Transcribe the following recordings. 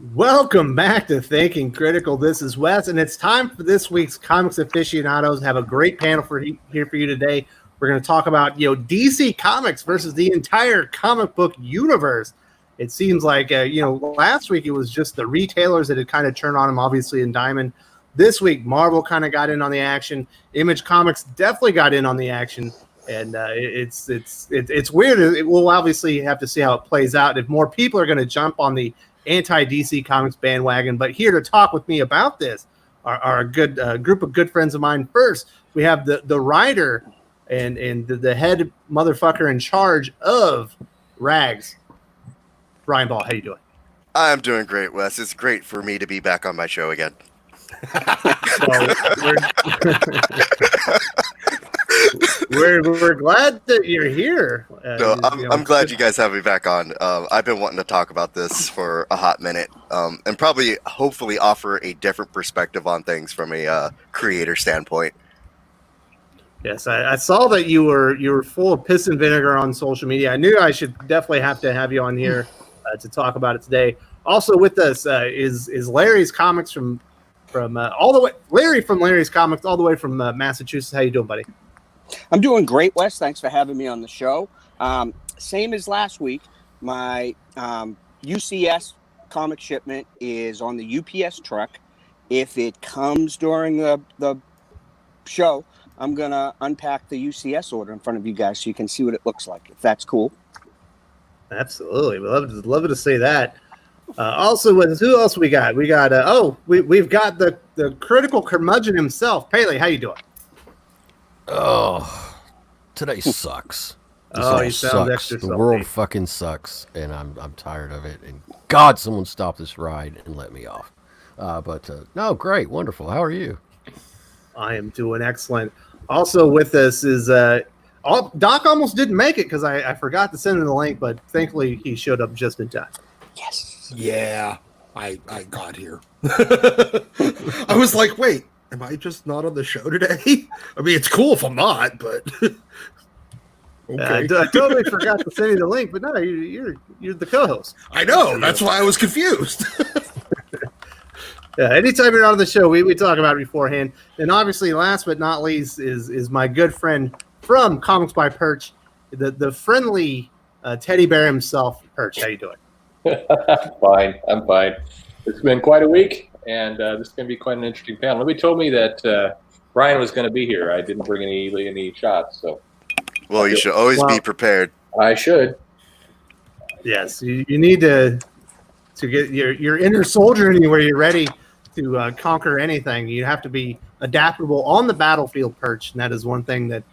Welcome back to Thinking Critical. This is Wes, and it's time for this week's Comics Aficionados. Have a great panel here for you today. We're going to talk about DC Comics versus the entire comic book universe. It seems like last week it was just the retailers that had kind of turned on them, obviously in Diamond. This week Marvel kind of got in on the action. Image Comics definitely got in on the action, and it's weird. We'll obviously have to see how it plays out. If more people are going to jump on the anti-DC Comics bandwagon. But here to talk with me about this are a good group of good friends of mine. First, we have the writer and the head motherfucker in charge of Rags, Brian Ball. How you doing? I'm doing great, Wes. It's great for me to be back on my show again. We're glad that you're here. I'm glad you guys have me back on. I've been wanting to talk about this for a hot minute, and probably, hopefully, offer a different perspective on things from a creator standpoint. Yes, I saw that you were full of piss and vinegar on social media. I knew I should definitely have to have you on here to talk about it today. Also with us is Larry's Comics from all the way. Larry from Larry's Comics all the way from Massachusetts. How you doing, buddy? I'm doing great, Wes. Thanks for having me on the show. Same as last week, my UCS comic shipment is on the UPS truck. If it comes during the show, I'm going to unpack the UCS order in front of you guys so you can see what it looks like, if that's cool. Absolutely. We'd love to see that. Also, who else we got? We got we've got the critical curmudgeon himself. Pele, how you doing? Oh, today sucks. You sound extra The salty. world fucking sucks, and I'm tired of it. And God, someone stop this ride and let me off. No, great, wonderful. How are you? I am doing excellent. Also with us is Doc almost didn't make it because I forgot to send him the link, but thankfully he showed up just in time. Yes. Yeah, I got here. I was like, wait, am I just not on the show today? I mean, it's cool if I'm not, but okay. I totally forgot to send you the link, but no, you're the co-host. I know, that's why I was confused. Yeah, anytime you're on the show, we talk about it beforehand. And obviously, last but not least, is my good friend from Comics by Perch, the friendly teddy bear himself, Perch. How you doing? I'm fine. It's been quite a week, and this is going to be quite an interesting panel. Nobody told me that Brian was going to be here. I didn't bring any shots, so. Well, you should always be prepared. I should. Yes, you need to get your inner soldier in you where you're ready to conquer anything. You have to be adaptable on the battlefield, Perch, and that is one thing that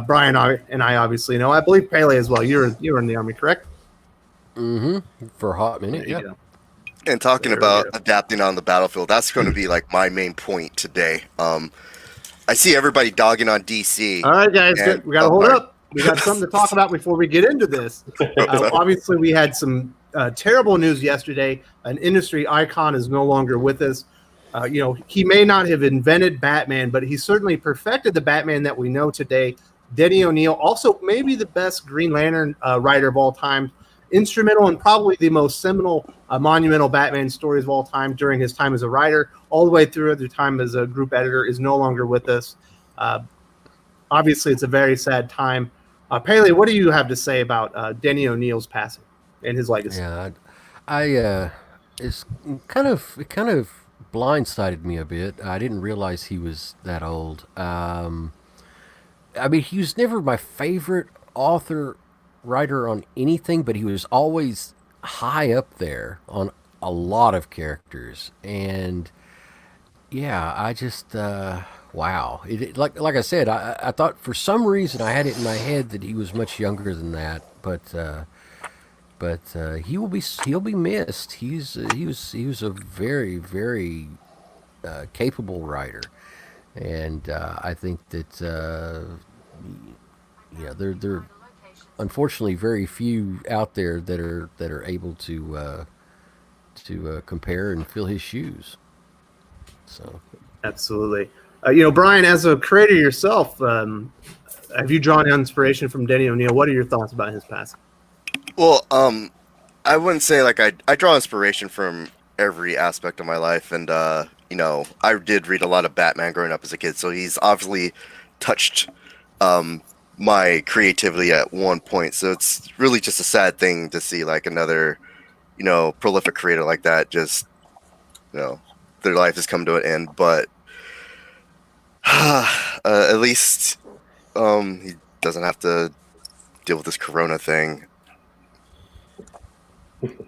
Brian and I obviously know. I believe Pele as well. You were in the Army, correct? Mm-hmm. For a hot minute, yeah. And talking about adapting on the battlefield, that's going to be like my main point today. I see everybody dogging on DC. All right, guys, we got to hold up. We got something to talk about before we get into this. Obviously, we had some terrible news yesterday. An industry icon is no longer with us. He may not have invented Batman, but he certainly perfected the Batman that we know today. Denny O'Neil, also maybe the best Green Lantern writer of all time, instrumental and probably the most seminal, monumental Batman stories of all time during his time as a writer, all the way through the time as a group editor, is no longer with us. Obviously, it's a very sad time. Pele, what do you have to say about Denny O'Neil's passing and his legacy? Yeah, it kind of blindsided me a bit. I didn't realize he was that old. I mean, he was never my favorite writer on anything, but he was always high up there on a lot of characters. And yeah, I just wow. Like I said, I thought for some reason I had it in my head that he was much younger than that, but he'll be missed. He was a very, very capable writer, and I think that there are unfortunately very few out there that are able to compare and fill his shoes. So absolutely. Brian, as a creator yourself, have you drawn inspiration from Denny O'Neil? What are your thoughts about his passing? Well, I wouldn't say like I draw inspiration from every aspect of my life, and you know, I did read a lot of Batman growing up as a kid, so he's obviously touched my creativity at one point. So it's really just a sad thing to see like another, you know, prolific creator like that just, you know, their life has come to an end. But at least he doesn't have to deal with this Corona thing.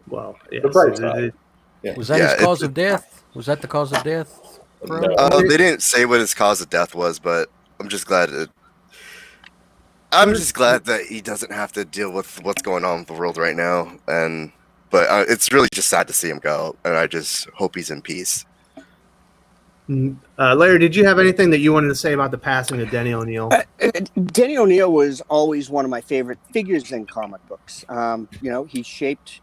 Well, yes, The bright side. Was that his cause of death? Was that the cause of death? No. They didn't say what his cause of death was, but I'm just glad that he doesn't have to deal with what's going on with the world right now. But it's really just sad to see him go, and I just hope he's in peace. Larry, did you have anything that you wanted to say about the passing of Denny O'Neil? Denny O'Neil was always one of my favorite figures in comic books. You know, he shaped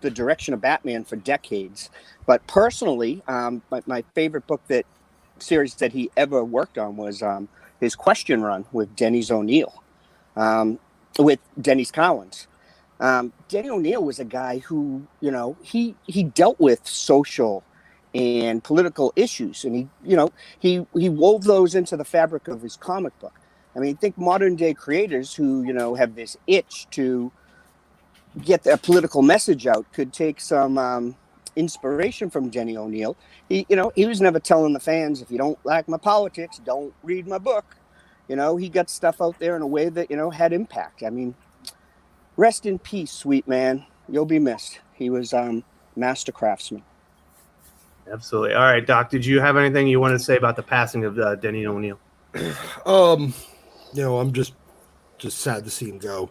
the direction of Batman for decades. But personally, my favorite book series that he ever worked on was his Question Run with Denny's O'Neil, with Denny's Collins. Denny O'Neil was a guy who, you know, he dealt with social and political issues, and he wove those into the fabric of his comic book. I mean, think modern day creators who, you know, have this itch to get their political message out could take some inspiration from Denny O'Neil. He was never telling the fans, if you don't like my politics, don't read my book. You know, he got stuff out there in a way that, you know, had impact. I mean, rest in peace, sweet man. You'll be missed. He was master craftsman. Absolutely. All right, Doc, did you have anything you wanted to say about the passing of Denny O'Neil? You know, I'm just sad to see him go.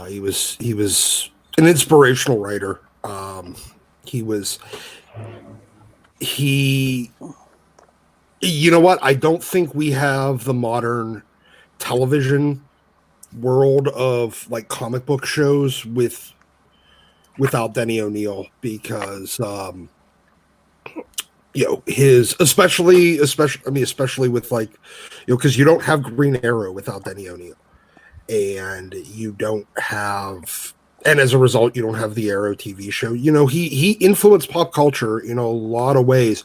He was an inspirational writer. You know what? I don't think we have the modern television world of like comic book shows without Denny O'Neil, because you know, especially with like, you know, because you don't have Green Arrow without Denny O'Neil, and as a result, you don't have the Arrow TV show. You know, he influenced pop culture in a lot of ways,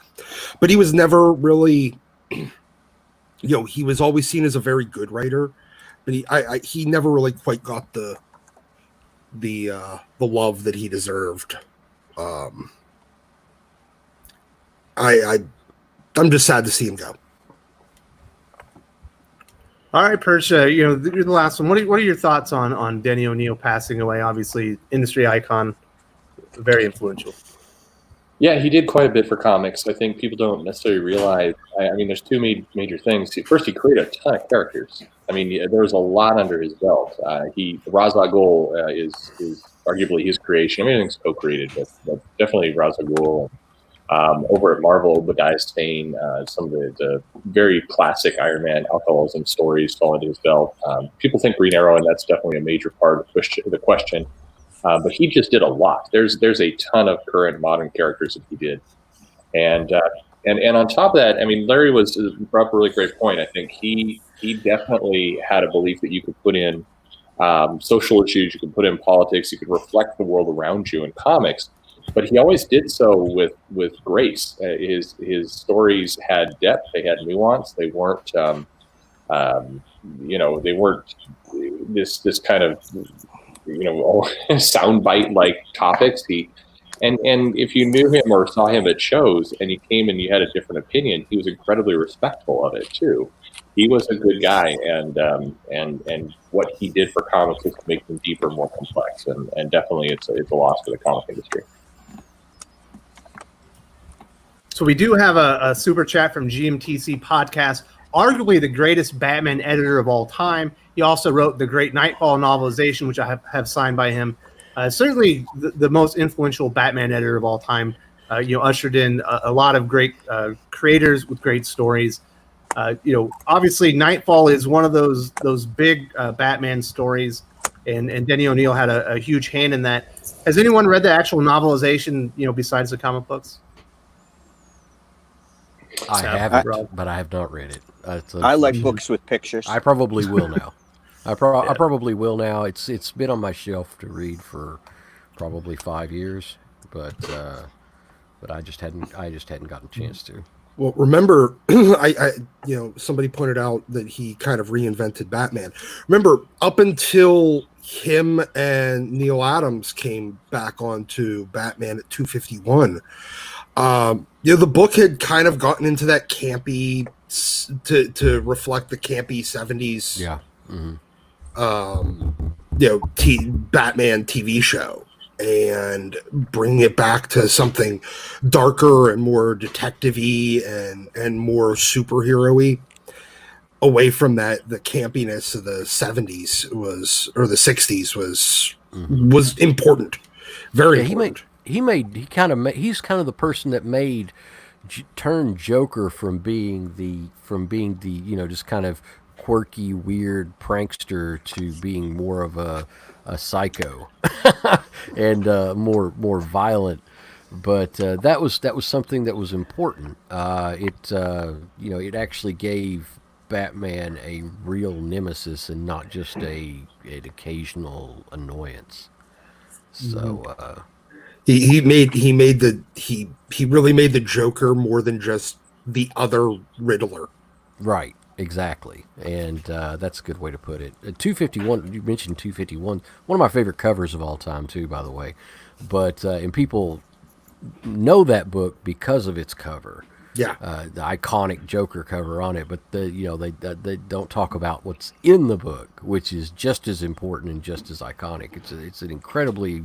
but he was never really, you know, he was always seen as a very good writer, but he never really quite got the love that he deserved. I'm just sad to see him go. All right, Perch, you know, you're the last one. What are your thoughts on Denny O'Neil passing away? Obviously, industry icon, very influential. Yeah, he did quite a bit for comics. I think people don't necessarily realize. I mean, there's two major things. First, he created a ton of characters. I mean, there was a lot under his belt. Ra's al Ghul is arguably his creation. I mean, everything's co-created, but definitely Ra's al Ghul. Over at Marvel, Obadiah Stane, some of the very classic Iron Man alcoholism stories fall into his belt. People think Green Arrow, and that's definitely a major part of the question. But he just did a lot. There's a ton of current modern characters that he did, and on top of that, I mean, Larry brought up a really great point. I think he definitely had a belief that you could put in social issues, you could put in politics, you could reflect the world around you in comics. But he always did so with grace. His stories had depth, they had nuance. They weren't, they weren't this kind of, soundbite like topics. And if you knew him or saw him at shows, and he came and you had a different opinion, he was incredibly respectful of it too. He was a good guy, and what he did for comics is make them deeper, more complex, and definitely it's a loss for the comic industry. So we do have a super chat from GMTC Podcast, arguably the greatest Batman editor of all time. He also wrote the great Nightfall novelization, which I have signed by him. Certainly the most influential Batman editor of all time. Ushered in a lot of great creators with great stories. Obviously Nightfall is one of those big Batman stories, and Denny O'Neil had a huge hand in that. Has anyone read the actual novelization, besides the comic books? I haven't, but I have not read it. I like books with pictures. I probably will now. I probably will now. It's been on my shelf to read for probably 5 years, but but I just hadn't gotten a chance to. Well, remember, somebody pointed out that he kind of reinvented Batman. Remember, up until him and Neil Adams came back onto Batman at 251, the book had kind of gotten into that campy, to reflect the campy 70s, Batman TV show, and bring it back to something darker and more detective-y and more superhero-y, away from the campiness of the 70s or the 60s was important. Very important. He's kind of the person that turned Joker from being the just kind of quirky, weird prankster to being more of a psycho and more violent. But that was something that was important. It actually gave Batman a real nemesis and not just an occasional annoyance. So he really made the Joker more than just the other Riddler. Right. Exactly, and that's a good way to put it. 251, you mentioned 251, one of my favorite covers of all time, too, by the way. But and people know that book because of its cover, the iconic Joker cover on it. But they don't talk about what's in the book, which is just as important and just as iconic. It's an incredibly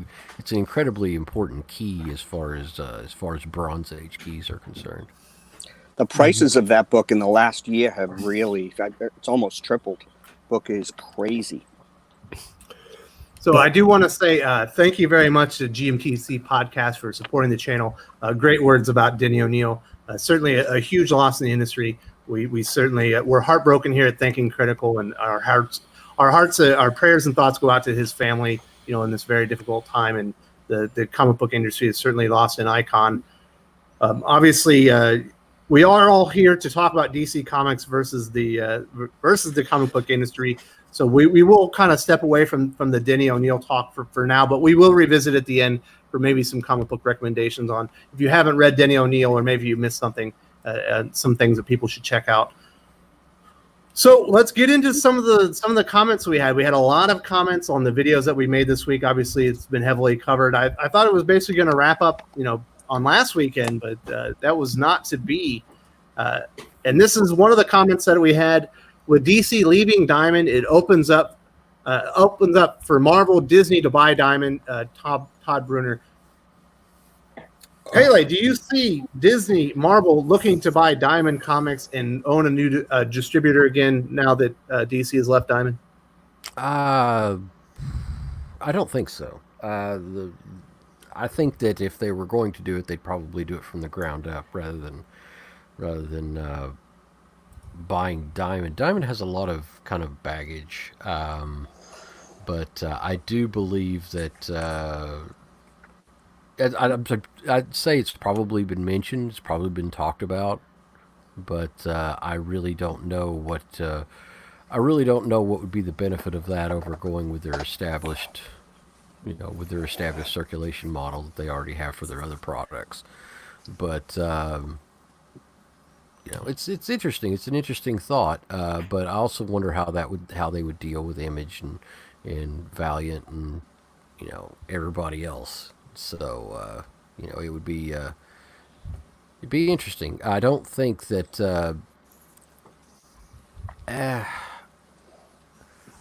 important key as far as Bronze Age keys are concerned. The prices of that book in the last year have it's almost tripled. Book is crazy. So I do want to say thank you very much to GMTC Podcast for supporting the channel. Great words about Denny O'Neil. Certainly a huge loss in the industry. We certainly we're heartbroken here at Thinking Critical, and our prayers and thoughts go out to his family. In this very difficult time, and the comic book industry has certainly lost an icon. Obviously. We are all here to talk about DC Comics versus the comic book industry. So we will kind of step away from the Denny O'Neil talk for now, but we will revisit at the end for maybe some comic book recommendations on if you haven't read Denny O'Neil or maybe you missed something, some things that people should check out. So let's get into some of the comments we had. We had a lot of comments on the videos that we made this week. Obviously, it's been heavily covered. I thought it was basically going to wrap up, on last weekend, but that was not to be. And this is one of the comments that we had with DC leaving Diamond. It opens up for Marvel, Disney to buy Diamond. Todd Bruner. Pele, do you see Disney, Marvel looking to buy Diamond Comics and own a new distributor again now that DC has left Diamond? I don't think so. I think that if they were going to do it, they'd probably do it from the ground up rather than buying Diamond. Diamond has a lot of kind of baggage, but I do believe that I'd say it's probably been mentioned, it's probably been talked about, but I really don't know what would be the benefit of that over going with their established circulation model that they already have for their other products. But it's interesting. It's an interesting thought. But I also wonder how they would deal with Image and Valiant and everybody else. So it'd be interesting. I don't think that.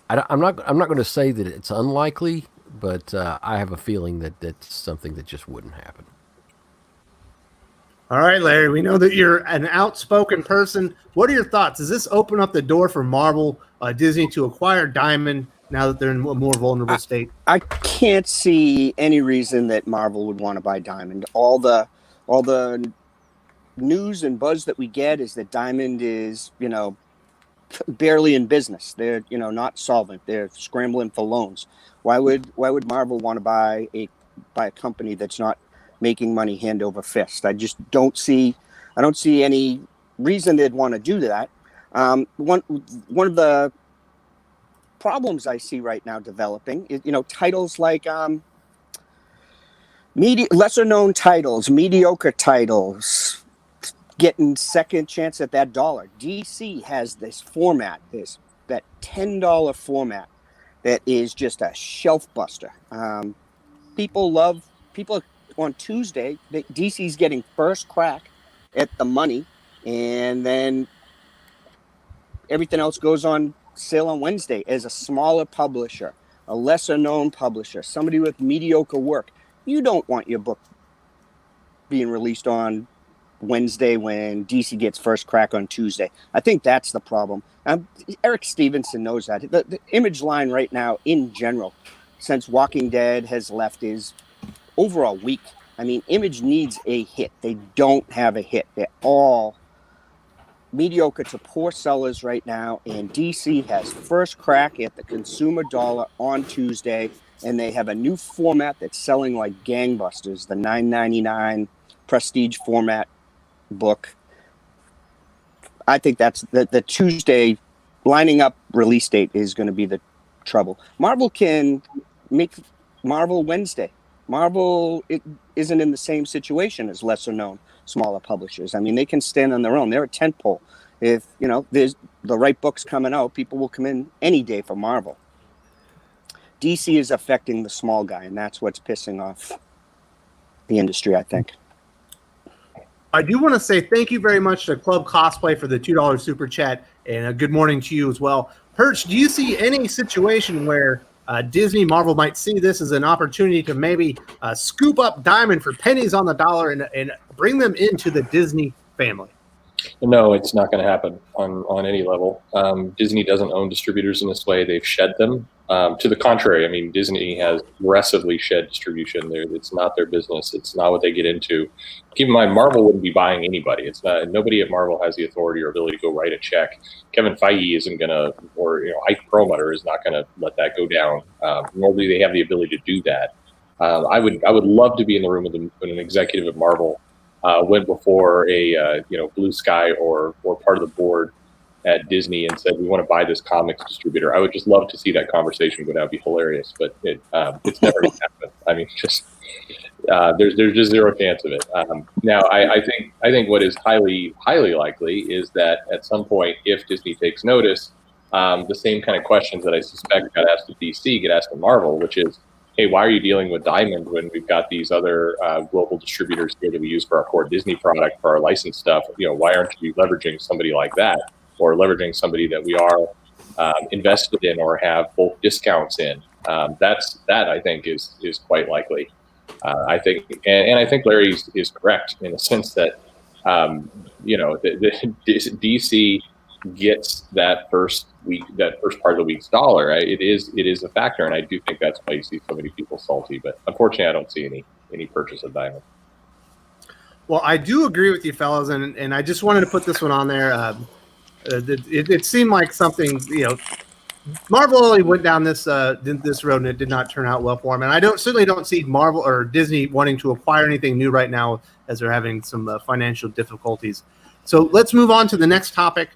I'm not going to say that it's unlikely, but I have a feeling that that's something that just wouldn't happen. All right, Larry, we know that you're an outspoken person. What are your thoughts? Does this open up the door for Marvel, Disney to acquire Diamond now that they're in a more vulnerable state? I can't see any reason that Marvel would want to buy Diamond. All the news and buzz that we get is that Diamond is, barely in business. They're, not solvent. They're scrambling for loans. Why would Marvel want to buy a company that's not making money hand over fist? I just don't see any reason they'd want to do that. One of the problems I see right now developing is, titles like lesser known titles, mediocre titles, getting second chance at that dollar. DC has this format, that $10 format that is just a shelf buster. People on Tuesday, DC's getting first crack at the money, and then everything else goes on sale on Wednesday. As a smaller publisher, a lesser known publisher, somebody with mediocre work, you don't want your book being released on Wednesday when DC gets first crack on Tuesday. I think that's the problem. Eric Stephenson knows that. The Image line right now, in general, since Walking Dead has left, is overall weak. I mean, Image needs a hit. They don't have a hit. They're all mediocre to poor sellers right now, and DC has first crack at the consumer dollar on Tuesday, and they have a new format that's selling like gangbusters, the $9.99 prestige format book. I think that's the Tuesday lining up release date is going to be the trouble. Marvel can make Marvel Wednesday. Marvel isn't in the same situation as lesser known smaller publishers. I mean, they can stand on their own. They're a tentpole. If there's the right books coming out, people will come in any day for Marvel. DC is affecting the small guy, and that's what's pissing off the industry, I think. I do want to say thank you very much to Club Cosplay for the $2 super chat, and a good morning to you as well. Perch, do you see any situation where Disney, Marvel might see this as an opportunity to maybe scoop up Diamond for pennies on the dollar and bring them into the Disney family? No, it's not going to happen on any level. Disney doesn't own distributors in this way. They've shed them. To the contrary, I mean, Disney has aggressively shed distribution. It's not their business. It's not what they get into. Keep in mind, Marvel wouldn't be buying anybody. It's not. Nobody at Marvel has the authority or ability to go write a check. Kevin Feige isn't going to, or Ike Perlmutter is not going to let that go down. Nor do they have the ability to do that. I would love to be in the room with an executive at Marvel. Went before a Blue Sky or part of the board at Disney and said, we want to buy this comics distributor. I would just love to see that conversation go down. It'd be hilarious, but it's never going to happen. I mean, there's just zero chance of it. Now, I think what is highly likely is that at some point, if Disney takes notice, the same kind of questions that I suspect got asked at DC get asked at Marvel, which is, hey, why are you dealing with Diamond when we've got these other global distributors here that we use for our core Disney product, for our licensed stuff? Why aren't you leveraging somebody like that, or leveraging somebody that we are invested in or have both discounts in? That I think is quite likely. I think, and I think Larry is correct in the sense that the DC gets that first part of the week's dollar. Right? It is a factor, and I do think that's why you see so many people salty. But unfortunately, I don't see any purchase of Diamond. Well, I do agree with you, fellas, and I just wanted to put this one on there. It seemed like something, Marvel only went down this road, and it did not turn out well for them. And I certainly don't see Marvel or Disney wanting to acquire anything new right now, as they're having some financial difficulties. So let's move on to the next topic.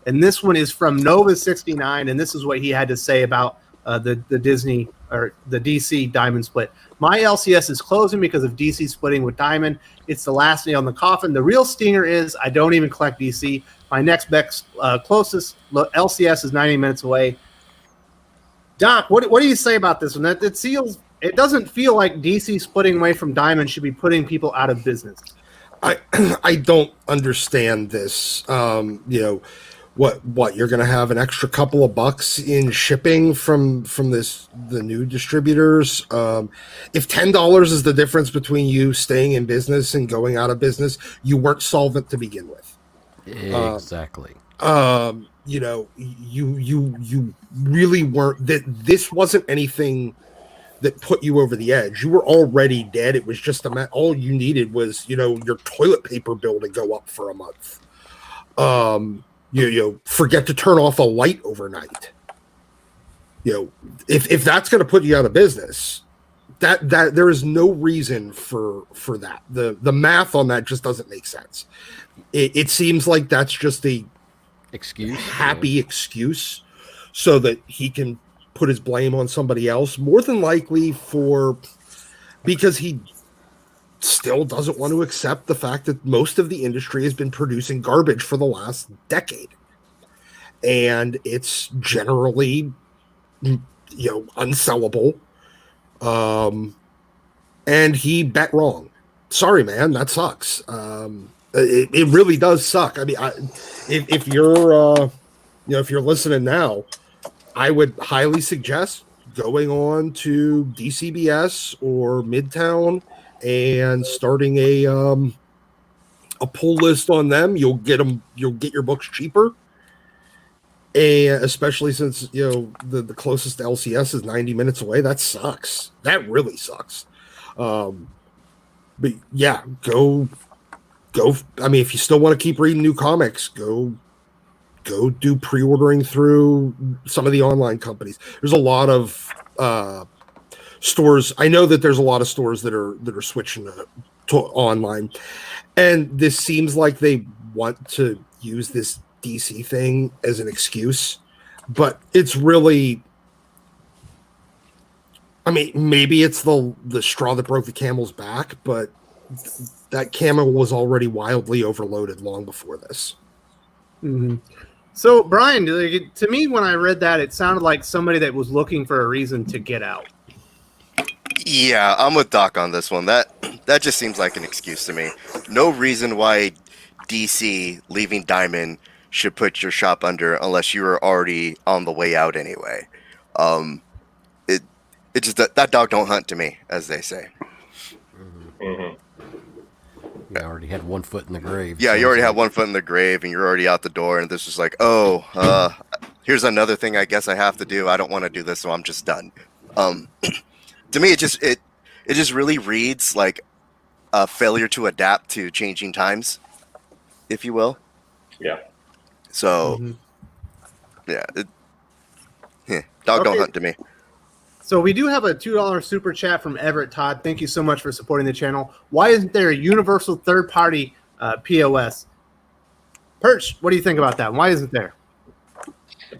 And this one is from Nova69, and this is what he had to say about the Disney or the DC Diamond split. My LCS is closing because of DC splitting with Diamond. It's the last nail in the coffin. The real stinger is I don't even collect DC. My next closest LCS is 90 minutes away. Doc, what do you say about this one? It doesn't feel like DC splitting away from Diamond should be putting people out of business. I don't understand this. What you're going to have an extra couple of bucks in shipping from the new distributors. If $10 is the difference between you staying in business and going out of business, you weren't solvent to begin with. Exactly. You really weren't. This wasn't anything that put you over the edge. You were already dead. It was just all you needed was your toilet paper bill to go up for a month. Forget to turn off a light overnight. If that's going to put you out of business, that there is no reason for that. The math on that just doesn't make sense. It seems like that's just a happy excuse so that he can put his blame on somebody else, more than likely because he still doesn't want to accept the fact that most of the industry has been producing garbage for the last decade. And it's generally, unsellable. And he bet wrong. Sorry, man, that sucks. It really does suck. I mean, if you're listening now, I would highly suggest going on to DCBS or Midtown and starting a pull list on them. You'll get your books cheaper. And especially since the closest LCS is 90 minutes away, that sucks. That really sucks. But yeah, go. I mean, if you still want to keep reading new comics, go do pre-ordering through some of the online companies. There's a lot of stores. I know that there's a lot of stores that are switching to online, and this seems like they want to use this DC thing as an excuse, but it's really, I mean, maybe it's the straw that broke the camel's back, but that camel was already wildly overloaded long before this. Mm-hmm. So, Brian, to me, when I read that, it sounded like somebody that was looking for a reason to get out. Yeah, I'm with Doc on this one. That just seems like an excuse to me. No reason why DC leaving Diamond should put your shop under unless you were already on the way out anyway. It just that dog don't hunt to me, as they say. Mm-hmm. You already had one foot in the grave. Yeah, you already have one foot in the grave, and you're already out the door. And this is like, here's another thing I guess I have to do. I don't want to do this, so I'm just done. To me, it just really reads like a failure to adapt to changing times, if you will. Yeah. So, yeah, dog don't hunt to me. So we do have a $2 super chat from Everett Todd. Thank you so much for supporting the channel. Why isn't there a universal third-party POS? Perch, what do you think about that? Why isn't there?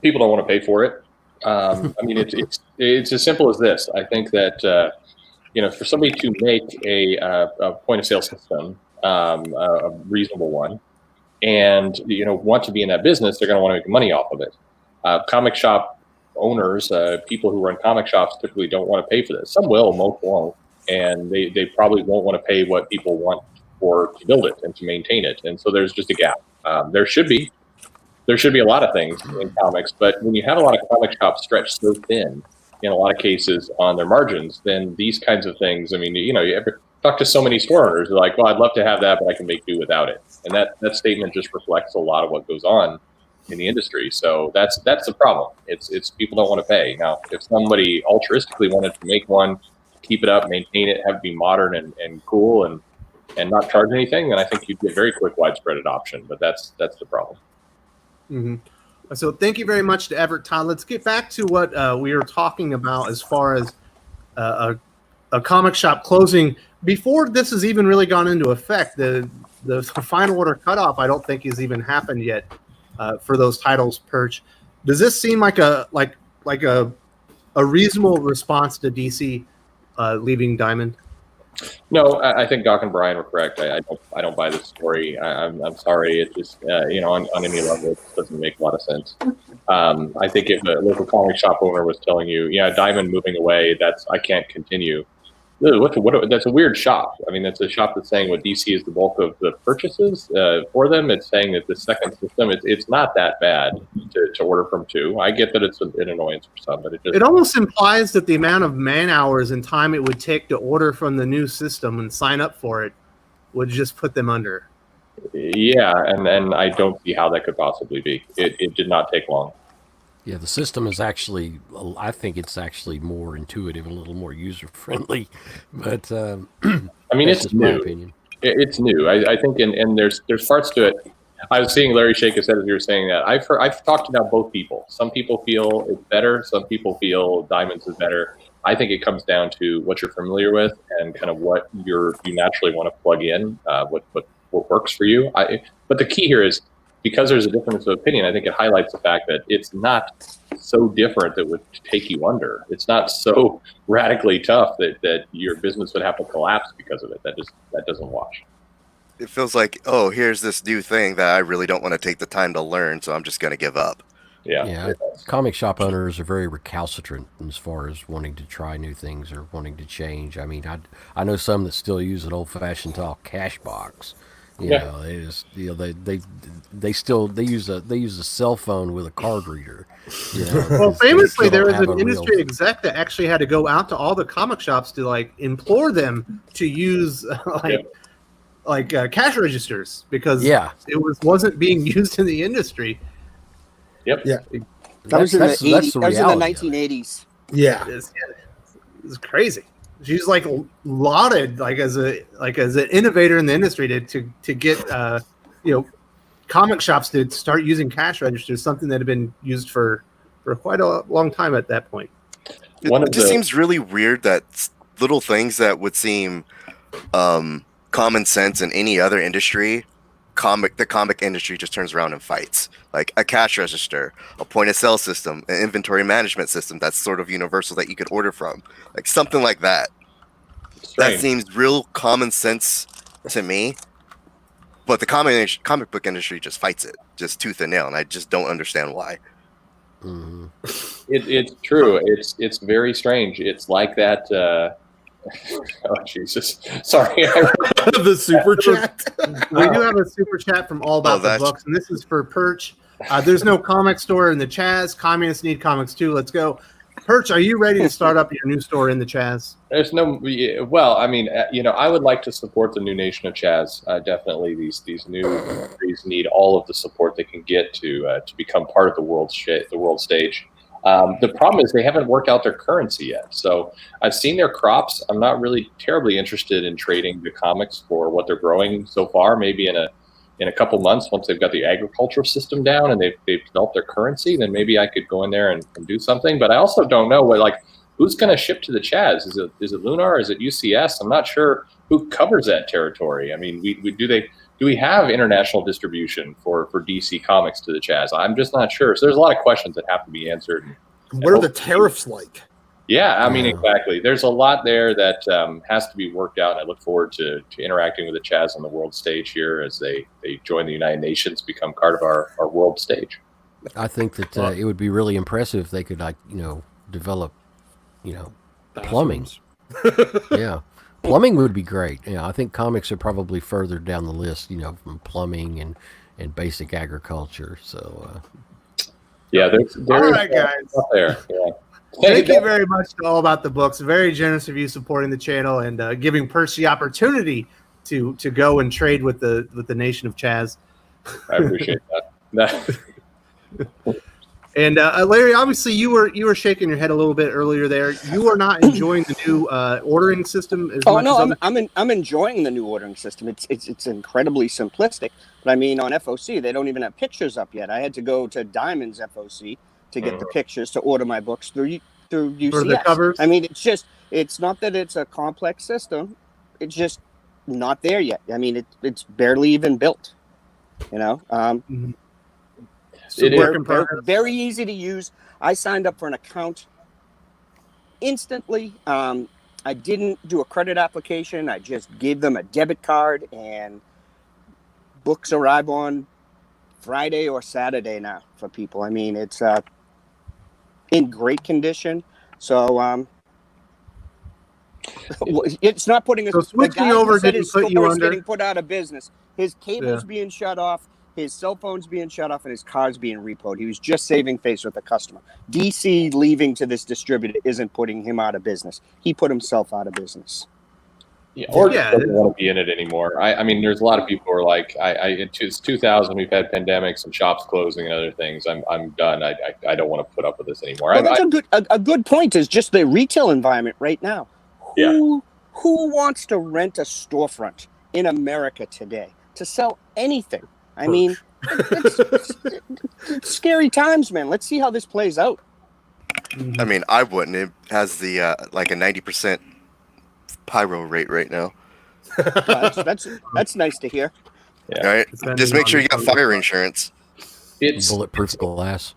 People don't want to pay for it. I mean, it's as simple as this. I think that for somebody to make a point of sale system, a reasonable one, and want to be in that business, they're going to want to make money off of it. Comic shop owners, people who run comic shops, typically don't want to pay for this. Some will, most won't, and they probably won't want to pay what people want to build it and to maintain it. And so there's just a gap. There should be a lot of things in comics, but when you have a lot of comic shops stretched so thin, in a lot of cases on their margins, then these kinds of things. I mean, you ever talk to so many store owners, they're like, "Well, I'd love to have that, but I can make do without it." And that statement just reflects a lot of what goes on in the industry. So that's the problem. It's people don't want to pay. Now, if somebody altruistically wanted to make one, keep it up, maintain it, have it be modern and cool and not charge anything, then I think you'd get very quick widespread adoption. But that's the problem. Mm-hmm. So thank you very much to Everett Todd. Let's get back to what we were talking about as far as a comic shop closing. Before this has even really gone into effect, the final order cutoff I don't think has even happened yet for those titles. Perch, does this seem like a reasonable response to DC leaving Diamond? No, I think Doc and Brian were correct. I don't buy this story. I'm sorry. It just on any level, it doesn't make a lot of sense. I think if a local comic shop owner was telling you, "Yeah, Diamond moving away, I can't continue." That's a weird shop. I mean, that's a shop that's saying what DC is the bulk of the purchases for them. It's saying that the second system, it's not that bad to order from two. I get that it's an annoyance for some, but it almost implies that the amount of man hours and time it would take to order from the new system and sign up for it would just put them under. Yeah, and I don't see how that could possibly be. It did not take long. Yeah, the system is actually, I think it's actually more intuitive, a little more user-friendly. But, I mean, it's my new. opinion. It's new. I think, and there's parts to it. I was seeing Larry shake his head as you were saying that. I've talked to now both people. Some people feel it's better. Some people feel Diamonds is better. I think it comes down to what you're familiar with and kind of what you naturally want to plug in, what works for you. But the key here is, because there's a difference of opinion, I think it highlights the fact that it's not so different that would take you under. It's not so radically tough that your business would have to collapse because of it. That doesn't wash. It feels like, oh, here's this new thing that I really don't want to take the time to learn, so I'm just going to give up. Yeah. Comic shop owners are very recalcitrant as far as wanting to try new things or wanting to change. I mean, I know some that still use an old-fashioned tall cash box. You know, they just, you know, they use a cell phone with a card reader. You know, well, famously, there was an industry exec that actually had to go out to all the comic shops to like implore them to use cash registers because it wasn't being used in the industry. Yep. Yeah. That was in the 80s. That was in the 1980s. Yeah. It's crazy. She's like lauded as an innovator in the industry to get comic shops to start using cash registers, something that had been used for quite a long time at that point. It just seems really weird that little things that would seem common sense in any other industry, the comic industry just turns around and fights. Like a cash register, a point of sale system, an inventory management system that's sort of universal that you could order from. Like something like that. Strange. That seems real common sense to me. But the comic book industry just fights it, just tooth and nail, and I just don't understand why. Mm-hmm. It's true. It's very strange. It's like that. Oh Jesus! Sorry. The super chat. We do have a super chat from All About the Books, and this is for Perch. There's no comic store in the Chaz. Communists need comics too. Let's go. Perch, are you ready to start up your new store in the Chaz? There's no. Well, I mean, I would like to support the new nation of Chaz. Definitely, these new countries need all of the support they can get to become part of the world stage. The problem is they haven't worked out their currency yet. So I've seen their crops. I'm not really terribly interested in trading the comics for what they're growing so far. Maybe in a couple months, once they've got the agricultural system down and they've developed their currency, then maybe I could go in there and do something. But I also don't know who's going to ship to the Chaz. Is it Lunar? Is it UCS? I'm not sure who covers that territory. I mean, do we have international distribution for DC Comics to the Chaz? I'm just not sure. So there's a lot of questions that have to be answered. What are the tariffs like? Yeah, I mean, exactly. There's a lot there that has to be worked out. And I look forward to interacting with the Chaz on the world stage here as they join the United Nations, become part of our world stage. I think that it would be really impressive if they could, develop, plumbing. Yeah. Plumbing would be great. I think comics are probably further down the list, from plumbing and basic agriculture. So, there's all right, guys. Up there. Yeah. Thank you very much to All About the Books. Very generous of you supporting the channel and giving Perch the opportunity to go and trade with the nation of Chaz. I appreciate that. And Larry, obviously you were shaking your head a little bit earlier there. You are not enjoying the new ordering system as much as I'm enjoying the new ordering system. It's incredibly simplistic. But I mean, on FOC they don't even have pictures up yet. I had to go to Diamond's FOC to get the pictures to order my books through UCS. For the covers? I mean, it's not that it's a complex system. It's just not there yet. I mean, it's barely even built. Very easy to use. I signed up for an account instantly. I didn't do a credit application. I just gave them a debit card, and books arrive on Friday or Saturday now for people. I mean, it's in great condition. So it's not putting us. So switching over didn't put you under. Getting put out of business. His cable's being shut off. His cell phone's being shut off, and his car's being repoed. He was just saving face with the customer. DC leaving to this distributor isn't putting him out of business. He put himself out of business. Doesn't want to be in it anymore. I mean, there's a lot of people who are like, it's 2000. We've had pandemics and shops closing and other things. I'm done. I don't want to put up with this anymore. Well, that's a good point. Is just the retail environment right now. Who wants to rent a storefront in America today to sell anything? I mean, it's scary times, man. Let's see how this plays out. I mean, I wouldn't. It has the like a 90% pyro rate right now. That's nice to hear. Yeah. All right, just make sure you got fire insurance. It's bulletproof glass.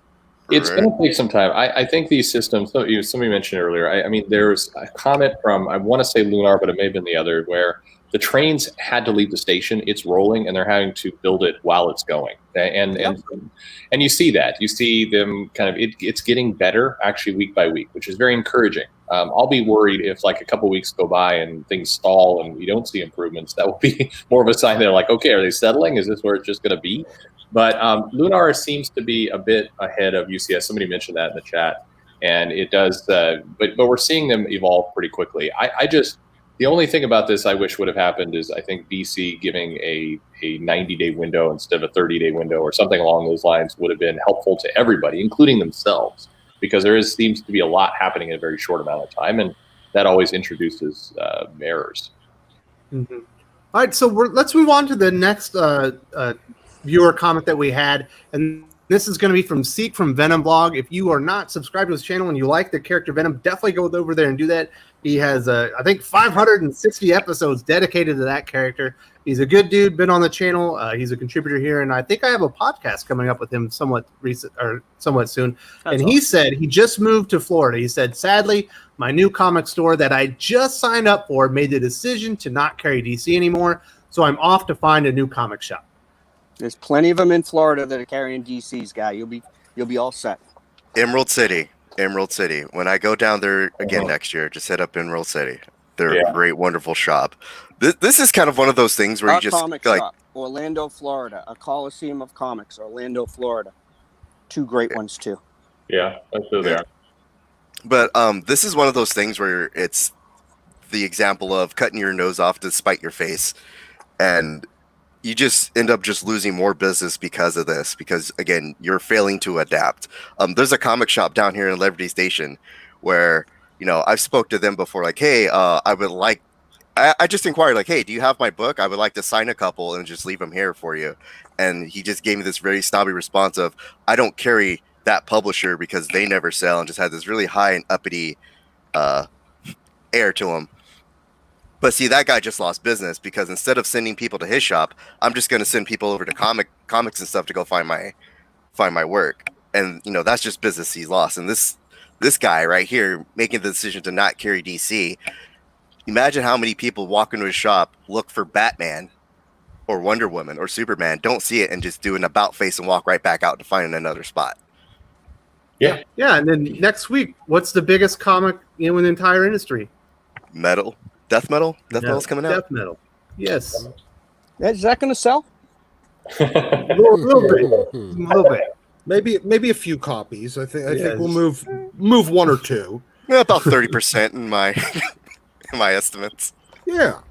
It's going to take some time. I think these systems, somebody mentioned earlier, I mean, there's a comment from, I want to say Lunar, but it may have been the other, where the trains had to leave the station. It's rolling, and they're having to build it while it's going. And you see that. You see them kind of, it's getting better, actually, week by week, which is very encouraging. I'll be worried if, like, a couple weeks go by and things stall and we don't see improvements. That will be more of a sign that, like, okay, are they settling? Is this where it's just going to be? But Lunar seems to be a bit ahead of UCS. Somebody mentioned that in the chat, and it does. But we're seeing them evolve pretty quickly. I just, the only thing about this I wish would have happened is I think DC giving a 90-day window instead of a 30-day window or something along those lines would have been helpful to everybody, including themselves, because there seems to be a lot happening in a very short amount of time, and that always introduces errors. Mm-hmm. All right, so let's move on to the next viewer comment that we had, and this is going to be from Seek from Venom Blog. If you are not subscribed to his channel and you like the character Venom, definitely go over there and do that. He has, I think, 560 episodes dedicated to that character. He's a good dude, been on the channel. He's a contributor here, and I think I have a podcast coming up with him somewhat soon. That's awesome. He said he just moved to Florida. He said, sadly, my new comic store that I just signed up for made the decision to not carry DC anymore, so I'm off to find a new comic shop. There's plenty of them in Florida that are carrying DC's, guy. You'll be all set. Emerald City. When I go down there again next year, just hit up Emerald City. They're a great, wonderful shop. This is kind of one of those things where you just comic shop, Orlando, Florida. A Coliseum of Comics, Orlando, Florida. Two great ones too. Yeah, that's who they are. But this is one of those things where it's the example of cutting your nose off to spite your face, and you just end up just losing more business because of this, because again, you're failing to adapt. There's a comic shop down here in Liberty Station where, I've spoke to them before, like, hey, I just inquired, like, hey, do you have my book? I would like to sign a couple and just leave them here for you. And he just gave me this very snobby response of, I don't carry that publisher because they never sell, and just had this really high and uppity air to him. But see, that guy just lost business because instead of sending people to his shop, I'm just going to send people over to comics and stuff to go find my work. And, that's just business he's lost. And this guy right here making the decision to not carry DC, imagine how many people walk into his shop, look for Batman or Wonder Woman or Superman, don't see it, and just do an about face and walk right back out to find another spot. Yeah. Yeah, and then next week, what's the biggest comic in the entire industry? Death metal? Death metal's coming out? Death metal. Yes. Is that going to sell? A little bit. Maybe a few copies. I think we'll move one or two. Yeah, about 30% in my estimates. Yeah.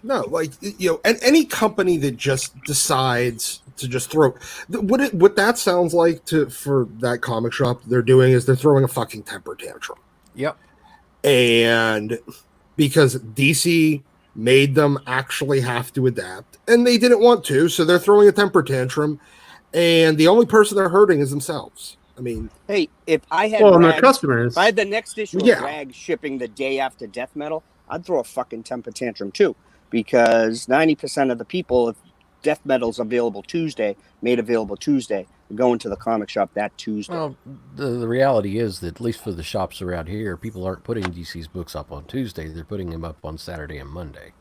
No, like, and any company that just decides to just throw what that sounds like for that comic shop they're doing is they're throwing a fucking temper tantrum. Yep. And because DC made them actually have to adapt, and they didn't want to, so they're throwing a temper tantrum, and the only person they're hurting is themselves. I mean, hey, if I had their customers, if I had the next issue of Rag shipping the day after Death Metal, I'd throw a fucking temper tantrum too, because 90% of the people, if Death Metal's available Tuesday, made available Tuesday, going to the comic shop that Tuesday. Well, the reality is that, at least for the shops around here, people aren't putting DC's books up on Tuesday. They're putting them up on Saturday and Monday.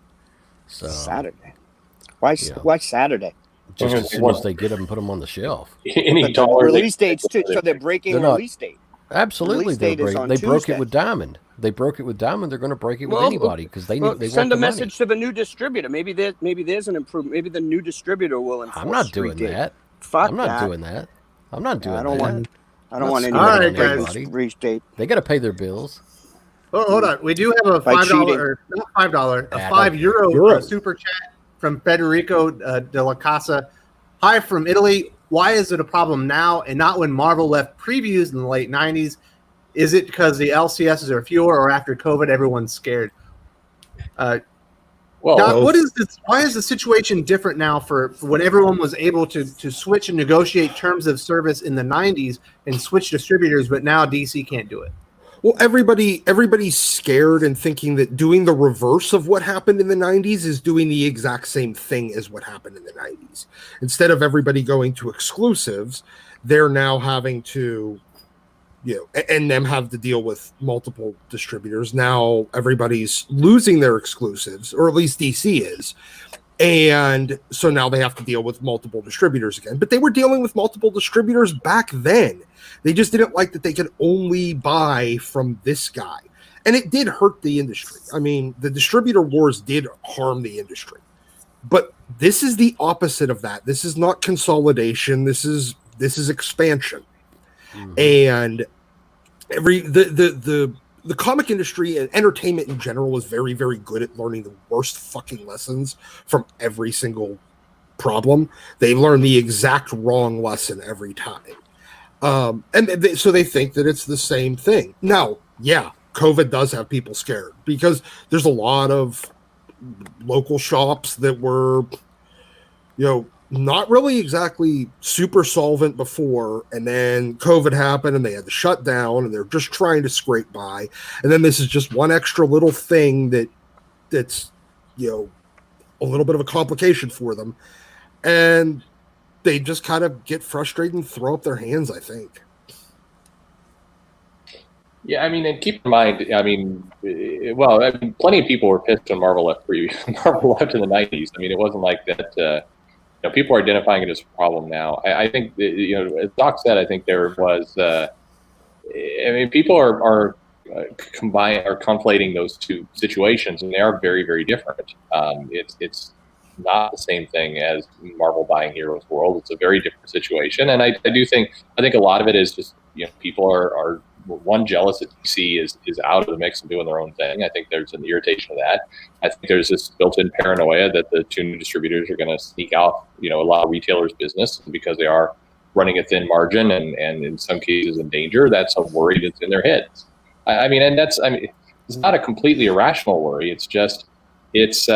So Saturday? Why Saturday? Just as soon as they get them and put them on the shelf. Release dates too, so they're breaking release date. Absolutely, they broke it with Diamond. They broke it with Diamond. They're going to break it with anybody because they send a message to the new distributor. Maybe there's an improvement. Maybe the new distributor will enforce. I'm not doing that. I'm not doing that. I don't want any. All right, guys. Release date. They got to pay their bills. Oh, hold on. We do have a $5, not $5, a €5 super chat from Federico de la Casa. Hi from Italy. Why is it a problem now and not when Marvel left previews in the late 90s? Is it because the LCSs are fewer, or after COVID, everyone's scared? Doc, why is the situation different now for when everyone was able to switch and negotiate terms of service in the 90s and switch distributors, but now DC can't do it? Well, everybody's scared and thinking that doing the reverse of what happened in the 90s is doing the exact same thing as what happened in the 90s. Instead of everybody going to exclusives, they're now having to, and them have to deal with multiple distributors. Now everybody's losing their exclusives, or at least DC is. And so now they have to deal with multiple distributors again. But they were dealing with multiple distributors back then. They just didn't like that they could only buy from this guy. And it did hurt the industry. I mean, the distributor wars did harm the industry. But this is the opposite of that. This is not consolidation. This is expansion. Mm-hmm. And the comic industry and entertainment in general is very, very good at learning the worst fucking lessons from every single problem. They learn the exact wrong lesson every time. So they think that it's the same thing. Now, yeah, COVID does have people scared because there's a lot of local shops that were, not really exactly super solvent before, and then COVID happened and they had to shut down and they're just trying to scrape by. And then this is just one extra little thing that's, a little bit of a complication for them. And they just kind of get frustrated and throw up their hands, I think. Yeah, I mean, and keep in mind, plenty of people were pissed when Marvel left in the 90s. I mean, it wasn't like that, people are identifying it as a problem now. I think, as Doc said, I think there was, people are conflating those two situations, and they are very, very different. It's not the same thing as Marvel buying Heroes World. It's a very different situation, and I think a lot of it is just people are jealous that DC is out of the mix and doing their own thing. I think there's an irritation of that. I think there's this built-in paranoia that the two new distributors are going to sneak out a lot of retailers' business because they are running a thin margin and in some cases in danger. That's a worry that's in their heads. It's not a completely irrational worry. It's just it's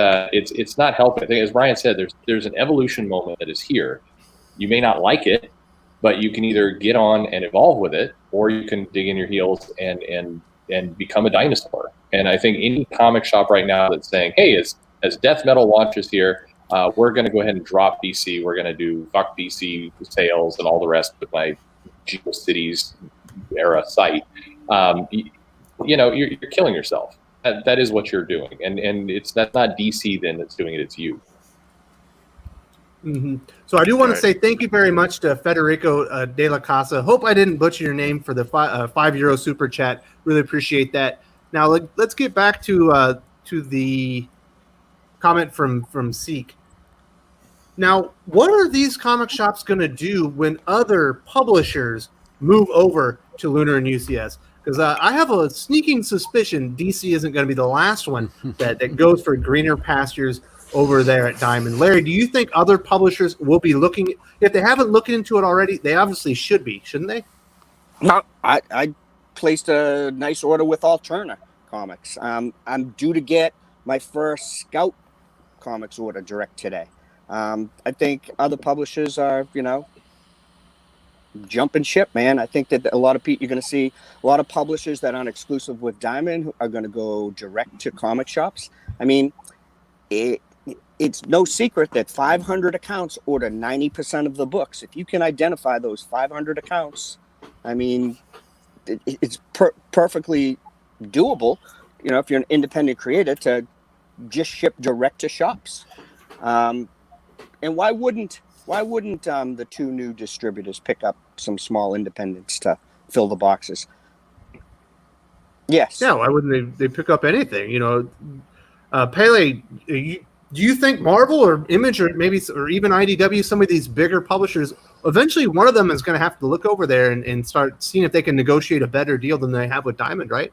not helping. I think, as Brian said, there's an evolution moment that is here. You may not like it, but you can either get on and evolve with it, or you can dig in your heels and become a dinosaur. And I think any comic shop right now that's saying, hey, as Death Metal launches here, we're going to go ahead and drop DC. We're going to do fuck DC sales and all the rest with my GeoCities era site. You're killing yourself. That is what you're doing. And that's not DC then that's doing it, it's you. Mm-hmm. So I do want to say thank you very much to Federico de la Casa. Hope I didn't butcher your name for the €5 super chat. Really appreciate that. Now let's get back to the comment from Seek. Now, what are these comic shops going to do when other publishers move over to Lunar and UCS? Because I have a sneaking suspicion DC isn't going to be the last one that goes for greener pastures over there at Diamond. Larry, do you think other publishers will be looking? If they haven't looked into it already, they obviously should be, shouldn't they? No, I placed a nice order with Alterna Comics. I'm due to get my first Scout Comics order direct today. I think other publishers are, jumping ship, man. I think that a lot of people, you're going to see a lot of publishers that aren't exclusive with Diamond are going to go direct to comic shops. I mean, it's no secret that 500 accounts order 90% of the books. If you can identify those 500 accounts, I mean, it's perfectly doable, if you're an independent creator, to just ship direct to shops. And why wouldn't the two new distributors pick up some small independents to fill the boxes? Yes. Yeah, why wouldn't they pick up anything? Pele, do you think Marvel or Image or even IDW, some of these bigger publishers, eventually one of them is going to have to look over there and start seeing if they can negotiate a better deal than they have with Diamond, right?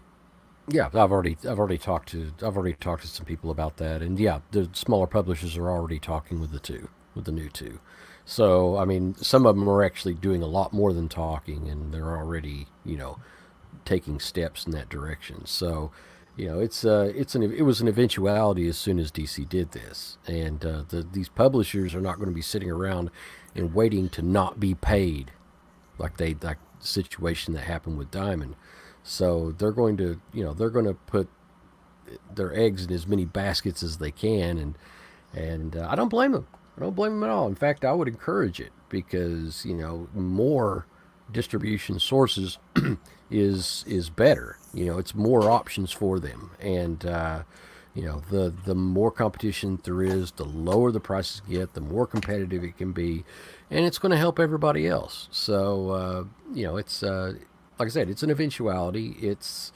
Yeah, I've already talked to some people about that, and yeah, the smaller publishers are already talking with the new two. So I mean, some of them are actually doing a lot more than talking, and they're already taking steps in that direction. So. It was an eventuality as soon as DC did this, and these publishers are not going to be sitting around and waiting to not be paid, like the situation that happened with Diamond. So they're going to, put their eggs in as many baskets as they can, and I don't blame them. I don't blame them at all. In fact, I would encourage it because more distribution sources is better. It's more options for them, and the more competition there is, the lower the prices get, the more competitive it can be, and it's going to help everybody else. So it's like I said, it's an eventuality. It's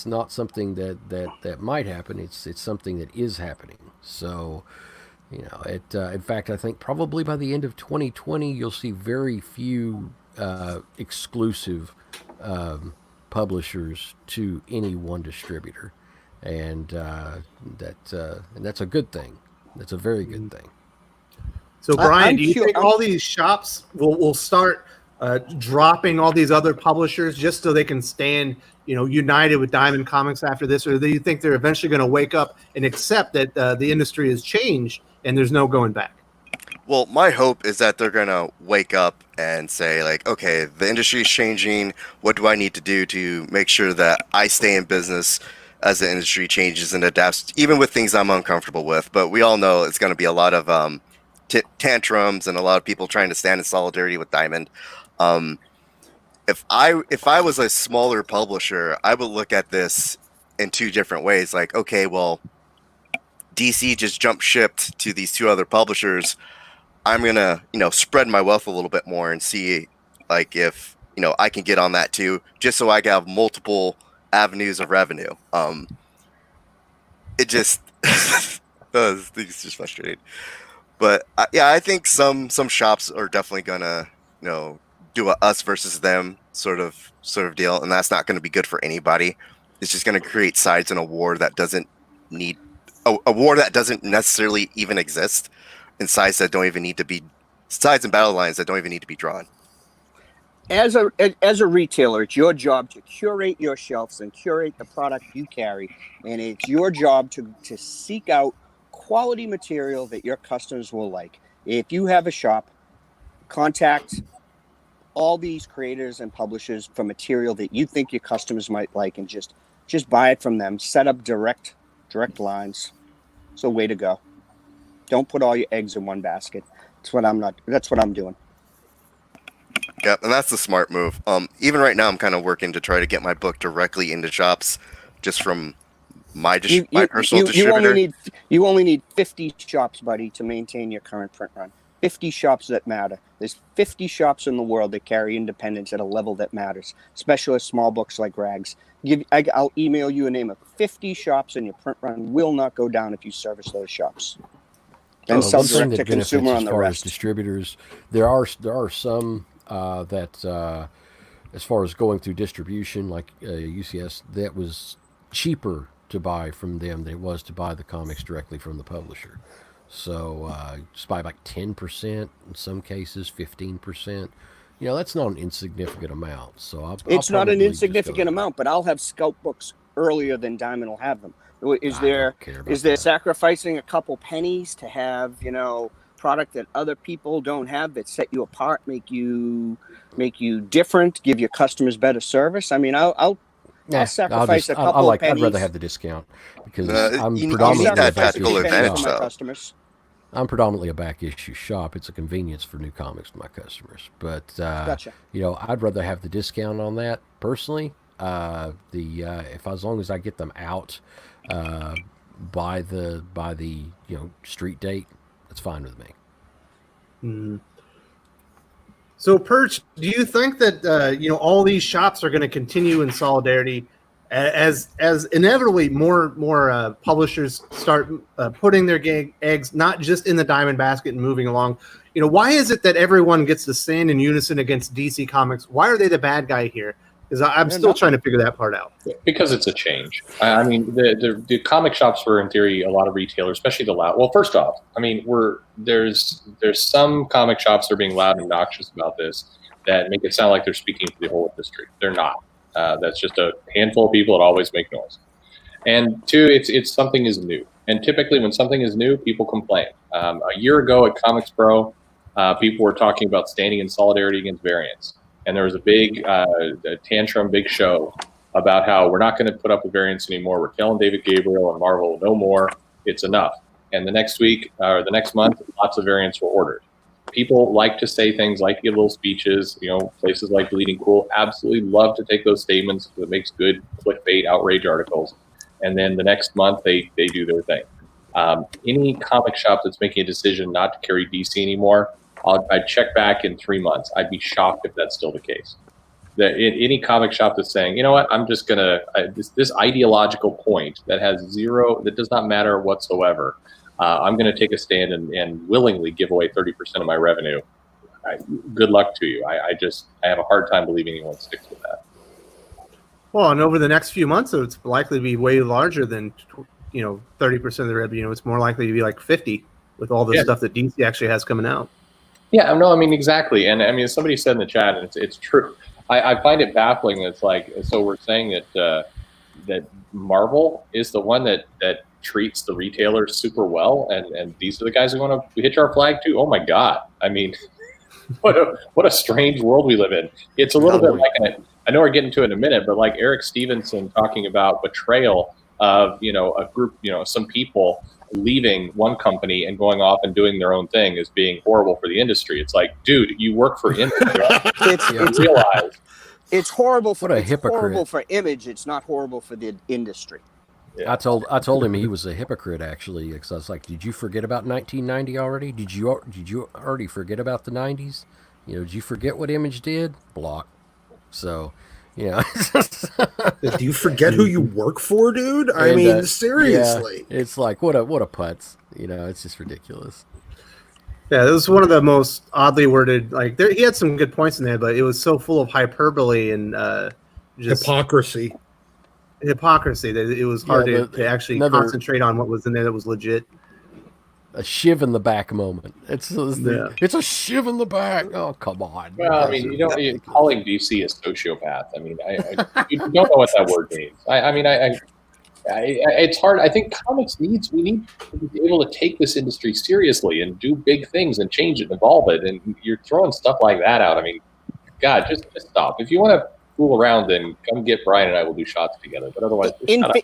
not something that might happen. It's something that is happening. So in fact, I think probably by the end of 2020, you'll see very few exclusive publishers to any one distributor, and that's a good thing. That's a very good thing. So, Brian, I'm do you sure- think all these shops will start dropping all these other publishers just so they can stand, united with Diamond Comics after this, or do you think they're eventually going to wake up and accept that the industry has changed and there's no going back? Well, my hope is that they're going to wake up and say, like, okay, the industry is changing. What do I need to do to make sure that I stay in business as the industry changes and adapts, even with things I'm uncomfortable with? But we all know it's going to be a lot of tantrums and a lot of people trying to stand in solidarity with Diamond. If I was a smaller publisher, I would look at this in two different ways. Like, okay, well, DC just jumped shipped to these two other publishers. I'm gonna, spread my wealth a little bit more and see, like, if I can get on that too, just so I can have multiple avenues of revenue. It just it's just frustrating. But I think some shops are definitely gonna, do a us versus them sort of deal, and that's not going to be good for anybody. It's just going to create sides in a war that doesn't need a war that doesn't necessarily even exist, and sides that don't even need to be sides and battle lines that don't even need to be drawn. As a retailer, it's your job to curate your shelves and curate the product you carry, and it's your job to seek out quality material that your customers will like. If you have a shop, contact all these creators and publishers for material that you think your customers might like, and just buy it from them. Set up direct lines. It's a way to go. Don't put all your eggs in one basket. That's what I'm doing. Yeah, and that's the smart move. Even right now, I'm kind of working to try to get my book directly into shops, just from my personal distributor. You only need 50 shops, buddy, to maintain your current print run. 50 shops that matter. There's 50 shops in the world that carry independence at a level that matters, especially with small books like Rags. I'll email you a name of 50 shops, and your print run will not go down if you service those shops. Then sell direct to consumer on the rest. Distributors, there are some that, as far as going through distribution, like UCS, that was cheaper to buy from them than it was to buy the comics directly from the publisher. So just buy like 10%, in some cases 15%. That's not an insignificant amount. So it's not an insignificant amount, but I'll have scalp books earlier than Diamond will have them. Is there sacrificing a couple pennies to have product that other people don't have, that set you apart, make you different, give your customers better service? I mean, I'll sacrifice a couple of pennies. I'd rather have the discount because I'm predominantly a back issue shop. It's a convenience for new comics to my customers. But Gotcha. I'd rather have the discount on that personally. As long as I get them out by the street date, that's fine with me. Mm-hmm. So, Perch, do you think that all these shops are going to continue in solidarity as inevitably more publishers start putting their eggs not just in the Diamond basket and moving along? Why is it that everyone gets to stand in unison against DC Comics? Why are they the bad guy here? Because I'm still trying to figure that part out. Because it's a change. I mean, the comic shops were, in theory, a lot of retailers, especially the loud. Well, first off, I mean, there's some comic shops that are being loud and obnoxious about this that make it sound like they're speaking for the whole industry. They're not. That's just a handful of people that always make noise. And two, it's something is new. And typically, when something is new, people complain. A year ago at Comics Pro, people were talking about standing in solidarity against variants. And there was a big tantrum, big show about how we're not going to put up with variants anymore. We're killing David Gabriel and Marvel. No more. It's enough. And the next week or the next month, lots of variants were ordered. People like to say things, like to give little speeches. Places like Bleeding Cool absolutely love to take those statements. It makes good clickbait, outrage articles. And then the next month, they do their thing. Any comic shop that's making a decision not to carry DC anymore, I'd check back in 3 months. I'd be shocked if that's still the case. Any comic shop that's saying, you know what, I'm just going to, this ideological point that does not matter whatsoever, I'm going to take a stand and willingly give away 30% of my revenue. Good luck to you. I have a hard time believing anyone sticks with that. Well, and over the next few months, it's likely to be way larger than 30% of the revenue. It's more likely to be like 50 with all the stuff that DC actually has coming out. Yeah, no, I mean, exactly. And I mean, somebody said in the chat, and it's true. I find it baffling. It's like, so we're saying that Marvel is the one that treats the retailers super well, and these are the guys who want to hitch our flag to. Oh my God! I mean, what a strange world we live in. It's a little bit like, I know we're getting to it in a minute, but like Eric Stephenson talking about betrayal of a group, some people leaving one company and going off and doing their own thing as being horrible for the industry. It's like, dude, you work for industry. It's horrible for horrible for image. It's not horrible for the industry. Yeah. I told him he was a hypocrite, actually, because I was like, did you forget about 1990 already? Did you already forget about the 90s? Did you forget what Image did? Block. So, Do you forget who you work for, dude? I mean, seriously. Yeah, it's like, what a putz. It's just ridiculous. Yeah, it was one of the most oddly worded. Like, he had some good points in there, but it was so full of hyperbole and just hypocrisy that it was hard to actually concentrate on what was in there that was legit. A shiv in the back moment. It's a shiv in the back. Oh, come on. Well, I mean, calling DC a sociopath. I mean, you don't know what that word means. It's hard. I think we need to be able to take this industry seriously and do big things and change it and evolve it. And you're throwing stuff like that out. I mean, God, just stop. If you want to fool around, then come get Brian and I will do shots together. But otherwise,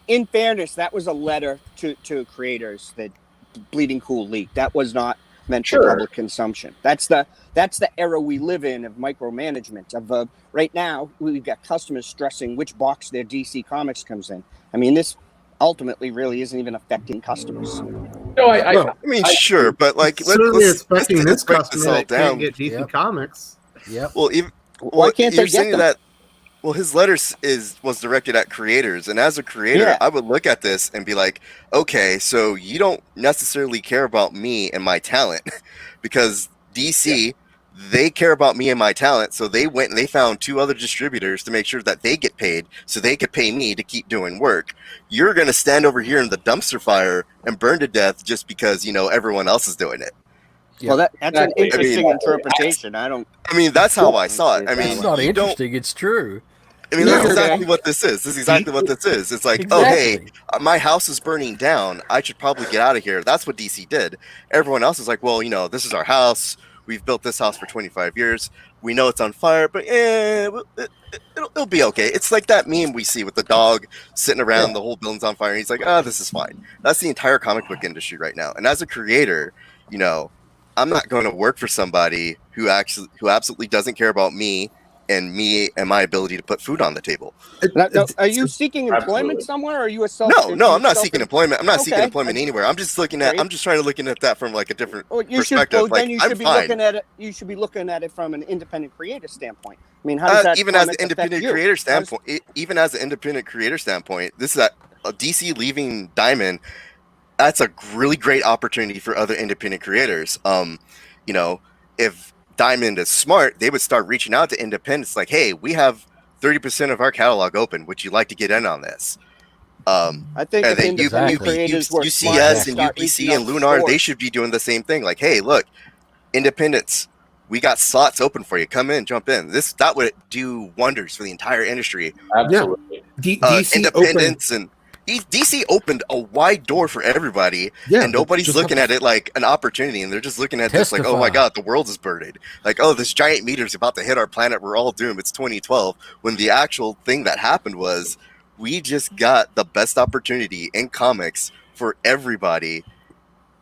in fairness, that was a letter to creators that Bleeding Cool leaked. That was not meant for public consumption. That's the era we live in of micromanagement. Of right now, we've got customers stressing which box their DC Comics comes in. I mean, this ultimately really isn't even affecting customers. No, I mean, sure, but like, certainly affecting this customer that down. Can't get DC Comics. Yep. Well, why can't they get them? That? Well, his letter was directed at creators, and as a creator, I would look at this and be like, okay, so you don't necessarily care about me and my talent, because DC, they care about me and my talent, so they went and they found 2 other distributors to make sure that they get paid, so they could pay me to keep doing work. You're going to stand over here in the dumpster fire and burn to death just because, everyone else is doing it. Well, that's an interesting interpretation. That's how I saw it. I mean, it's not interesting. It's true. I mean, that's exactly what this is. This is exactly what this is. It's like, oh, hey, my house is burning down. I should probably get out of here. That's what DC did. Everyone else is like, well, this is our house. We've built this house for 25 years. We know it's on fire, but it'll be okay. It's like that meme we see with the dog sitting around, the whole building's on fire. And he's like, this is fine. That's the entire comic book industry right now. And as a creator, I'm not going to work for somebody who absolutely doesn't care about me and my ability to put food on the table. Are you seeking employment somewhere, or are you a No, I'm not seeking employment. I'm not seeking employment anywhere. I'm just looking at. I'm just trying to look at that from like a different perspective. Then you should be looking at it. You should be looking at it from an independent creator standpoint. I mean, how does that even as an independent creator standpoint? Even as an independent creator standpoint, this is a DC leaving Diamond. That's a really great opportunity for other independent creators. If Diamond is smart, they would start reaching out to independents like, hey, we have 30% of our catalog open. Would you like to get in on this? I think and then UCS and UPC and Lunar, they should be doing the same thing. Like, hey, look, independents, we got slots open for you. Come in, jump in. That would do wonders for the entire industry. Absolutely. DC independents open. DC opened a wide door for everybody, Yeah, and nobody's looking at it like an opportunity, and they're just looking at this like, oh my god, the world is burning. Like, oh, this giant meteor's about to hit our planet. We're all doomed. It's 2012. When the actual thing that happened was we just got the best opportunity in comics for everybody,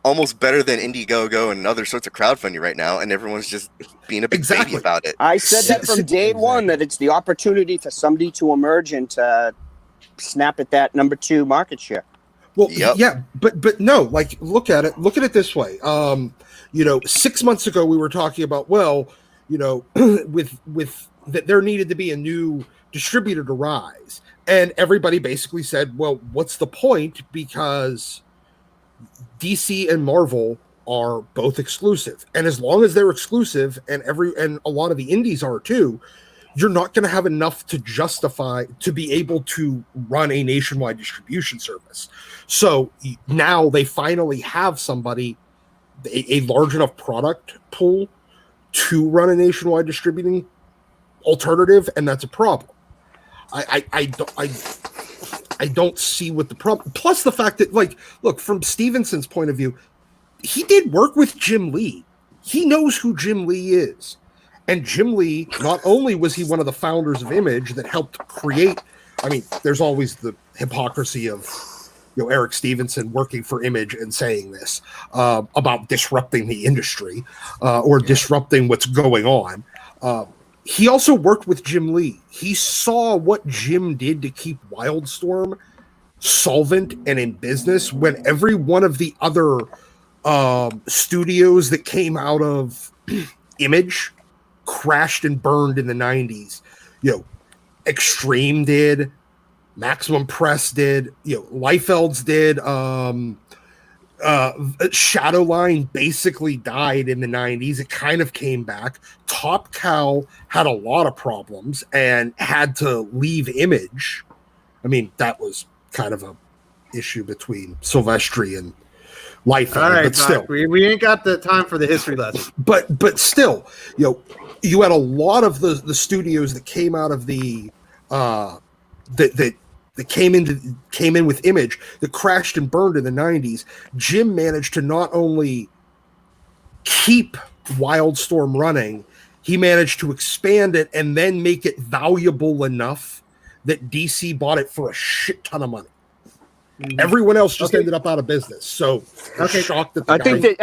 almost better than Indiegogo and other sorts of crowdfunding right now, and everyone's just being a big baby about it. I said that from day one, that it's the opportunity for somebody to emerge and to snap at that number 2 market share. Well, yeah, but no, like look at it this way. 6 months ago we were talking about, well, with that there needed to be a new distributor to rise, and everybody basically said, well, what's the point, because DC and Marvel are both exclusive, and as long as they're exclusive, and a lot of the indies are too, you're not going to have enough to justify to be able to run a nationwide distribution service. So now they finally have somebody, a large enough product pool to run a nationwide distributing alternative, and that's a problem. I don't see what the problem. Plus the fact that, like, look, from Stephenson's point of view, he did work with Jim Lee. He knows who Jim Lee is. And Jim Lee, not only was he one of the founders of Image that helped create, I mean, there's always the hypocrisy of, Eric Stephenson working for Image and saying this about disrupting the industry or disrupting what's going on. He also worked with Jim Lee. He saw what Jim did to keep Wildstorm solvent and in business when every one of the other studios that came out of Image crashed and burned in the 90s. Extreme did, Maximum Press did, Liefeld's did, Shadowline basically died in the 90s. It kind of came back. Top Cow had a lot of problems and had to leave Image. I mean, that was kind of a issue between Silvestri and Liefeld. All right, but still, we ain't got the time for the history lesson. But still, you had a lot of the studios that came out of the that came in with Image that crashed and burned in the 90s. Jim managed to not only keep Wildstorm running, he managed to expand it and then make it valuable enough that DC bought it for a shit ton of money. Everyone else just ended up out of business. So shocked that I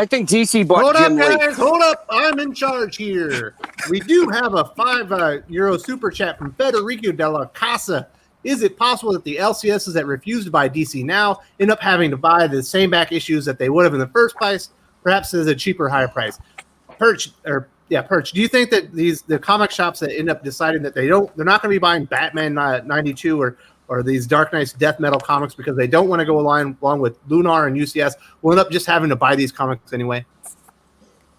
think DC bought Jim Lee. Hold up, guys. Hold up. I'm in charge here. We do have a €5 super chat from Federico Della Casa. Is it possible that the LCSs that refuse to buy DC now end up having to buy the same back issues that they would have in the first place, perhaps as a cheaper, higher price? Perch, do you think that the comic shops that end up deciding that they're not going to be buying Batman 92 or these Dark Knight's death metal comics because they don't want to go along with Lunar and UCS, will end up just having to buy these comics anyway?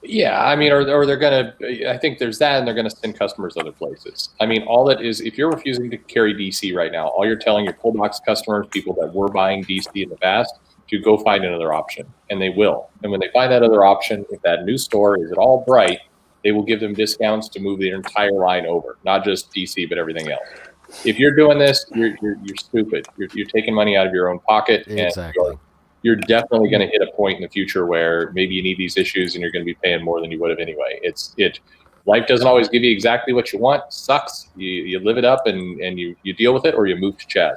Yeah, I mean, or they're going to, I think there's that, and they're going to send customers other places. I mean, all that is, if you're refusing to carry DC right now, all you're telling your pull box customers, people that were buying DC in the past, to go find another option, and they will. And when they find that other option, if that new store is at all bright, they will give them discounts to move their entire line over, not just DC, but everything else. If you're doing this, you're stupid. You're taking money out of your own pocket, Exactly. and you're definitely going to hit a point in the future where maybe you need these issues and you're going to be paying more than you would have anyway. Life doesn't always give you exactly what you want. Sucks. You live it up and you deal with it, or you move to Chaz.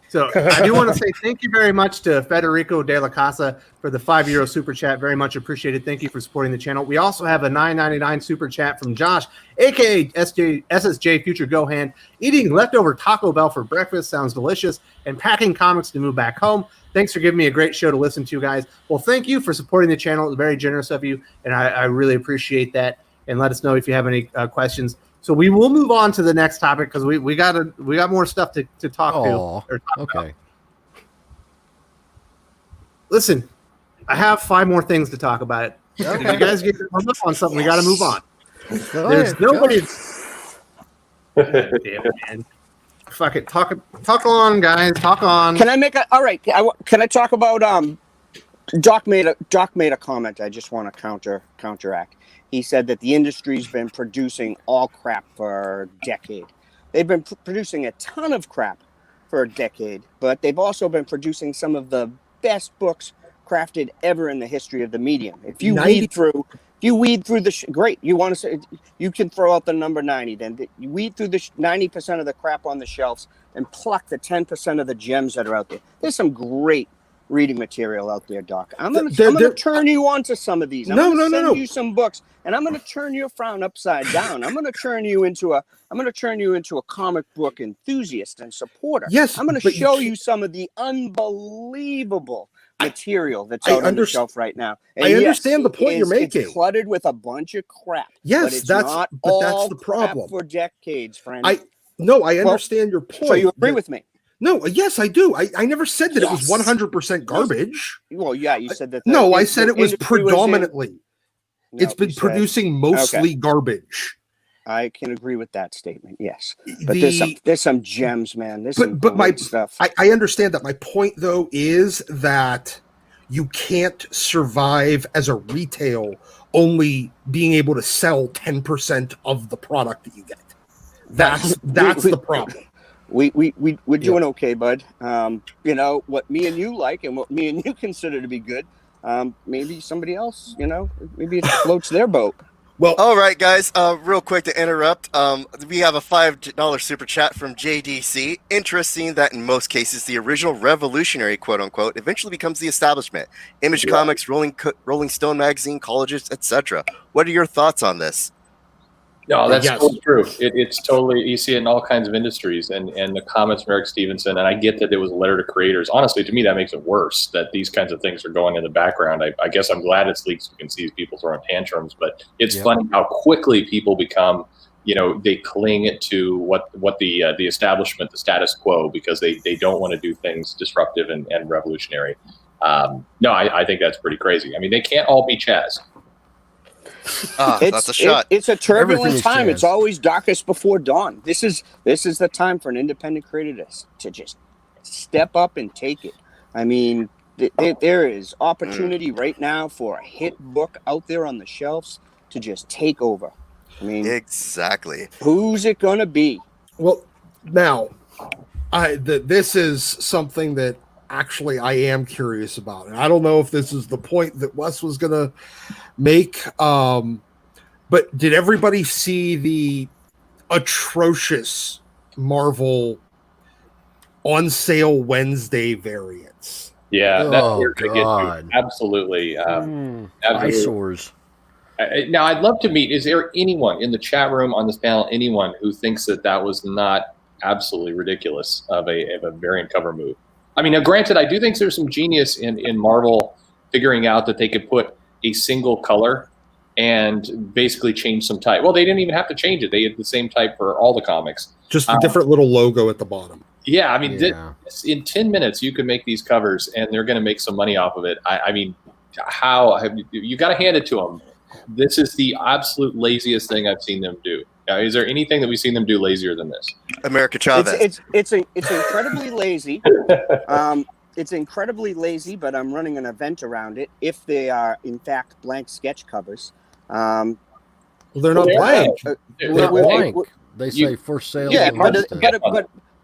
So I do want to say thank you very much to Federico De La Casa for the €5 super chat. Very much appreciated. Thank you for supporting the channel. We also have a $9.99 super chat from Josh, aka SSJ Future Gohan. Eating leftover Taco Bell for breakfast sounds delicious, and packing comics to move back home. Thanks for giving me a great show to listen to, guys. Well, thank you for supporting the channel. It's very generous of you, and I really appreciate that. And let us know if you have any questions. So we will move on to the next topic because we got more stuff to talk about. Listen, I have 5 more things to talk about. If you guys get hung up on something, we got to move on. There's nobody. Damn it, man. Fuck it. Talk on, guys. Talk on. Can I make all right? Can I talk about Doc made a comment. I just want to counteract. He said that the industry's been producing all crap for a decade. They've been producing a ton of crap for a decade, but they've also been producing some of the best books crafted ever in the history of the medium. If you weed through the great, you want to say you can throw out the number 90. Then you weed through the 90% of the crap on the shelves and pluck the 10% of the gems that are out there. There's some great reading material out there, Doc. I'm gonna turn you on to some of these. I'm gonna send you some books, and I'm gonna turn your frown upside down. I'm gonna turn you into a comic book enthusiast and supporter. Yes, I'm gonna show you some of the unbelievable material that's out on the shelf right now. And I understand the point you're making. It's cluttered with a bunch of crap. Yes, that's the problem. For decades, friend. I understand your point. So you agree with me? No, yes, I do. I never said that it was 100% garbage. Well, yeah, you said that. No, I said it was predominantly. It's been producing mostly garbage. I can agree with that statement. Yes, but there's some gems, man. There's some great stuff. I understand that. My point, though, is that you can't survive as a retail only being able to sell 10% of the product that you get. That's the problem. We're doing okay, bud. You know what me and you like, and what me and you consider to be good. Maybe somebody else, maybe it floats their boat. Well, all right, guys. Real quick to interrupt. We have a $5 super chat from JDC. Interesting that in most cases, the original revolutionary, quote unquote, eventually becomes the establishment. Image Comics, Rolling Stone magazine, colleges, etc. What are your thoughts on this? No, that's totally true. It's totally, you see it in all kinds of industries, and the comments from Eric Stephenson, and I get that it was a letter to creators. Honestly, to me, that makes it worse that these kinds of things are going in the background. I guess I'm glad it's leaked so we can see people throwing tantrums, but it's funny how quickly people become, they cling to what the establishment, the status quo, because they don't want to do things disruptive and revolutionary. No, I think that's pretty crazy. I mean, they can't all be Chaz. That's a shot. It's a turbulent time. It's always darkest before dawn. This is the time for an independent creator to just step up and take it. I mean, there is opportunity right now for a hit book out there on the shelves to just take over. I mean, exactly. Who's it going to be? Well, now, this is something that actually I am curious about, and I don't know if this is the point that Wes was going to make, but did everybody see the atrocious Marvel on sale Wednesday variants? Yeah, oh God, absolutely. Eyesores. Now, I'd love to meet. Is there anyone in the chat room on this panel? Anyone who thinks that was not absolutely ridiculous of a variant cover move? I mean, now, granted, I do think there's some genius in Marvel figuring out that they could put a single color and basically change some type. Well, they didn't even have to change it. They had the same type for all the comics. Just a different little logo at the bottom. Yeah, I mean, in 10 minutes, you can make these covers, and they're going to make some money off of it. I mean, you got to hand it to them. This is the absolute laziest thing I've seen them do. Now, is there anything that we've seen them do lazier than this? America Chavez. It's incredibly lazy. It's incredibly lazy, but I'm running an event around it. If they are in fact blank sketch covers, well, they're not blank. They're blank. They say for sale. Yeah,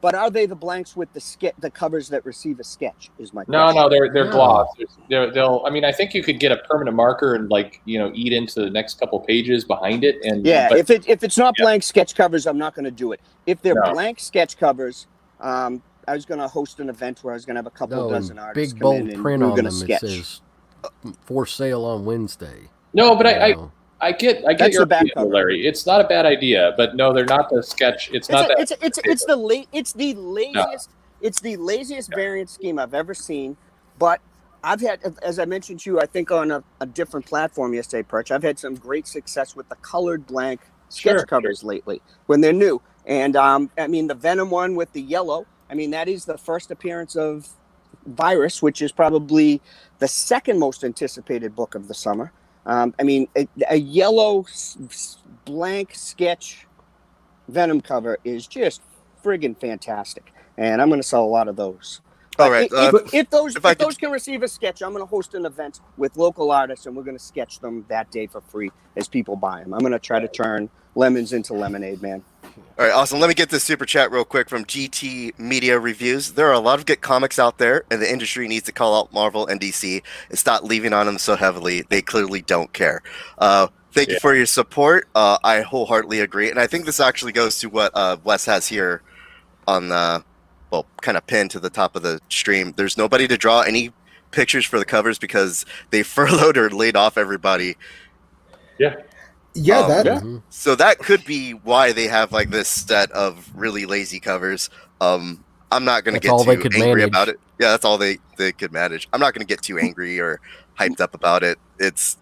but are they the blanks with the covers that receive a sketch? Is my question. No, they're gloss. I mean, I think you could get a permanent marker and eat into the next couple pages behind it. And if it's not blank sketch covers, I'm not going to do it. If they're blank sketch covers, I was going to host an event where I was going to have a couple dozen artists big come bold in print and on them. sketch. It says for sale on Wednesday. No, but I get your idea, Larry. It's not a bad idea, but no, they're not the sketch. It's the laziest variant scheme I've ever seen. But I've had, as I mentioned to you, I think on a different platform yesterday, Perch. I've had some great success with the colored blank sketch covers lately when they're new. And I mean, the Venom one with the yellow. I mean, that is the first appearance of Virus, which is probably the second most anticipated book of the summer. I mean, a yellow blank sketch Venom cover is just friggin' fantastic, and I'm going to sell a lot of those. All right. If those if I could- those can receive a sketch, I'm going to host an event with local artists, and we're going to sketch them that day for free as people buy them. I'm going to try to turn lemons into lemonade, man. All right, awesome. Let me get this super chat real quick from GT Media Reviews. There are a lot of good comics out there, and the industry needs to call out Marvel and DC and stop leaving on them so heavily. They clearly don't care. Thank you for your support. I wholeheartedly agree, and I think this actually goes to what Wes has here on the, well, kind of pinned to the top of the stream. There's nobody to draw any pictures for the covers because they furloughed or laid off everybody. Yeah. So that could be why they have like this set of really lazy covers. I'm not going to get too angry about it. Yeah, that's all they could manage. I'm not going to get too angry or hyped up about it. It's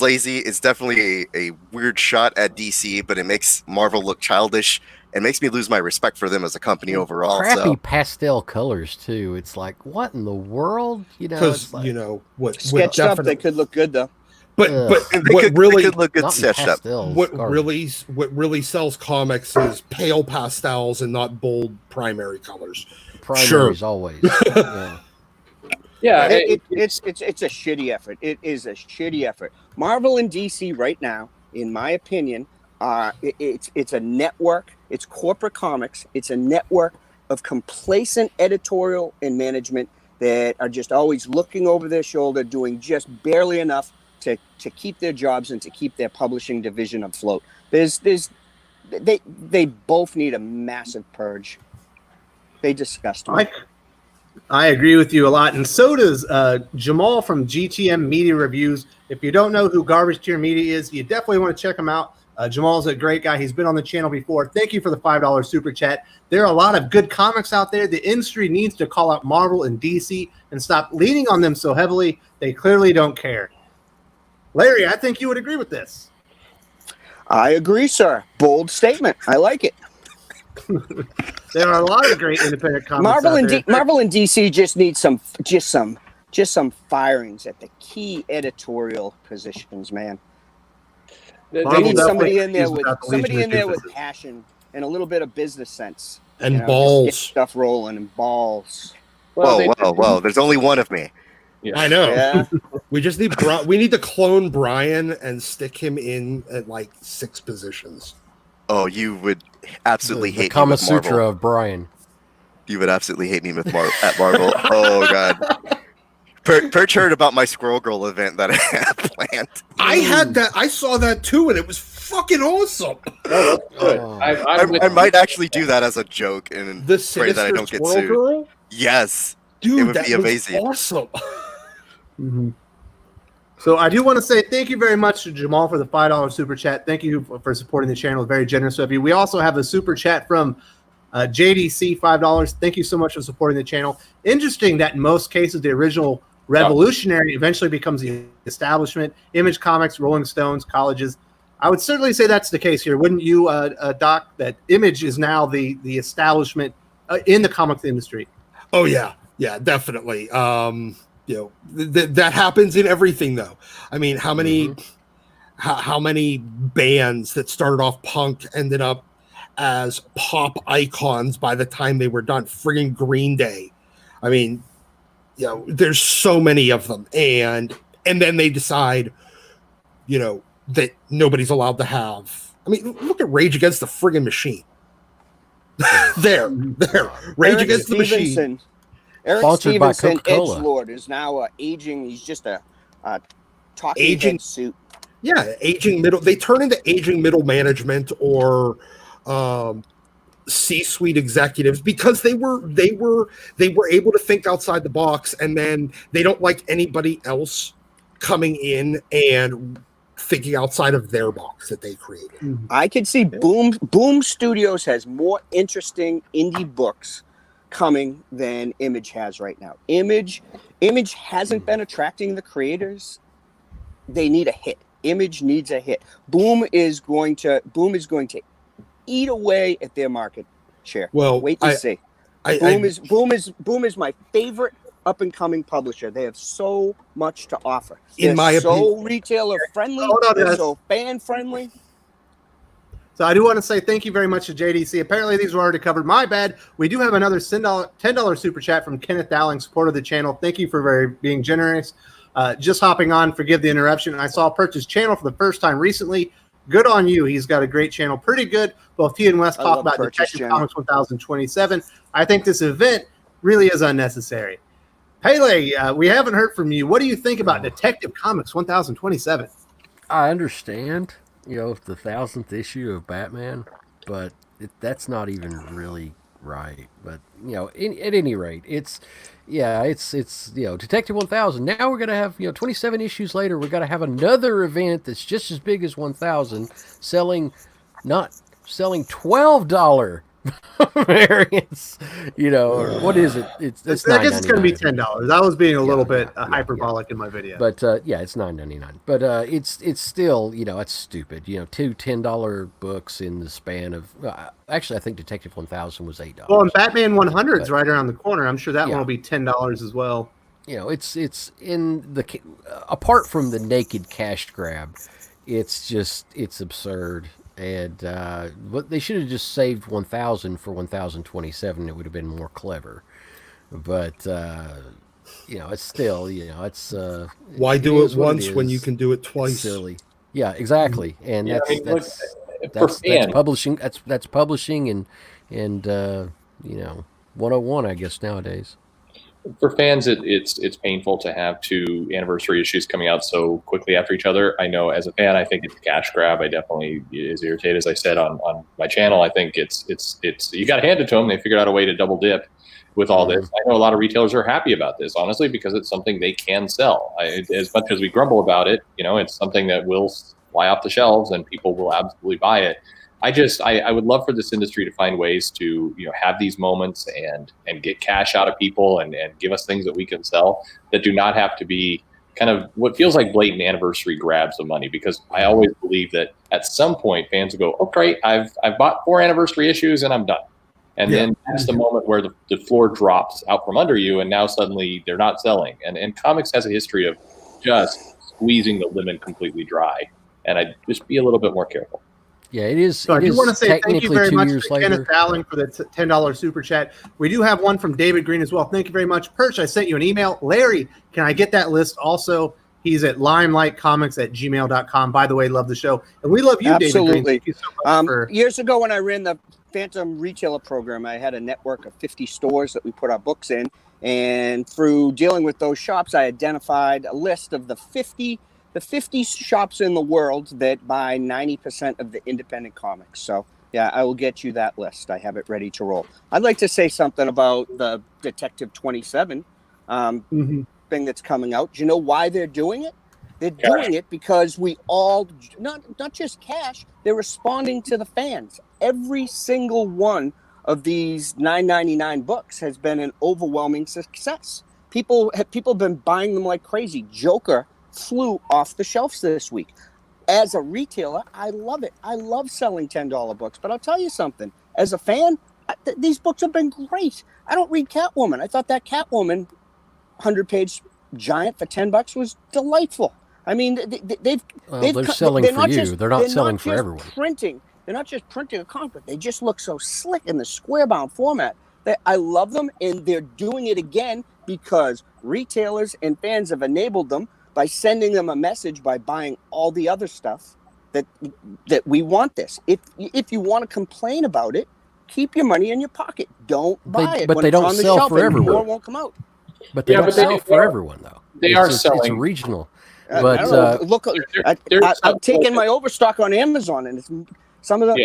lazy. It's definitely a weird shot at DC, but it makes Marvel look childish and makes me lose my respect for them as a company overall. Crappy pastel colors too. It's like, what in the world? You know, Because like, you know what Sketched up, they could look good though. But they what really could look good not in sketched up. pastels, what garbage. really sells comics is pale pastels and not bold primary colors. Primaries always. Yeah. Yeah. It's a shitty effort. It is a shitty effort. Marvel and DC right now, in my opinion, it's a network. It's corporate comics. It's a network of complacent editorial and management that are just always looking over their shoulder, doing just barely enough to keep their jobs and to keep their publishing division afloat. They both need a massive purge. They disgust me. I agree with you a lot, and so does Jamal from GTM Media Reviews. If you don't know who Garbage Tier Media is, you definitely want to check him out. Jamal's a great guy. He's been on the channel before. Thank you for the $5 super chat. There are a lot of good comics out there. The industry needs to call out Marvel and DC and stop leaning on them so heavily. They clearly don't care. Larry, I think you would agree with this. I agree, sir. Bold statement. I like it. There are a lot of great independent comics Marvel out there. Marvel and DC just need some firings at the key editorial positions, man. They need somebody in there with passion and a little bit of business sense And balls. Get stuff rolling and balls. Whoa! There's only one of me. Yeah. I know. Yeah. We just need we need to clone Brian and stick him in at like 6 positions. Oh, you would absolutely the hate Kama me with Marvel. Sutra of Brian. You would absolutely hate me with at Marvel. Oh god. Perch heard about my Squirrel Girl event that I had planned. I had that. I saw that too, and it was fucking awesome. Good. Oh. I might actually do that as a joke and The pray that I Sinister don't get Squirrel sued. Girl, Yes. dude, It would that be was amazing. awesome. Mm-hmm. So I do want to say thank you very much to Jamal for the $5 super chat. Thank you for supporting the channel. Very generous of you. We also have a super chat from JDC, $5. Thank you so much for supporting the channel. Interesting that in most cases the original revolutionary eventually becomes the establishment. Image Comics, Rolling Stones, colleges. I would certainly say that's the case here. Wouldn't you, Doc, that Image is now the establishment in the comics industry? Oh yeah, definitely. That happens in everything, though. I mean, how many bands that started off punk ended up as pop icons by the time they were done? Friggin' Green Day. I mean, there's so many of them, and then they decide, that nobody's allowed to have. I mean, look at Rage Against the friggin' Machine. there, Rage Against the Machine. Eric Sponsored by Stephenson, Coca-Cola. edgelord, is now aging. He's just a talking Aging head suit. Yeah, aging middle. They turn into aging middle management or C-suite executives because they were able to think outside the box, and then they don't like anybody else coming in and thinking outside of their box that they created. I could see Boom Studios has more interesting indie books coming than Image has right now. Image hasn't been attracting the creators. They need a hit. Image needs a hit. Boom is going to eat away at their market share. Well, wait to see. Boom is my favorite up and coming publisher. They have so much to offer. They're In my so opinion, retailer friendly. Hold on, They're guys. so fan friendly. So I do want to say thank you very much to JDC. Apparently these were already covered. My bad. We do have another $10 super chat from Kenneth Dowling, support of the channel. Thank you for being generous. Just hopping on, forgive the interruption. I saw Perch's channel for the first time recently. Good on you. He's got a great channel. Pretty good. Both he and Wes talk about Detective Comics 1027. I think this event really is unnecessary. Pele, we haven't heard from you. What do you think about Detective Comics 1027? I understand, the 1000th issue of Batman, but that's not even really right. But at any rate, it's Detective 1000. Now we're gonna have 27 issues later. We're gonna have another event that's just as big as 1000, selling $12 variants. Or what is it? I guess it's gonna be $10. I was being a little bit hyperbolic in my video. But it's $9.99. But it's still it's stupid. Two $10 books in the span of actually I think Detective 1000 was $8. Well, and Batman 100 is right around the corner. I'm sure that one will be $10 as well. It's in the apart from the naked cash grab, it's absurd. And but they should have just saved 1000 for 1027. It would have been more clever. But it's still it's why do it once when you can do it twice? Silly. Yeah, exactly. And that's publishing. That's publishing and 101, I guess, nowadays. For fans, it's painful to have two anniversary issues coming out so quickly after each other. I know as a fan, I think it's a cash grab. I definitely is irritated, as I said on my channel. I think it's you got to hand it to them. They figured out a way to double dip with all this. I know a lot of retailers are happy about this, honestly, because it's something they can sell. As much as we grumble about it, it's something that will fly off the shelves and people will absolutely buy it. I would love for this industry to find ways to have these moments and get cash out of people and give us things that we can sell that do not have to be kind of what feels like blatant anniversary grabs of money, because I always believe that at some point fans will go, oh great, I've bought 4 anniversary issues and I'm done. And then that's the moment where the floor drops out from under you and now suddenly they're not selling. And comics has a history of just squeezing the lemon completely dry. And I'd just be a little bit more careful. Yeah, it is. So I do want to say thank you very much to later. Kenneth Dowling for the $10 super chat. We do have one from David Green as well. Thank you very much. Perch, I sent you an email. Larry, can I get that list also? He's at limelightcomics@gmail.com. By the way, love the show. And we love you, Absolutely. David Green. Thank you so much years ago when I ran the Phantom Retailer program, I had a network of 50 stores that we put our books in. And through dealing with those shops, I identified a list of the 50 shops in the world that buy 90% of the independent comics. So, yeah, I will get you that list. I have it ready to roll. I'd like to say something about the Detective 27 thing that's coming out. Do you know why they're doing it? They're doing it because we all, not just cash, they're responding to the fans. Every single one of these $9.99 books has been an overwhelming success. People have been buying them like crazy. Joker flew off the shelves this week. As a retailer, I love it. I love selling $10 books. But I'll tell you something. As a fan, these books have been great. I don't read Catwoman. I thought that Catwoman 100-page giant for $10 was delightful. I mean, they're selling for you. They're not selling for everyone. They're not just printing a comic book. They just look so slick in the square-bound format. I love them, and they're doing it again because retailers and fans have enabled them by sending them a message by buying all the other stuff that we want this. If you want to complain about it, keep your money in your pocket. Don't buy it. But they don't sell for everyone. More won't come out. But they don't sell for everyone, though. They are selling. It's regional. But look, I'm taking my overstock on Amazon, and it's some of them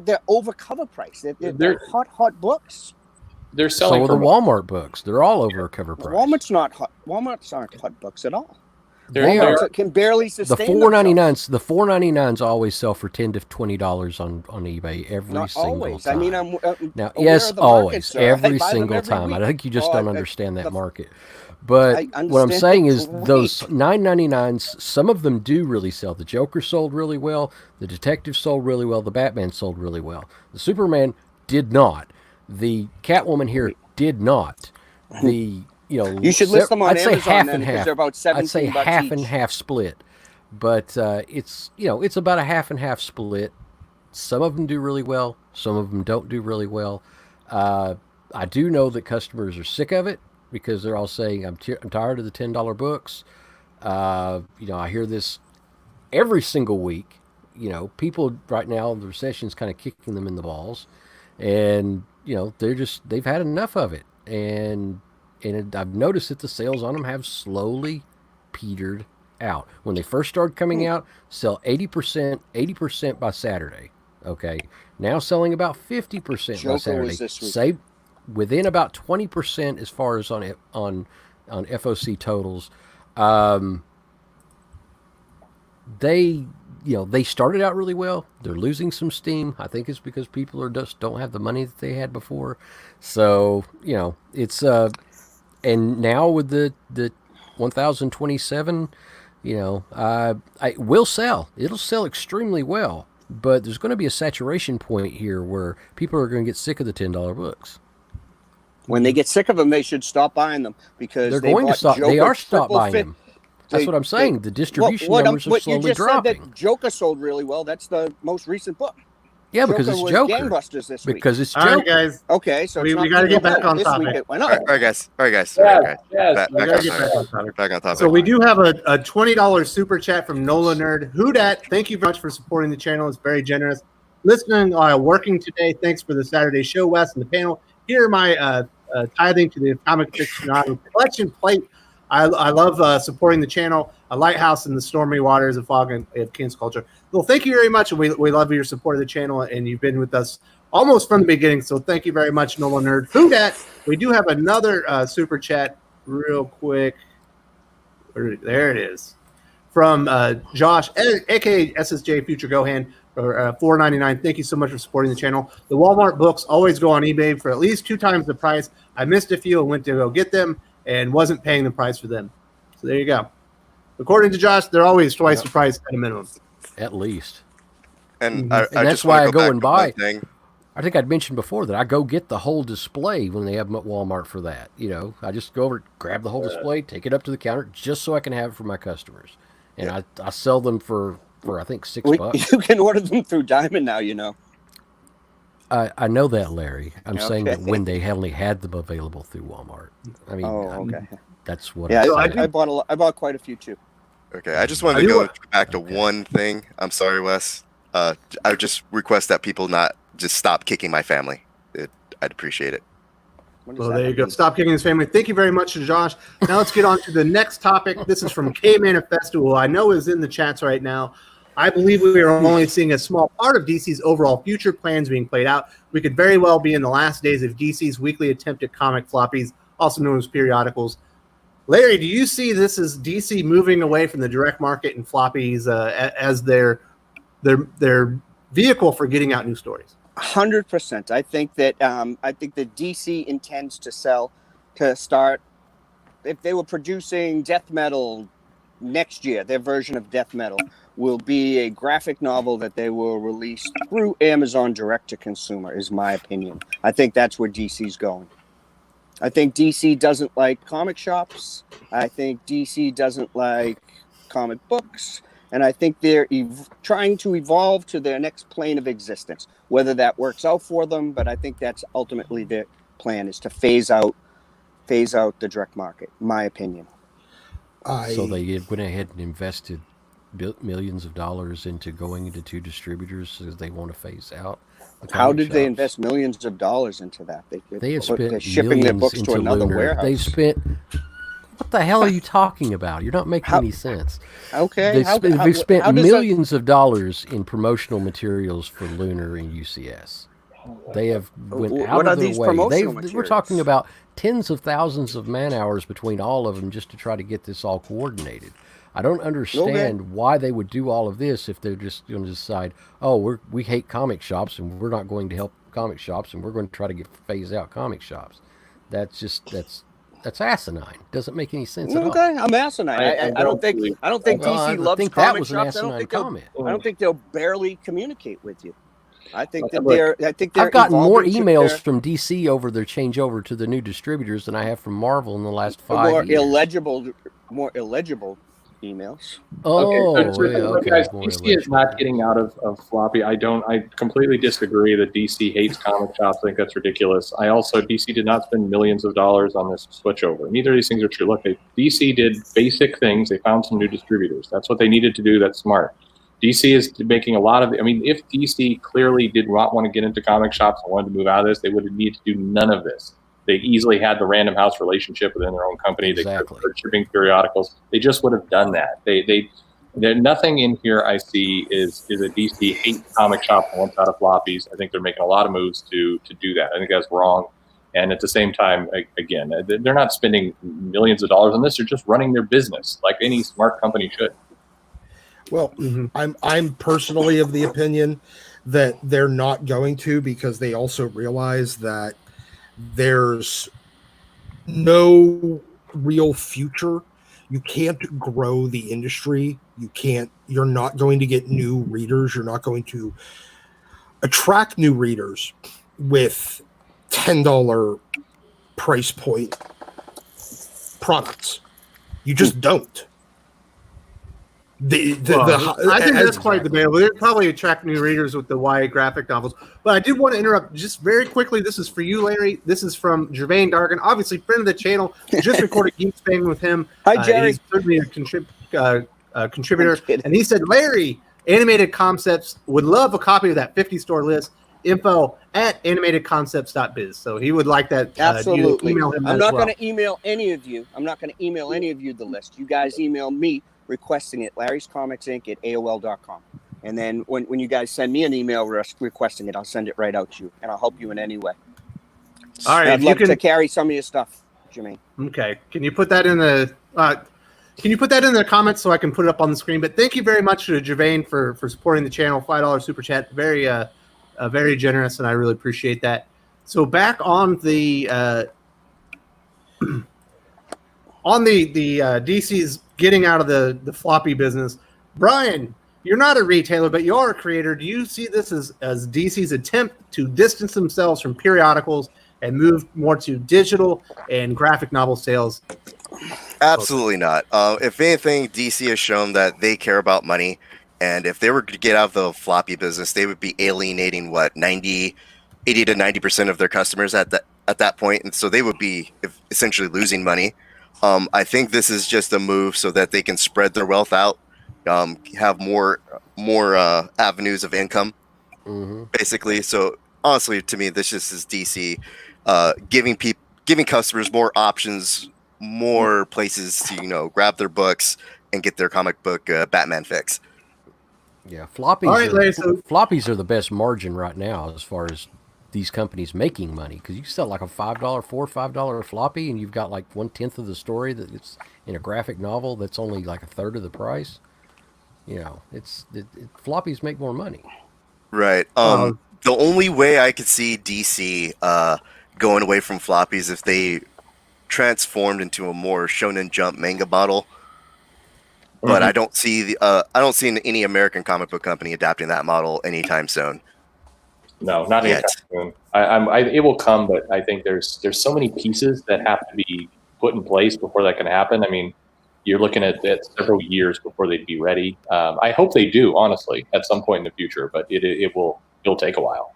they're over cover price. They're hot books. They're selling. So are the Walmart books. They're all over cover price. Walmart's not hot. Walmart's aren't hot books at all. Walmart can barely sustain the $4.99s. The $4.99s always sell for $10 to $20 on eBay every not single always. time. I mean, I'm now yes, always, market, every single time. Week. I think you just don't understand that market. But what I'm saying is those $9.99s, some of them do really sell. The Joker sold really well. The Detective sold really well. The Batman sold really well. The Superman did not. The Catwoman here did not. The you should list them on I'd say Amazon half then, and half. They're about $17 I'd say half each. and half split. But it's about a half and half split. some of them do really well, some of them don't do really well. I do know that customers are sick of it because they're all saying, I'm tired of the $10 books. I hear this every single week. People right now, the recession's kind of kicking them in the balls, and they've had enough of it, and I've noticed that the sales on them have slowly petered out. When they first started coming out, sell 80% by Saturday. Okay, now selling about 50% by Saturday. Say within about 20% as far as on FOC totals. They started out really well. They're losing some steam. I think it's because people don't have the money that they had before. So, it's and now with the 1027, I will sell. It'll sell extremely well, but there's going to be a saturation point here where people are going to get sick of the $10 books. When they get sick of them, they should stop buying them because they're going to stop. They are stop buying them. That's what I'm saying. The distribution numbers are slowly dropping. Said that Joker sold really well. That's the most recent book. Yeah, because it's Joker. Gangbusters this week. Because it's Joker. All right, guys. Okay, so we got to get back on topic. All right, guys. Yes. Back on topic. So we do have a $20 super chat from Nola Nerd. Who dat? Thank you very much for supporting the channel. It's very generous. Listening, working today. Thanks for the Saturday show, Wes, and the panel. Here are my tithing to the Comic Aficionados collection plate. I love supporting the channel, a lighthouse in the stormy waters of fog and King's culture. Well, thank you very much. We love your support of the channel, and you've been with us almost from the beginning. So thank you very much, Nola Nerd. Who dat? We do have another super chat real quick. There it is. From Josh, a.k.a. SSJ Future Gohan, for $4.99. Thank you so much for supporting the channel. The Walmart books always go on eBay for at least 2 times the price. I missed a few and went to go get them and wasn't paying the price for them. So there you go. According to Josh, they're always twice the price at a minimum. At least. And that's just why I go and buy. Thing. I think I'd mentioned before that I go get the whole display when they have them at Walmart for that. I just go over, grab the whole display, take it up to the counter just so I can have it for my customers. And I sell them for I think $6. You can order them through Diamond now, I know that, Larry. I'm saying that when they only had them available through Walmart. I mean, that's what. Yeah, I bought quite a few too. Okay, I just wanted to go back to one thing. I'm sorry, Wes. I would just request that people not just stop kicking my family. I'd appreciate it. Well, there you go. Stop kicking his family. Thank you very much to Josh. Now let's get on to the next topic. This is from K Manifesto, who I know is in the chats right now. I believe we are only seeing a small part of DC's overall future plans being played out. We could very well be in the last days of DC's weekly attempt at comic floppies, also known as periodicals. Larry, do you see this as DC moving away from the direct market and floppies as their vehicle for getting out new stories? 100%. I think that DC intends to start. If they were producing Death Metal next year, their version of Death Metal will be a graphic novel that they will release through Amazon direct to consumer, is my opinion. I think that's where DC's going. I think DC doesn't like comic shops. I think DC doesn't like comic books. And I think they're trying to evolve to their next plane of existence, whether that works out for them. But I think that's ultimately their plan, is to phase out the direct market, in my opinion. So they went ahead and invested millions of dollars into going into 2 distributors because they want to phase out. How did they invest millions of dollars into that? They had spent shipping their books to another Lunar. warehouse. They've spent. What the hell are you talking about? You're not making any sense. Okay. They've spent millions of dollars in promotional materials for Lunar and UCS. They have went out of their way. We're talking about tens of thousands of man hours between all of them just to try to get this all coordinated. I don't understand why they would do all of this if they're just going to decide, we hate comic shops and we're not going to help comic shops and we're going to try to phase out comic shops. That's asinine. Doesn't make any sense at all. Okay, I'm asinine. I don't think DC loves comic shops. I don't think they'll barely communicate with you. I think that I've gotten more emails from DC over their changeover to the new distributors than I have from Marvel in the last 5 years. More illegible emails. Oh, Okay, so yeah, okay. guys, More DC is not getting out of floppy. I completely disagree that DC hates comic shops. I think that's ridiculous. DC did not spend millions of dollars on this switchover. Neither of these things are true. Look, DC did basic things. They found some new distributors. That's what they needed to do. That's smart. DC is making a lot of. I mean, if DC clearly did not want to get into comic shops and wanted to move out of this, they would need to do none of this. They easily had the Random House relationship within their own company. Exactly. They could shipping periodicals. They just would have done that. There's nothing in here I see is a DC hate comic shop and wants out of floppies. I think they're making a lot of moves to do that. I think that's wrong. And at the same time, again, they're not spending millions of dollars on this. They're just running their business like any smart company should. Well, I'm personally of the opinion that they're not going to, because they also realize that there's no real future. You can't grow the industry. You're not going to get new readers. You're not going to attract new readers with $10 price point products. You just don't. I think that's quite debatable. They'd probably attract new readers with the YA graphic novels. But I did want to interrupt just very quickly. This is for you, Larry. This is from Jermaine Dargan, obviously friend of the channel. Just recorded Geek Spang with him. Hi, Jerry. He's certainly a contributor. And he said, Larry, Animated Concepts would love a copy of that 50 store list. Info at animatedconcepts.biz. So he would like that. Absolutely. Email him. I'm not going to email any of you. I'm not going to email any of you the list. You guys email me requesting it, Larry's Comics Inc. at AOL.com. And then when you guys send me an email requesting it, I'll send it right out to you, and I'll help you in any way. All right, I'd love to carry some of your stuff, Jermaine. Okay, can you put that in the comments so I can put it up on the screen? But thank you very much to Jermaine for supporting the channel. $5 super chat, very generous, and I really appreciate that. So back on the DC's getting out of the floppy business. Brian, you're not a retailer, but you are a creator. Do you see this as DC's attempt to distance themselves from periodicals and move more to digital and graphic novel sales? Absolutely not. If anything, DC has shown that they care about money, and if they were to get out of the floppy business, they would be alienating 80 to 90% of their customers at that point, and so they would be essentially losing money. I think this is just a move so that they can spread their wealth out, have more avenues of income, basically. So honestly, to me, this just is DC giving customers more options, more places to grab their books and get their comic book Batman fix. Yeah, floppies. All right, Larry, so floppies are the best margin right now as far as these companies making money, because you sell like a $4 or $5 floppy, and you've got like 1/10 of the story that it's in a graphic novel that's only like a third of the price. Floppies make more money. Right. The only way I could see DC going away from floppies if they transformed into a more Shonen Jump manga model. But I don't see any American comic book company adapting that model anytime soon. No, not anytime soon. It will come, but I think there's so many pieces that have to be put in place before that can happen. I mean, you're looking at several years before they'd be ready. I hope they do, honestly, at some point in the future, but it'll take a while.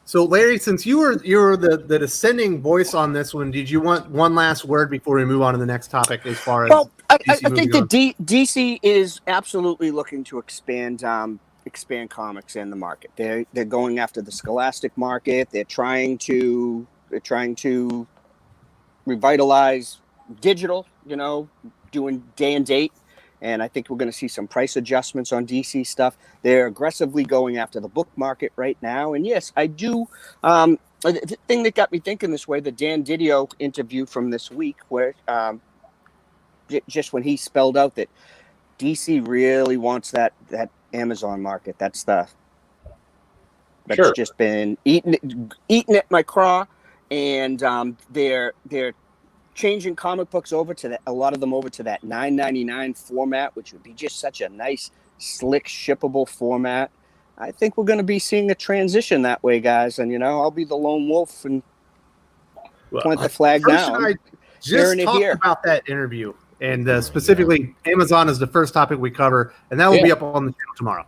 So, Larry, since you were the dissenting voice on this one, did you want one last word before we move on to the next topic? As far as I think that DC is absolutely looking to expand comics in the market. They're going after the Scholastic market. They're trying to revitalize digital. Doing day and date. And I think we're going to see some price adjustments on DC stuff. They're aggressively going after the book market right now. And yes, I do. The thing that got me thinking this way, the Dan Didio interview from this week, where just when he spelled out that DC really wants that Amazon market. That's just been eating at my craw. And they're changing comic books over to a lot of them over to that $9.99 format, which would be just such a nice, slick, shippable format. I think we're going to be seeing a transition that way, guys. And I'll be the lone wolf and point the flag down. I just talked about that interview, And specifically, Amazon is the first topic we cover, and that will be up on the channel tomorrow.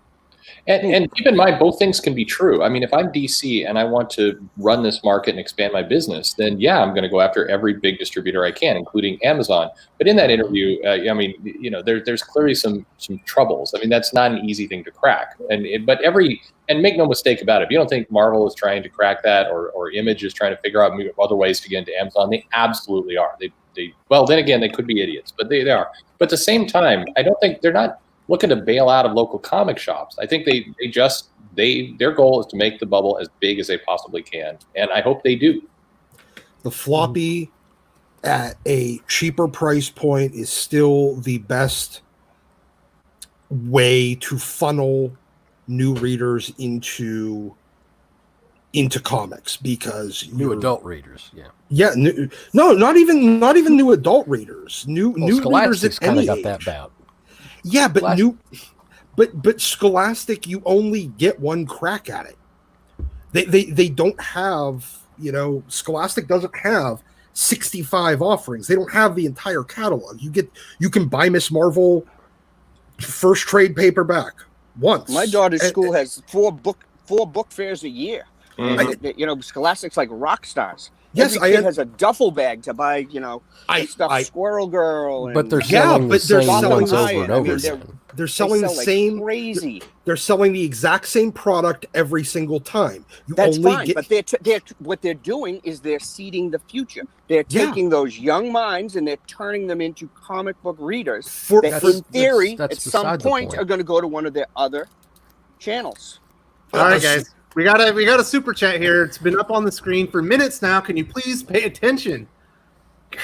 And keep in mind, both things can be true. I mean, if I'm DC and I want to run this market and expand my business, then yeah, I'm going to go after every big distributor I can, including Amazon. But in that interview, I mean, you know, there's clearly some troubles. I mean, that's not an easy thing to crack. And make no mistake about it, if you don't think Marvel is trying to crack that, or Image is trying to figure out other ways to get into Amazon, they absolutely are. Well, then again, they could be idiots, but they are. But at the same time, I don't think they're not looking to bail out of local comic shops. I think their goal is to make the bubble as big as they possibly can, and I hope they do. The floppy at a cheaper price point is still the best way to funnel new readers into comics, because new adult readers, not even new adult readers, new readers at kind of any got age. that bout. Yeah, but but Scholastic, you only get one crack at it. They don't have, you know, Scholastic doesn't have 65 offerings. They don't have the entire catalog. You can buy Miss Marvel first trade paperback once. My daughter's school has four book fairs a year. Mm-hmm. You know, Scholastic's like rock stars. Yes, Every kid has a duffle bag to buy, you know, Squirrel Girl. But they're selling the same ones over and over. They're selling the same crazy. They're selling the exact same product every single time. That's fine, but what they're doing is they're seeding the future. They're taking those young minds and they're turning them into comic book readers that, in theory, at some point, are going to go to one of their other channels. All right, guys. We got a super chat here. It's been up on the screen for minutes now. Can you please pay attention?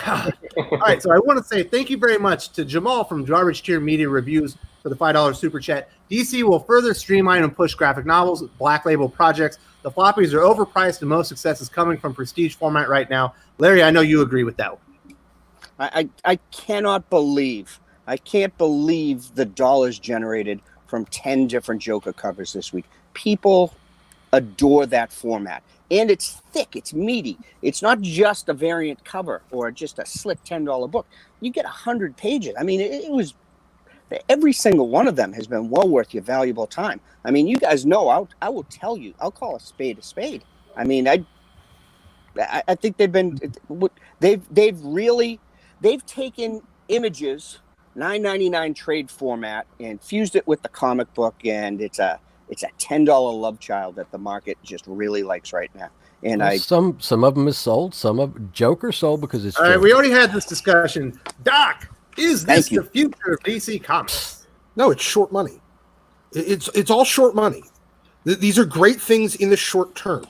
God. All right, so I want to say thank you very much to Jamal from Garbage Tier Media Reviews for the $5 super chat. DC will further streamline and push graphic novels, black label projects. The floppies are overpriced and most success is coming from prestige format right now. Larry, I know you agree with that one. I can't believe the dollars generated from 10 different Joker covers this week. People adore that format, and it's thick, it's meaty. It's not just a variant cover or just a slick $10 book. You get 100 pages. I mean, it was every single one of them has been well worth your valuable time. I mean, you guys know, I will tell you, I'll call a spade a spade. I mean, I think they've taken Images $9.99 trade format and fused it with the comic book, and it's a $10 love child that the market just really likes right now. And some of them is sold. Some of Joker sold because it's. All right, we already had this discussion. Doc, is this the future of DC Comics? No, it's short money. It's all short money. These are great things in the short term.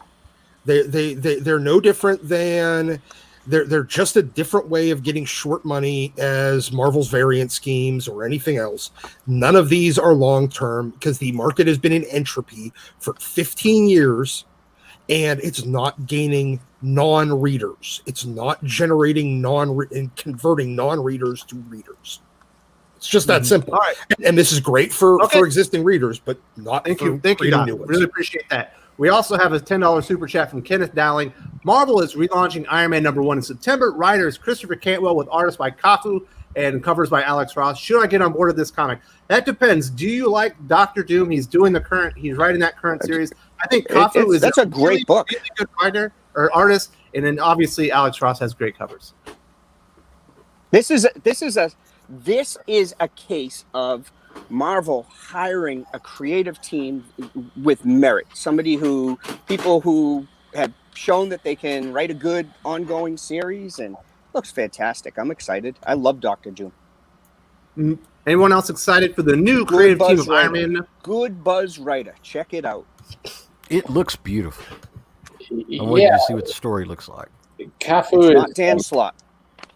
They're no different than. They're just a different way of getting short money as Marvel's variant schemes or anything else. None of these are long-term because the market has been in entropy for 15 years and it's not gaining non-readers. It's not generating and converting non-readers to readers. It's just that simple. All right. And this is great for existing readers, but not Thank you, Doc. Really appreciate that. We also have a $10 super chat from Kenneth Dowling. Marvel is relaunching Iron Man #1 in September. Writers Christopher Cantwell with artists by Kafu and covers by Alex Ross. Should I get on board with this comic? That depends. Do you like Dr. Doom? He's writing that current series. I think Kafu is a great book. Really good writer or artist, and then obviously Alex Ross has great covers. This is a case of Marvel hiring a creative team with merit, people who have shown that they can write a good ongoing series, and looks fantastic. I'm excited. I love Dr. Doom. Anyone else excited for the new creative team of Iron Man? Good Buzz Writer. Check it out. It looks beautiful. I'm waiting to see what the story looks like. Cafu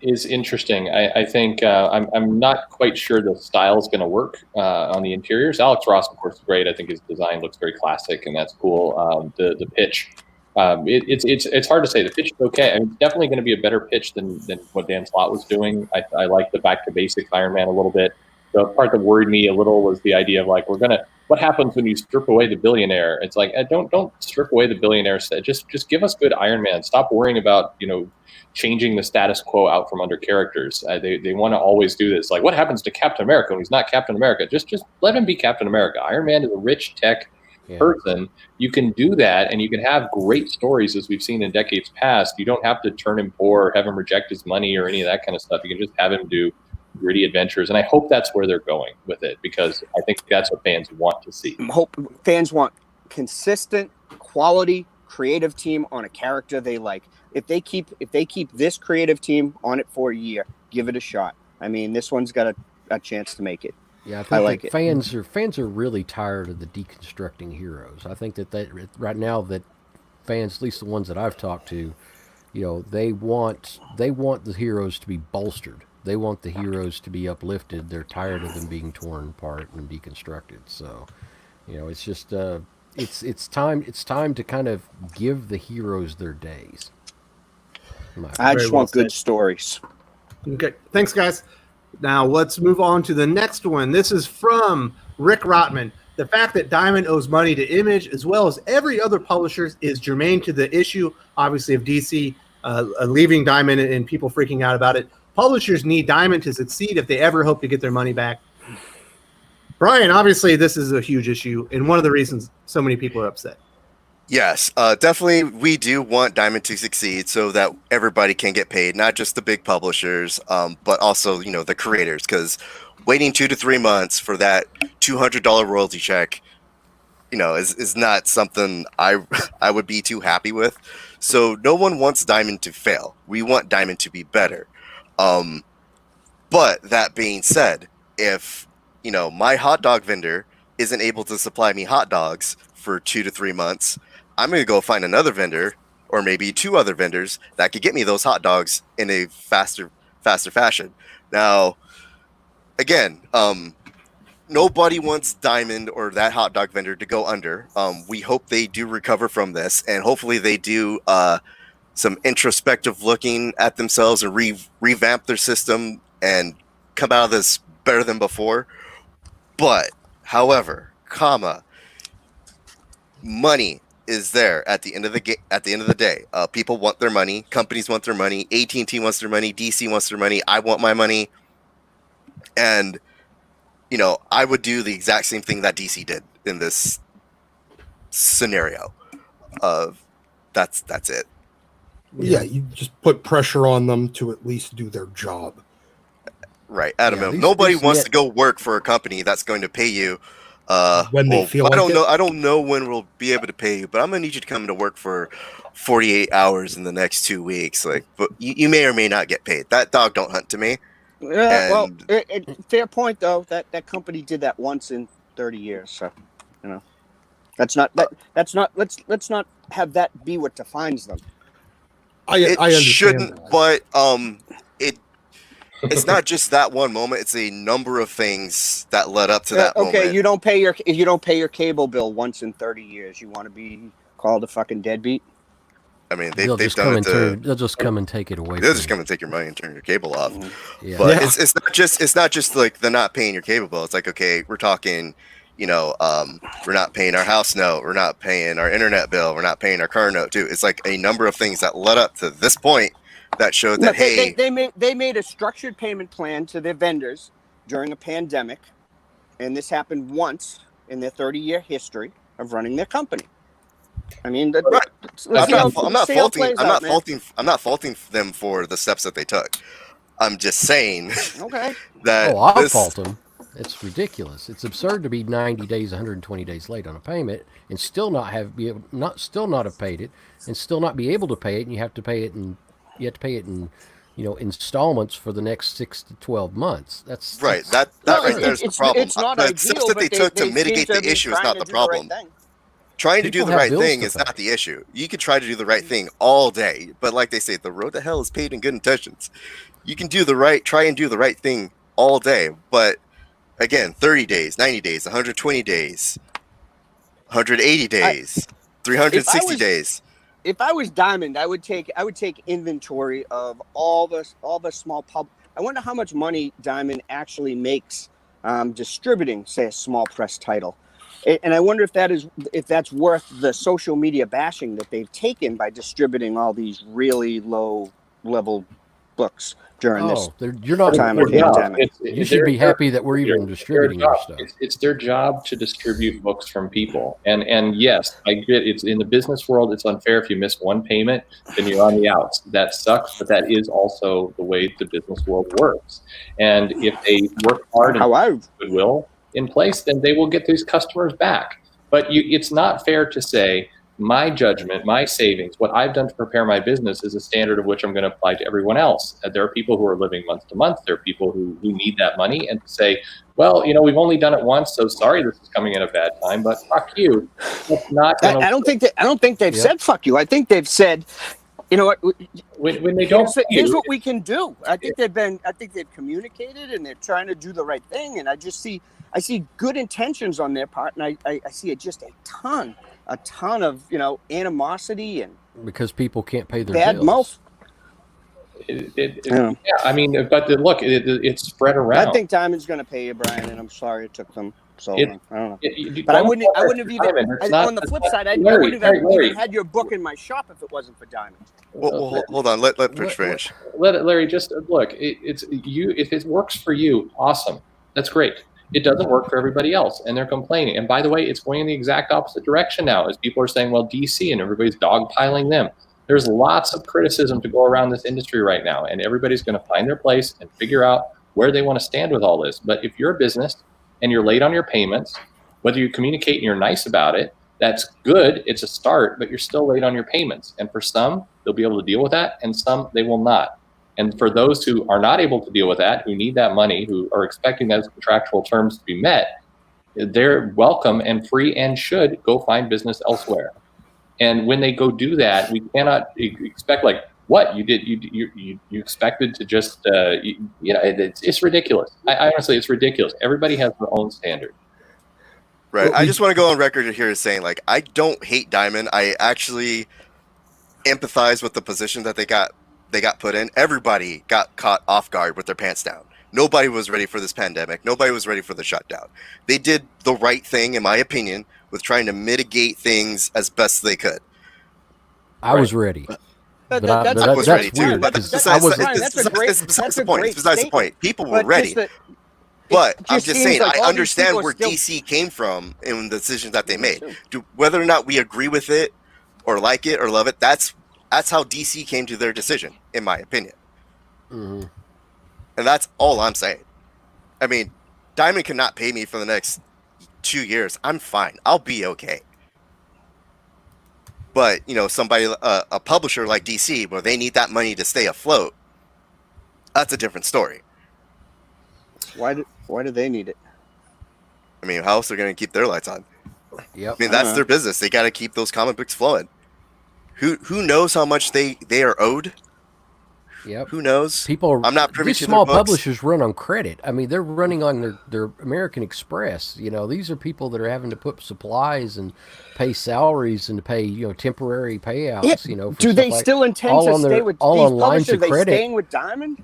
is interesting. I think I'm not quite sure the style is going to work on the interiors. Alex Ross, of course, is great. I think his design looks very classic, and that's cool. The pitch, it's hard to say. The pitch is okay. I mean, it's definitely going to be a better pitch than what Dan Slott was doing. I like the back to basics Iron Man a little bit. the part that worried me a little was the idea of like, what happens when you strip away the billionaire? It's like, don't strip away the billionaire. Just give us good Iron Man. Stop worrying about, changing the status quo out from under characters. They want to always do this. Like, what happens to Captain America when he's not Captain America? Just let him be Captain America. Iron Man is a rich tech person. You can do that, and you can have great stories as we've seen in decades past. You don't have to turn him poor or have him reject his money or any of that kind of stuff. You can just have him do gritty adventures, and I hope that's where they're going with it, because I think that's what fans want to see. Fans want consistent, quality, creative team on a character they like. If they keep this creative team on it for a year, give it a shot. I mean, this one's got a chance to make it. Yeah, I like it. Fans are really tired of the deconstructing heroes. I think that right now that fans, at least the ones that I've talked to, they want the heroes to be bolstered. They want the heroes to be uplifted. They're tired of them being torn apart and deconstructed. So, it's just it's time to kind of give the heroes their days. I just want good stories. Okay, thanks, guys. Now let's move on to the next one. This is from Rick Rotman. The fact that Diamond owes money to Image as well as every other publisher is germane to the issue, obviously, of DC leaving Diamond and people freaking out about it. Publishers need Diamond to succeed if they ever hope to get their money back. Brian, obviously, this is a huge issue and one of the reasons so many people are upset. Yes, definitely. We do want Diamond to succeed so that everybody can get paid, not just the big publishers, but also, the creators. Because waiting 2 to 3 months for that $200 royalty check, is not something I would be too happy with. So no one wants Diamond to fail. We want Diamond to be better. But that being said, if my hot dog vendor isn't able to supply me hot dogs for 2 to 3 months, I'm going to go find another vendor or maybe 2 other vendors that could get me those hot dogs in a faster fashion. Now, again, nobody wants Diamond or that hot dog vendor to go under. We hope they do recover from this, and hopefully they do some introspective looking at themselves and revamp their system and come out of this better than before. But, however, money is there at the end of the day. People want their money. Companies want their money. AT&T wants their money. DC wants their money. I want my money. And, I would do the exact same thing that DC did in this scenario. That's it. Yeah, you just put pressure on them to at least do their job. Right. Nobody wants to go work for a company that's going to pay you when they feel I don't know when we'll be able to pay you, but I'm gonna need you to come to work for 48 hours in the next 2 weeks. But you may or may not get paid. That dog don't hunt to me. Fair point though. That company did that once in 30 years. So, let's not have that be what defines them. I understand shouldn't, that. But it's not just that one moment. It's a number of things that led up to that moment. Okay, you don't pay your cable bill once in 30 years. You want to be called a fucking deadbeat? I mean, they'll just come and take it away. They'll just come and take your money and turn your cable off. Yeah. But it's not just like they're not paying your cable bill. It's like, okay, we're talking, we're not paying our house note, we're not paying our internet bill, we're not paying our car note too. It's like a number of things that led up to this point that showed that they made a structured payment plan to their vendors during a pandemic, and this happened once in their 30-year history of running their company. I mean, I'm not faulting them for the steps that they took. I'm just saying that I'll fault them. It's ridiculous. It's absurd to be 90 days, 120 days late on a payment and still not have paid it, and still not be able to pay it, and you have to pay it in installments for the next 6 to 12 months. That's right. That right there is the problem. It's not the ideal, steps that they took to mitigate the issue is not the problem. Trying to do the right thing is not the issue. You can try to do the right thing all day, but like they say, the road to hell is paved in good intentions. You can try and do the right thing all day, but again, 30 days, 90 days, 120 days, 180 days, 360 days. If I was Diamond, I would take inventory of all the small pub. I wonder how much money Diamond actually makes distributing, say, a small press title. And I wonder if that's worth the social media bashing that they've taken by distributing all these really low level books during this you're not time of pandemic. You should be happy that we're even distributing your stuff. It's their job to distribute books from people. And yes, I get it's in the business world. It's unfair if you miss one payment, then you're on the outs. That sucks, but that is also the way the business world works. And if they work hard and have goodwill in place, then they will get these customers back. But it's not fair to say, my judgment, my savings, what I've done to prepare my business is a standard of which I'm going to apply to everyone else. And there are people who are living month to month. There are people who need that money. And to say, well, we've only done it once, so sorry this is coming in a bad time, but fuck you. That's not gonna I don't think they've said fuck you. I think they've said, you know what? When they don't, here's what we can do. I think they've communicated and they're trying to do the right thing. And I see good intentions on their part, and I see just a ton of animosity and because people can't pay their bad bills. mouth. Yeah, I mean, but look, it's spread around. I think Diamond's going to pay you, Brian, and I'm sorry it took them so long. I don't know, but I wouldn't have even. On the flip side, I wouldn't have even had your book in my shop if it wasn't for Diamond. Well, hold on. Let Rich finish. Larry, just look. It's you. If it works for you, awesome. That's great. It doesn't work for everybody else, and they're complaining. And by the way, it's going in the exact opposite direction now, as people are saying, well, DC, and everybody's dogpiling them. There's lots of criticism to go around this industry right now, and everybody's going to find their place and figure out where they want to stand with all this. But if you're a business and you're late on your payments, whether you communicate and you're nice about it, that's good. It's a start, but you're still late on your payments. And for some, they'll be able to deal with that, and some, they will not. And for those who are not able to deal with that, who need that money, who are expecting those contractual terms to be met, they're welcome and free and should go find business elsewhere. And when they go do that, we cannot expect what you did. You expected to just it's ridiculous. I honestly, it's ridiculous. Everybody has their own standard. Right. I just want to go on record here as saying, I don't hate Diamond. I actually empathize with the position that they got put in. Everybody got caught off guard with their pants down. Nobody was ready for this pandemic. Nobody was ready for the shutdown. They did the right thing, in my opinion, with trying to mitigate things as best they could. I was ready. I was ready too. But that's besides the point. It's besides the point. People were ready. But I'm just saying, I understand where DC came from in the decisions that they made. Whether or not we agree with it or like it or love it, that's how DC came to their decision, in my opinion. Mm-hmm. And that's all I'm saying. I mean, Diamond cannot pay me for the next 2 years. I'm fine. I'll be okay. But, somebody, a publisher like DC, where they need that money to stay afloat, that's a different story. Why do they need it? I mean, how else are they going to keep their lights on? Yep. I mean, that's their business. They got to keep those comic books flowing. Who knows how much they are owed? Yep. Who knows? I'm not privy to small their books. publishers run on credit. I mean, they're running on their American Express. These are people that are having to put supplies and pay salaries and to pay temporary payouts. Yeah. Do they still intend to stay with these publishers? Are they staying with Diamond?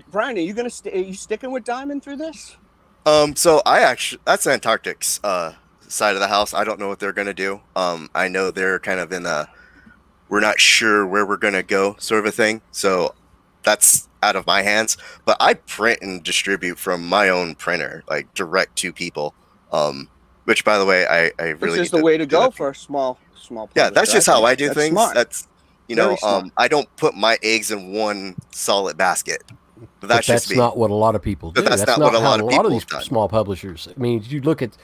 Brian, are you going to stay? Are you sticking with Diamond through this? So that's Antarctic's side of the house. I don't know what they're going to do. I know they're kind of in we're not sure where we're going to go sort of a thing. So that's out of my hands. But I print and distribute from my own printer, direct to people. Which, by the way, I really Which is the way to go for a small publisher. Yeah, that's just how I do things. Smart. That's I don't put my eggs in one solid basket. But that's not what a lot of people do. But that's not what a lot of these small publishers. I mean, if you look at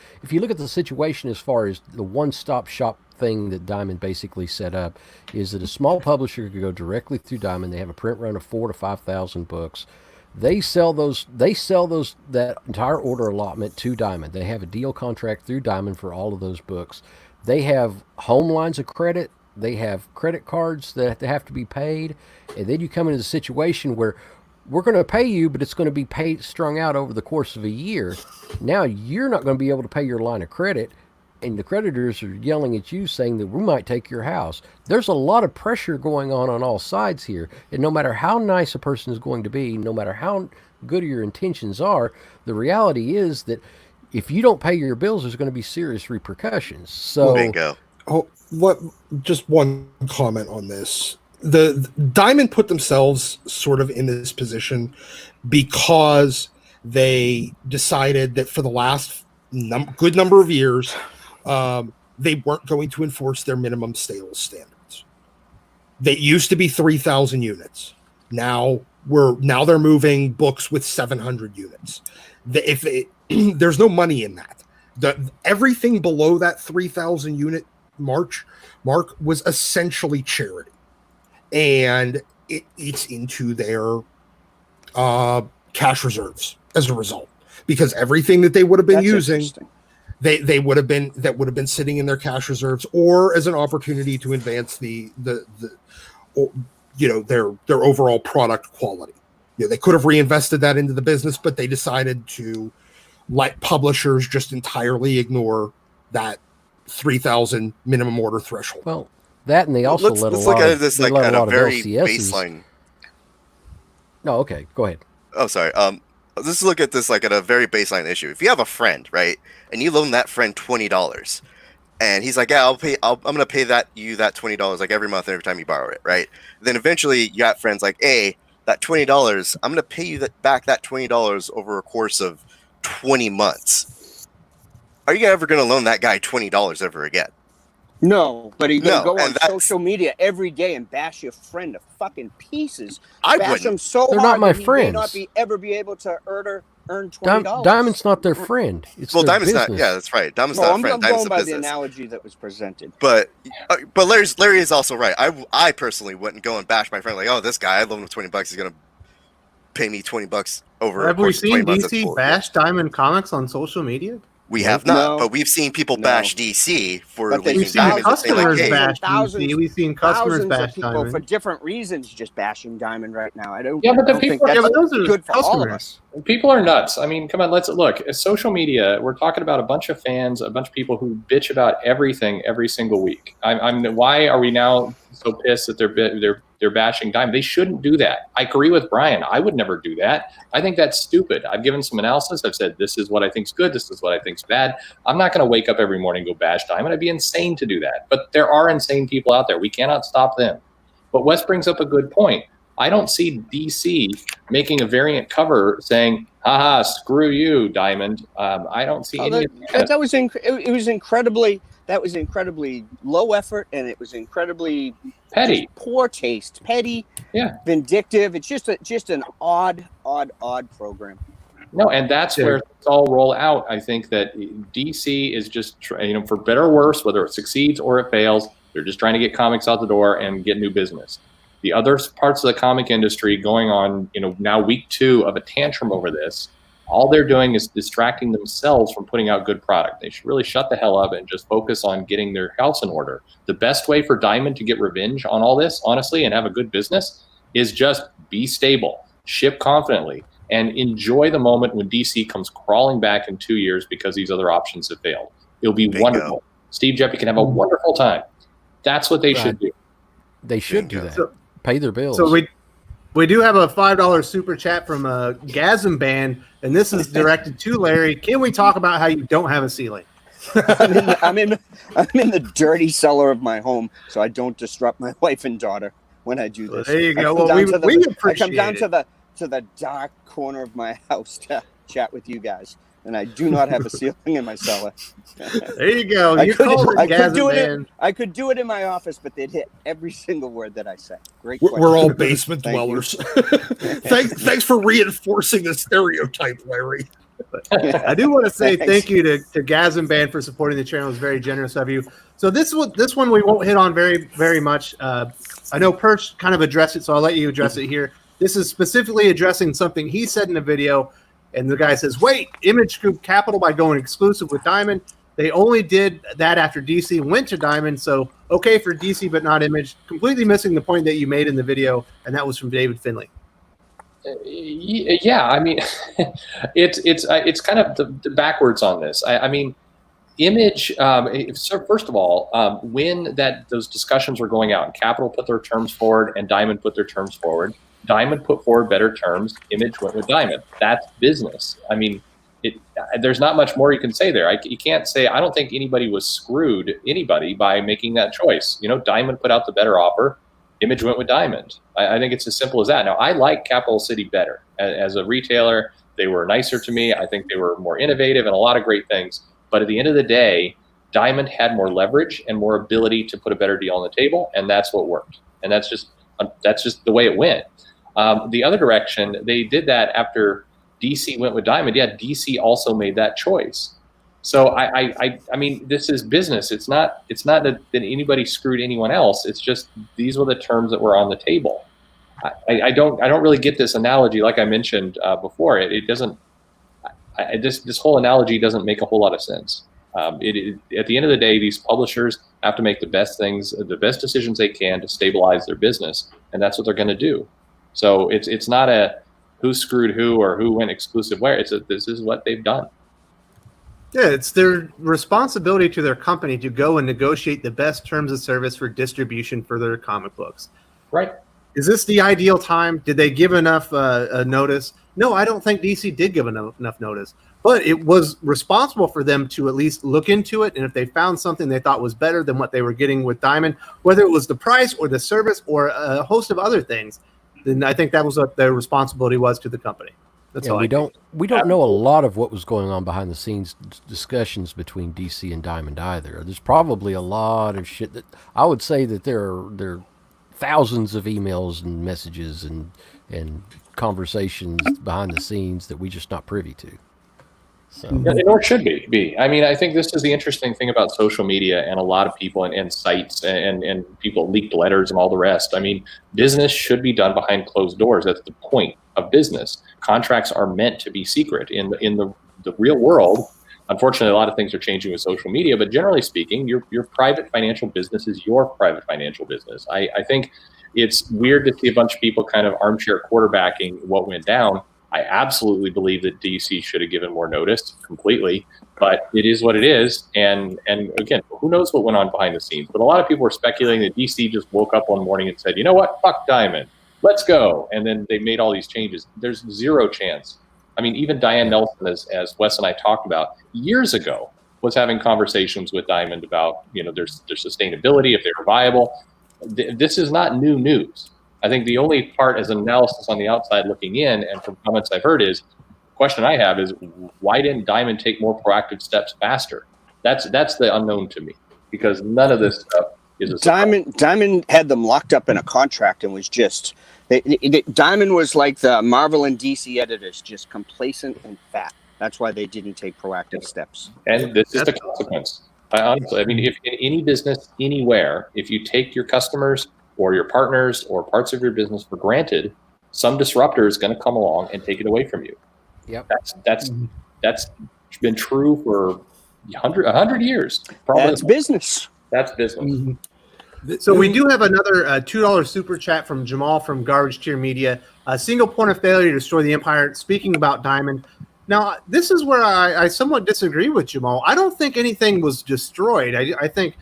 the situation as far as the one-stop shop thing that Diamond basically set up, is that a small publisher could go directly through Diamond. They have a print run of 4,000 to 5,000 books. They sell that entire order allotment to Diamond. They have a deal contract through Diamond for all of those books. They have home lines of credit. They have credit cards that have to be paid, and then you come into the situation where we're going to pay you, but it's going to be strung out over the course of a year. Now you're not going to be able to pay your line of credit, and the creditors are yelling at you saying that we might take your house. There's a lot of pressure going on all sides here. And no matter how nice a person is going to be, no matter how good your intentions are, the reality is that if you don't pay your bills, there's going to be serious repercussions. So, Bingo. Oh, just one comment on this. The Diamond put themselves sort of in this position because they decided that for the last good number of years, they weren't going to enforce their minimum sales standards. They used to be 3,000 units. Now they're moving books with 700 units. There's no money in that. Everything below that 3,000 unit mark was essentially charity, and it eats into their cash reserves as a result, because everything that they would have been using, they would have been sitting in their cash reserves or as an opportunity to advance their overall product quality. They could have reinvested that into the business, but they decided to let publishers just entirely ignore that 3,000 minimum order threshold. Well, that, and they also let's look at this like at a very LCSs. baseline. No, okay, go ahead. Oh, sorry. Let's look at this like at a very baseline issue. If you have a friend, right, and you loan that friend $20, and he's like, "Yeah, I'm gonna pay you that $20 like every month, every time you borrow it," right? Then eventually, you got friends like, "Hey, that $20, I'm gonna pay you back that $20 over a course of 20 months." Are you ever gonna loan that guy $20 ever again? No, but he's going to go on that's- social media every day and bash your friend to fucking pieces. I bash wouldn't. him so They're hard not my that he friends. may not ever be able to earn $20. Diamond's not their friend. It's Well, their Diamond's business. not. Yeah, that's right. Diamond's Well, not a I'm friend. going Diamond's a by the business. analogy that was presented. But Larry is also right. I personally wouldn't go and bash my friend like, "Oh, this guy, I loaned him $20. He's gonna pay me $20 over." Have a we course of 20 seen months. That's DC bull. bash Diamond Comics on social media? We have not, No. but we've seen people No. bash DC for But leaving We've seen Diamond and saying, like, customers "Hey, bash Thousands- DC. We've seen customers Thousands bash of people for Diamond. different reasons just bashing Diamond right now. I don't think people- that's Yeah, but those are good for all of customers. us. People are nuts. I mean, come on, let's look. Social media, we're talking about a bunch of fans, a bunch of people who bitch about everything every single week. Why are we now so pissed that they're bashing Diamond? They shouldn't do that. I agree with Brian. I would never do that. I think that's stupid. I've given some analysis. I've said this is what I think's good. This is what I think's bad. I'm not going to wake up every morning and go bash Diamond. I'd be insane to do that. But there are insane people out there. We cannot stop them. But Wes brings up a good point. I don't see DC making a variant cover saying, "Haha, screw you, Diamond." I don't see any of that. That was incredibly low effort, and it was incredibly Petty. poor taste, petty, vindictive. It's just an odd program. No, and that's where it's all roll out. I think that DC is just, for better or worse, whether it succeeds or it fails, they're just trying to get comics out the door and get new business. The other parts of the comic industry going on, now week 2 of a tantrum over this, all they're doing is distracting themselves from putting out good product. They should really shut the hell up and just focus on getting their house in order. The best way for Diamond to get revenge on all this, honestly, and have a good business is just be stable, ship confidently, and enjoy the moment when DC comes crawling back in 2 years because these other options have failed. It'll be wonderful. Steve Jeffy can have a wonderful time. That's what they should do. They should do that. Pay their bills. So we do have a $5 super chat from Gasm Band, and this is directed to Larry. Can we talk about how you don't have a ceiling? I'm in the dirty cellar of my home, so I don't disrupt my wife and daughter when I do this. There you go. I Well, come we down appreciate to the dark corner of my house to chat with you guys, and I do not have a ceiling in my cellar. There you go. I could do it in my office, but they'd hit every single word that I say. Great question. We're all basement Thank you. dwellers. Thanks for reinforcing the stereotype, Larry. I do want to say thank you to Gasm Band for supporting the channel. It's very generous of you. So this one we won't hit on very, very much. I know Perch kind of addressed it, so I'll let you address it here. This is specifically addressing something he said in a video, and the guy says, wait, Image scooped capital by going exclusive with Diamond. They only did that after DC went to Diamond, so okay for DC but not Image. Completely missing the point that you made in the video, and that was from David Finley. Yeah, I mean, it's kind of the backwards on this. I mean, Image, so first of all, when those discussions were going out and Capital put their terms forward and Diamond put their terms forward, Diamond put forward better terms, Image went with Diamond. That's business. I mean, there's not much more you can say there. You can't say, I don't think anybody was screwed, anybody, by making that choice. You know, Diamond put out the better offer, Image went with Diamond. I think it's as simple as that. Now, I like Capital City better. As a retailer, they were nicer to me. I think they were more innovative and a lot of great things. But at the end of the day, Diamond had more leverage and more ability to put a better deal on the table, and that's what worked. And that's just the way it went. The other direction, they did that after DC went with Diamond. Yeah, DC also made that choice. So I mean, this is business. It's not that anybody screwed anyone else. It's just these were the terms that were on the table. I don't really get this analogy. Like I mentioned before, it doesn't. This whole analogy doesn't make a whole lot of sense. At the end of the day, these publishers have to make the best decisions they can to stabilize their business, and that's what they're going to do. So it's not a who screwed who or who went exclusive where. This is what they've done. Yeah, it's their responsibility to their company to go and negotiate the best terms of service for distribution for their comic books. Right. Is this the ideal time? Did they give enough notice? No, I don't think DC did give enough notice. But it was responsible for them to at least look into it. And if they found something they thought was better than what they were getting with Diamond, whether it was the price or the service or a host of other things, then I think that was what their responsibility was to the company. That's all. We don't know a lot of what was going on behind the scenes discussions between DC and Diamond either. There's probably a lot of shit that I would say that there are thousands of emails and messages and conversations behind the scenes that we're just not privy to. So. Nor should be. I mean, I think this is the interesting thing about social media and a lot of people and sites and people leaked letters and all the rest. I mean, business should be done behind closed doors. That's the point of business. Contracts are meant to be secret. In the real world, unfortunately, a lot of things are changing with social media, but generally speaking, your private financial business is your private financial business. I think it's weird to see a bunch of people kind of armchair quarterbacking what went down. I absolutely believe that DC should have given more notice completely, but it is what it is. And again, who knows what went on behind the scenes? But a lot of people were speculating that DC just woke up one morning and said, you know what, fuck Diamond, let's go. And then they made all these changes. There's zero chance. I mean, even Diane Nelson, as Wes and I talked about years ago, was having conversations with Diamond about, their sustainability, if they were viable. This is not new news. I think the only part as analysis on the outside looking in, and from comments I've heard, is the question I have is why didn't Diamond take more proactive steps faster? That's the unknown to me, because none of this stuff is a surprise. Diamond had them locked up in a contract and was just Diamond was like the Marvel and DC editors, just complacent and fat. That's why they didn't take proactive steps. And this is the consequence. Honestly, I mean, if in any business anywhere, if you take your customers or your partners or parts of your business for granted, some disruptor is going to come along and take it away from you. Yep. That's been true for 100 years. Probably. That's business. That's business. Mm-hmm. So we do have another $2 super chat from Jamal from Garbage Tier Media. A single point of failure to destroy the empire. Speaking about Diamond. Now, this is where I somewhat disagree with Jamal. I don't think anything was destroyed. I think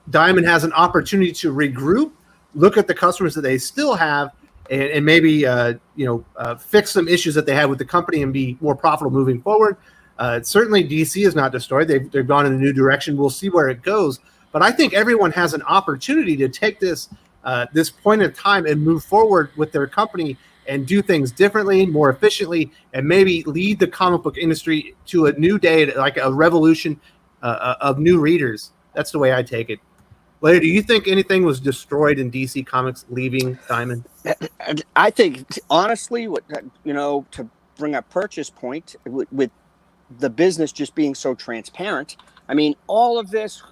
Diamond has an opportunity to regroup, look at the customers that they still have, and maybe fix some issues that they had with the company and be more profitable moving forward. Certainly, DC is not destroyed. They've gone in a new direction. We'll see where it goes. But I think everyone has an opportunity to take this point in time and move forward with their company and do things differently, more efficiently, and maybe lead the comic book industry to a new day, like a revolution of new readers. That's the way I take it. Larry, do you think anything was destroyed in DC Comics leaving Diamond? I think, honestly, to bring up Purchase Point, with the business just being so transparent, I mean, all of this,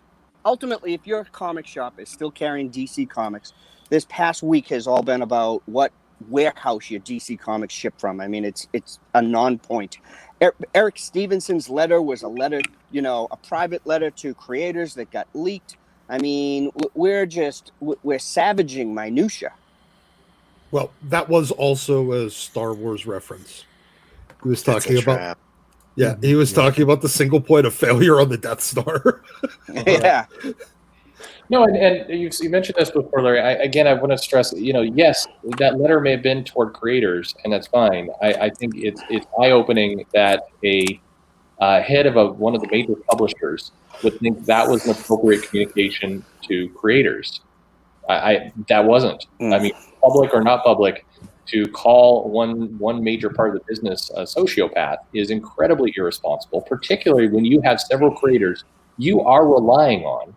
ultimately, if your comic shop is still carrying DC Comics, this past week has all been about what warehouse your DC Comics ship from. I mean, it's a non-point. Eric Stephenson's letter was a letter, a private letter to creators that got leaked. I mean, we're savaging minutia. Well, that was also a Star Wars reference. He was talking about. Yeah, he was talking about the single point of failure on the Death Star. Yeah. No, and you mentioned this before, Larry. I want to stress, yes, that letter may have been toward creators, and that's fine. I think it's eye-opening that a head of one of the major publishers would think that was an appropriate communication to creators. That wasn't. I mean, public or not public, to call one major part of the business a sociopath is incredibly irresponsible, particularly when you have several creators you are relying on.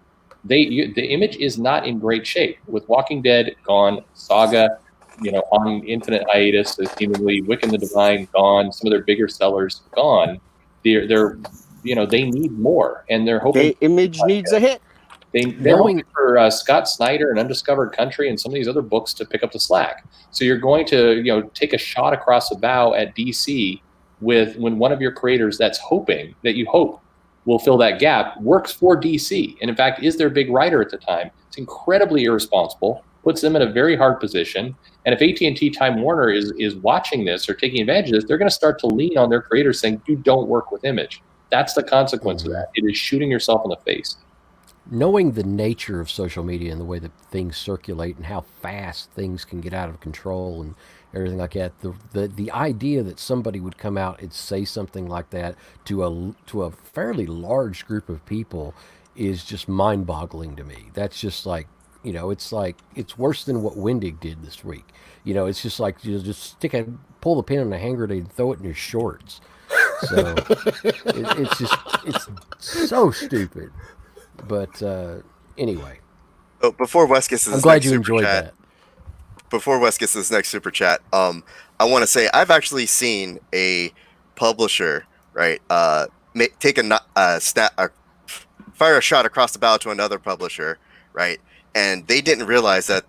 The Image is not in great shape with Walking Dead gone, Saga, on infinite hiatus, seemingly Wiccan the Divine gone, some of their bigger sellers gone. They're they need more, and they're hoping Image needs a hit. They're hoping for Scott Snyder and Undiscovered Country and some of these other books to pick up the slack. So you're going to take a shot across the bow at DC when one of your creators that you hope will fill that gap works for DC, and in fact is their big writer at the time. It's incredibly irresponsible, puts them in a very hard position. And if AT&T Time Warner is watching this or taking advantage of this, they're going to start to lean on their creators saying, you don't work with Image. That's the consequence of that. It is shooting yourself in the face. Knowing the nature of social media and the way that things circulate and how fast things can get out of control and everything like that, the idea that somebody would come out and say something like that to a fairly large group of people is just mind-boggling to me. That's just like, it's worse than what Wendig did this week. It's just like you just pull the pin on a hand grenade and throw it in your shorts. So it's so stupid. But anyway. Oh, before Wes gets his I'm glad next you super enjoyed chat, that. Before Wes gets his next super chat, I want to say I've actually seen a publisher, right, take fire a shot across the bow to another publisher, right, and they didn't realize that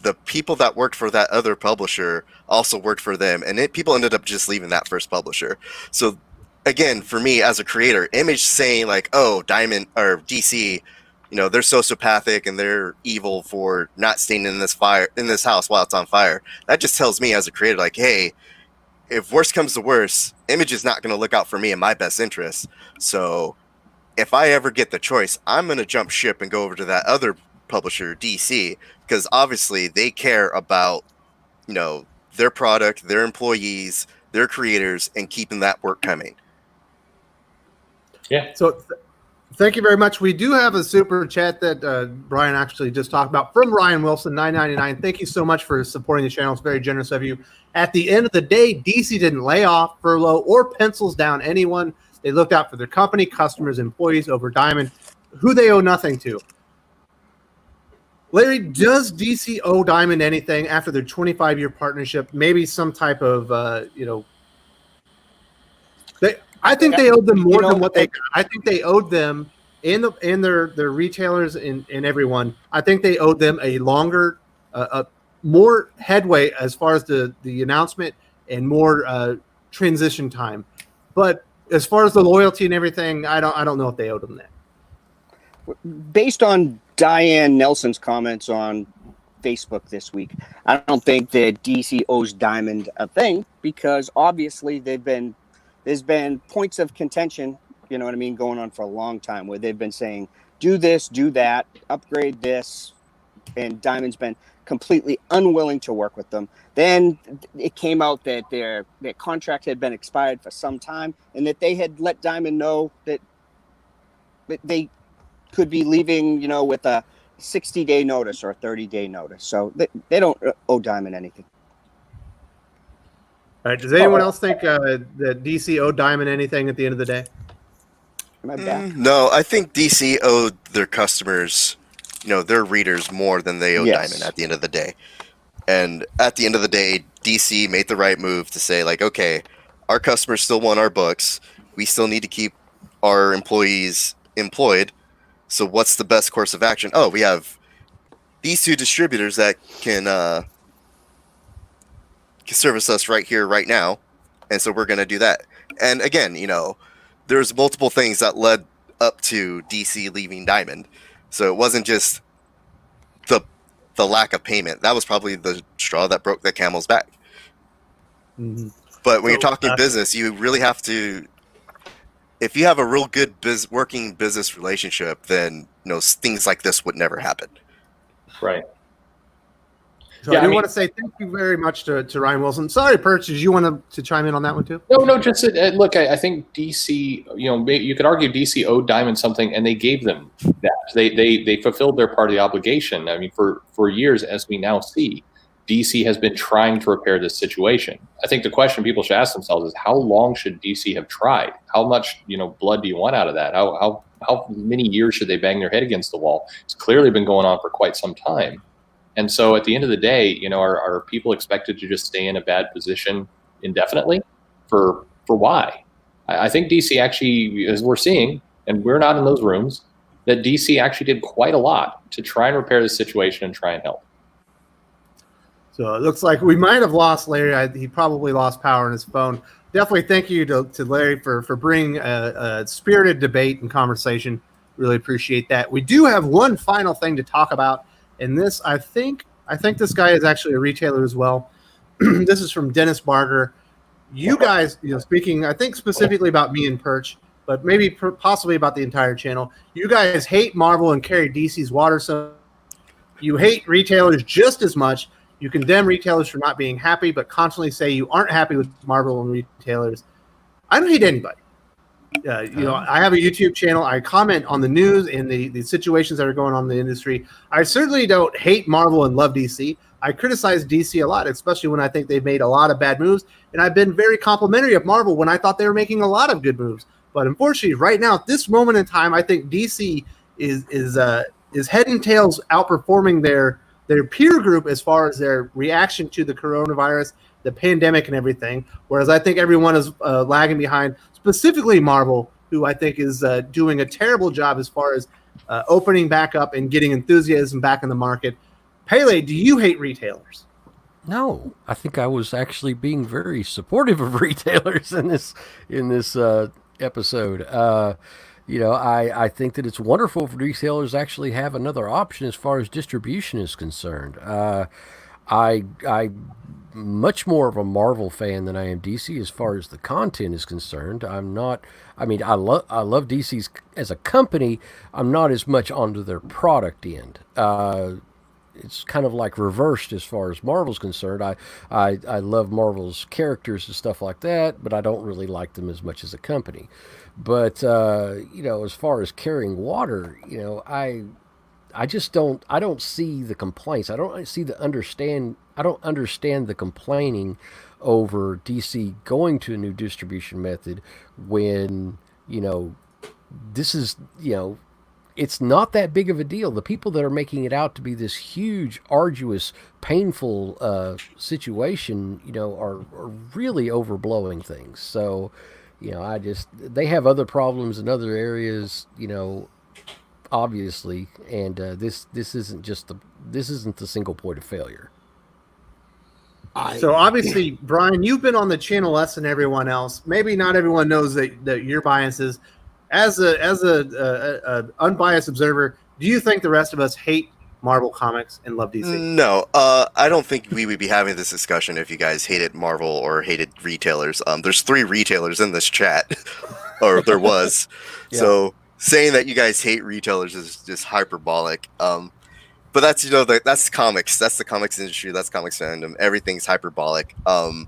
the people that worked for that other publisher also worked for them, and people ended up just leaving that first publisher. So again, for me as a creator, Image saying like, oh, Diamond or DC, they're sociopathic and they're evil for not staying in this house while it's on fire. That just tells me as a creator, like, hey, if worse comes to worse, Image is not going to look out for me and my best interests. So if I ever get the choice, I'm going to jump ship and go over to that other publisher, DC, because obviously they care about, their product, their employees, their creators, and keeping that work coming. Yeah. So thank you very much. We do have a super chat that Brian actually just talked about from Ryan Wilson, $9.99. Thank you so much for supporting the channel. It's very generous of you. At the end of the day, DC didn't lay off, furlough, or pencils down anyone. They looked out for their company, customers, employees over Diamond, who they owe nothing to. Larry, does DC owe Diamond anything after their 25-year partnership? Maybe some type of, I think they owed them more than what they got. I think they owed them and their retailers and everyone. I think they owed them a longer, more headway as far as the announcement and more transition time. But as far as the loyalty and everything, I don't know if they owed them that. Based on Diane Nelson's comments on Facebook this week, I don't think that DC owes Diamond a thing, because obviously there's been points of contention, going on for a long time, where they've been saying, do this, do that, upgrade this, and Diamond's been completely unwilling to work with them. Then it came out that their contract had been expired for some time, and that they had let Diamond know that they could be leaving, with a 60-day notice or a 30-day notice. So they don't owe Diamond anything. All right. Does anyone else think that DC owed Diamond anything at the end of the day? Am I back? No, I think DC owed their customers, their readers, more than they owe Diamond at the end of the day. And at the end of the day, DC made the right move to say, like, okay, our customers still want our books. We still need to keep our employees employed. So what's the best course of action? Oh, we have these two distributors that can service us right here, right now. And so we're going to do that. And again, there's multiple things that led up to DC leaving Diamond. So it wasn't just the lack of payment. That was probably the straw that broke the camel's back. Mm-hmm. But when you're talking business, you really have to if you have a real good working business relationship, then things like this would never happen. Right. So I want to say thank you very much to Ryan Wilson. Sorry, Perch, did you want to chime in on that one too? No, just look, I think DC, you could argue DC owed Diamond something, and they gave them that. They fulfilled their part of the obligation. I mean, for years, as we now see, DC has been trying to repair this situation. I think the question people should ask themselves is, how long should DC have tried? How much blood do you want out of that? How many years should they bang their head against the wall? It's clearly been going on for quite some time. And so at the end of the day, are people expected to just stay in a bad position indefinitely? For why? I think DC actually, as we're seeing, and we're not in those rooms, that DC actually did quite a lot to try and repair the situation and try and help. So it looks like we might have lost Larry. He probably lost power on his phone. Definitely thank you to Larry for bringing a spirited debate and conversation. Really appreciate that. We do have one final thing to talk about. And this, I think this guy is actually a retailer as well. This is from Dennis Barger. You guys, speaking, I think specifically about me and Perch, but maybe possibly about the entire channel. You guys hate Marvel and carry DC's water, so you hate retailers just as much. You condemn retailers for not being happy, but constantly say you aren't happy with Marvel and retailers. I don't hate anybody. I have a YouTube channel. I comment on the news and the situations that are going on in the industry. I certainly don't hate Marvel and love DC. I criticize DC a lot, especially when I think they've made a lot of bad moves. And I've been very complimentary of Marvel when I thought they were making a lot of good moves. But unfortunately, right now, at this moment in time, I think DC is head and tails outperforming their peer group as far as their reaction to the coronavirus, the pandemic, and everything. Whereas I think everyone is lagging behind, specifically Marvel, who I think is doing a terrible job as far as opening back up and getting enthusiasm back in the market. Pele, do you hate retailers? No, I think I was actually being very supportive of retailers in this episode. I think that it's wonderful for retailers to actually have another option as far as distribution is concerned. I much more of a Marvel fan than I am DC as far as the content is concerned. I love DC's as a company. I'm not as much onto their product end. It's kind of like reversed as far as Marvel's concerned. I love Marvel's characters and stuff like that, but I don't really like them as much as a company. But as far as carrying water, I don't see the complaints. I don't understand the complaining over DC going to a new distribution method when, this is, it's not that big of a deal. The people that are making it out to be this huge, arduous, painful situation, are really overblowing things. So, they have other problems in other areas, obviously, and this isn't the single point of failure. So obviously, Brian, you've been on the channel less than everyone else. Maybe not everyone knows that your biases. As a unbiased observer, do you think the rest of us hate Marvel Comics and love DC? No, I don't think we would be having this discussion if you guys hated Marvel or hated retailers. There's 3 retailers in this chat, or there was. Yeah. So saying that you guys hate retailers is just hyperbolic. But that's that's comics. That's the comics industry. That's comics fandom. Everything's hyperbolic. I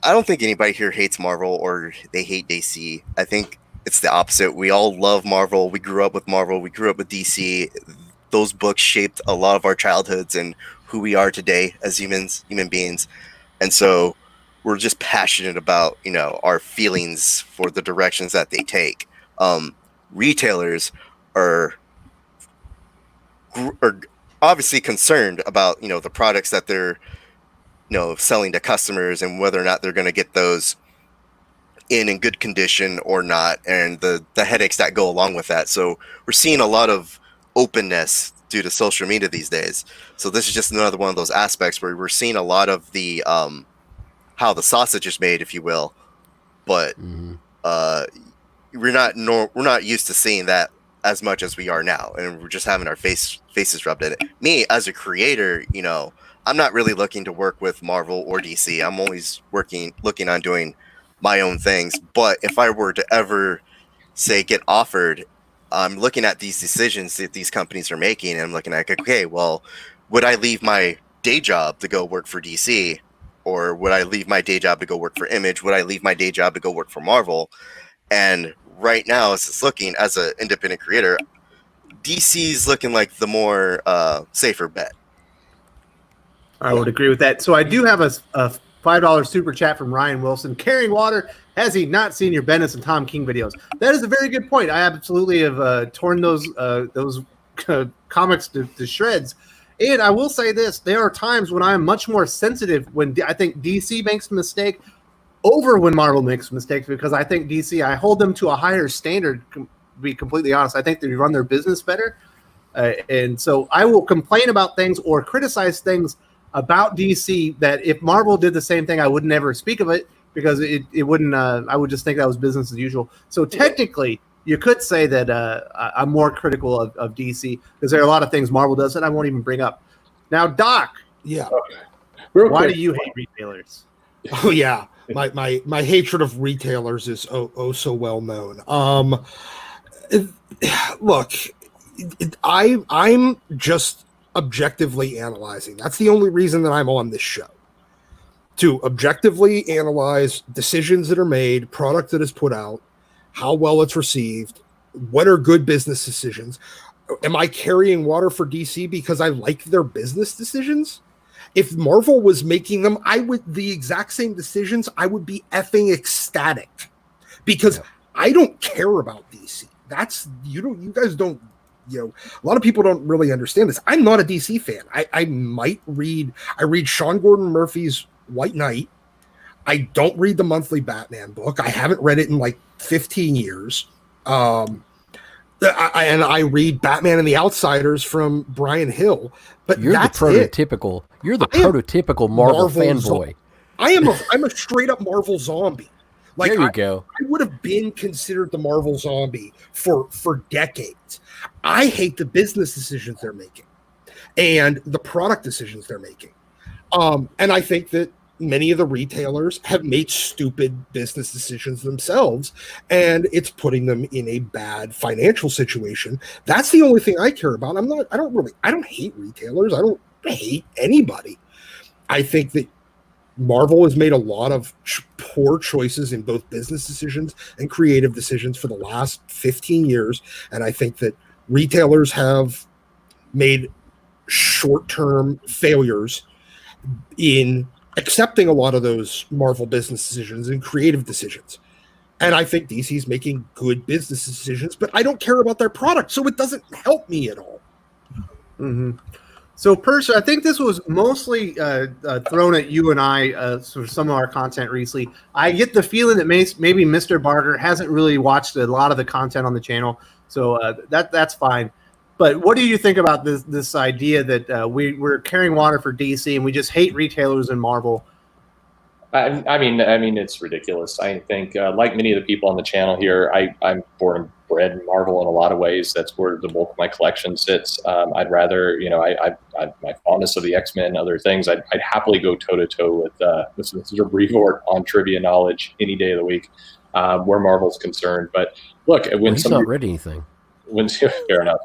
don't think anybody here hates Marvel or they hate DC. I think it's the opposite. We all love Marvel. We grew up with Marvel. We grew up with DC. Those books shaped a lot of our childhoods and who we are today as human beings. And so we're just passionate about, our feelings for the directions that they take. Retailers are obviously concerned about, the products that they're, selling to customers and whether or not they're going to get those in good condition or not, and the headaches that go along with that. So we're seeing a lot of openness due to social media these days. So this is just another one of those aspects where we're seeing a lot of the how the sausage is made, if you will, but we're not used to seeing that as much as we are now, and we're just having our faces rubbed in it. Me as a creator, I'm not really looking to work with Marvel or DC. I'm always looking on doing my own things. But if I were to ever say get offered, I'm looking at these decisions that these companies are making, and I'm looking at, okay, well, would I leave my day job to go work for DC? Or would I leave my day job to go work for Image? Would I leave my day job to go work for Marvel? And right now, as it's looking, as an independent creator, DC's looking like the more safer bet. I would agree with that. So I do have a $5 super chat from Ryan Wilson. Carrying water, has he not seen your Bendis and Tom King videos? That is a very good point. I absolutely have torn those comics to shreds. And I will say this, there are times when I am much more sensitive when I think DC makes a mistake over when Marvel makes mistakes, because I think DC, I hold them to a higher standard, to be completely honest. I think they run their business better. And so I will complain about things or criticize things about DC that if Marvel did the same thing, I would never speak of it, because it wouldn't, I would just think that was business as usual. So technically, you could say that I'm more critical of DC, because there are a lot of things Marvel does that I won't even bring up. Now, Doc, Yeah. why do you hate retailers? Oh yeah. My hatred of retailers is so well known. Look, I'm just objectively analyzing. That's the only reason that I'm on this show. To objectively analyze decisions that are made, product that is put out, how well it's received, what are good business decisions. Am I carrying water for DC because I like their business decisions? If Marvel was making them, the exact same decisions, I would be effing ecstatic, because I don't care about DC. You guys don't, a lot of people don't really understand this. I'm not a DC fan. I read Sean Gordon Murphy's White Knight. I don't read the monthly Batman book. I haven't read it in like 15 years. And I read Batman and the Outsiders from Brian Hill. But you're that's the prototypical. You're the prototypical Marvel fanboy. I'm a straight up Marvel zombie. Like, there you go. I would have been considered the Marvel zombie for decades. I hate the business decisions they're making and the product decisions they're making. And I think that many of the retailers have made stupid business decisions themselves, and it's putting them in a bad financial situation. That's the only thing I care about. I don't hate retailers. I don't hate anybody. I think that Marvel has made a lot of poor choices in both business decisions and creative decisions for the last 15 years. And I think that retailers have made short-term failures in accepting a lot of those Marvel business decisions and creative decisions. And I think DC's making good business decisions, but I don't care about their product, so it doesn't help me at all. Mm-hmm. So, Persia, I think this was mostly thrown at you and I for some of our content recently. I get the feeling that maybe Mr. Barger hasn't really watched a lot of the content on the channel, so that's fine. But what do you think about this idea that we're carrying water for DC and we just hate retailers and Marvel? I mean, it's ridiculous. I think, like many of the people on the channel here, I'm born and bred in Marvel in a lot of ways. That's where the bulk of my collection sits. I'd rather, my fondness of the X-Men and other things, I'd happily go toe-to-toe with Mr. Brevoort on trivia knowledge any day of the week, where Marvel's concerned. But look, when he's not read anything. Fair enough.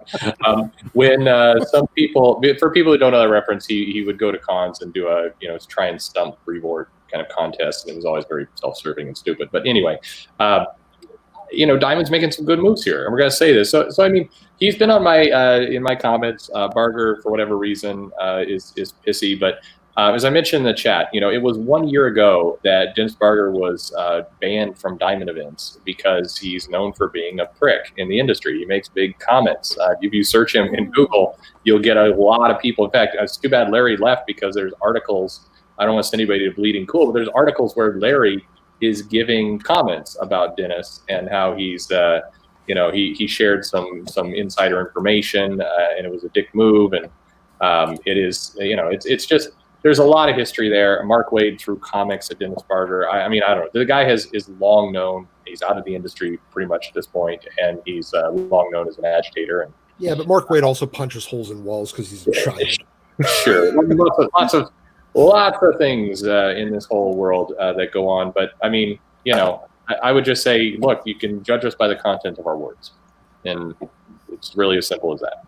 When some people, for people who don't know that reference, he would go to cons and do a, try and stump Brevoort kind of contest, and it was always very self-serving and stupid. But anyway, Diamond's making some good moves here, and we're going to say this. So I mean, he's been on my in my comments. Barger, for whatever reason, is pissy. But as I mentioned in the chat, it was 1 year ago that Dennis Barger was banned from Diamond events because he's known for being a prick in the industry. He makes big comments. If you search him in Google, you'll get a lot of people. In fact, it's too bad Larry left, because there's articles. I don't want to send anybody to Bleeding Cool, but there's articles where Larry is giving comments about Dennis and how he's, he shared some insider information, and it was a dick move, and it is, it's just, there's a lot of history there. Mark Waid threw comics at Dennis Barger. I mean, I don't know. The guy is long known. He's out of the industry pretty much at this point, and he's long known as an agitator. And yeah, but Mark Waid also punches holes in walls because he's a child. Sure, lots of things in this whole world that go on. But I mean, I would just say, look, you can judge us by the content of our words, and it's really as simple as that.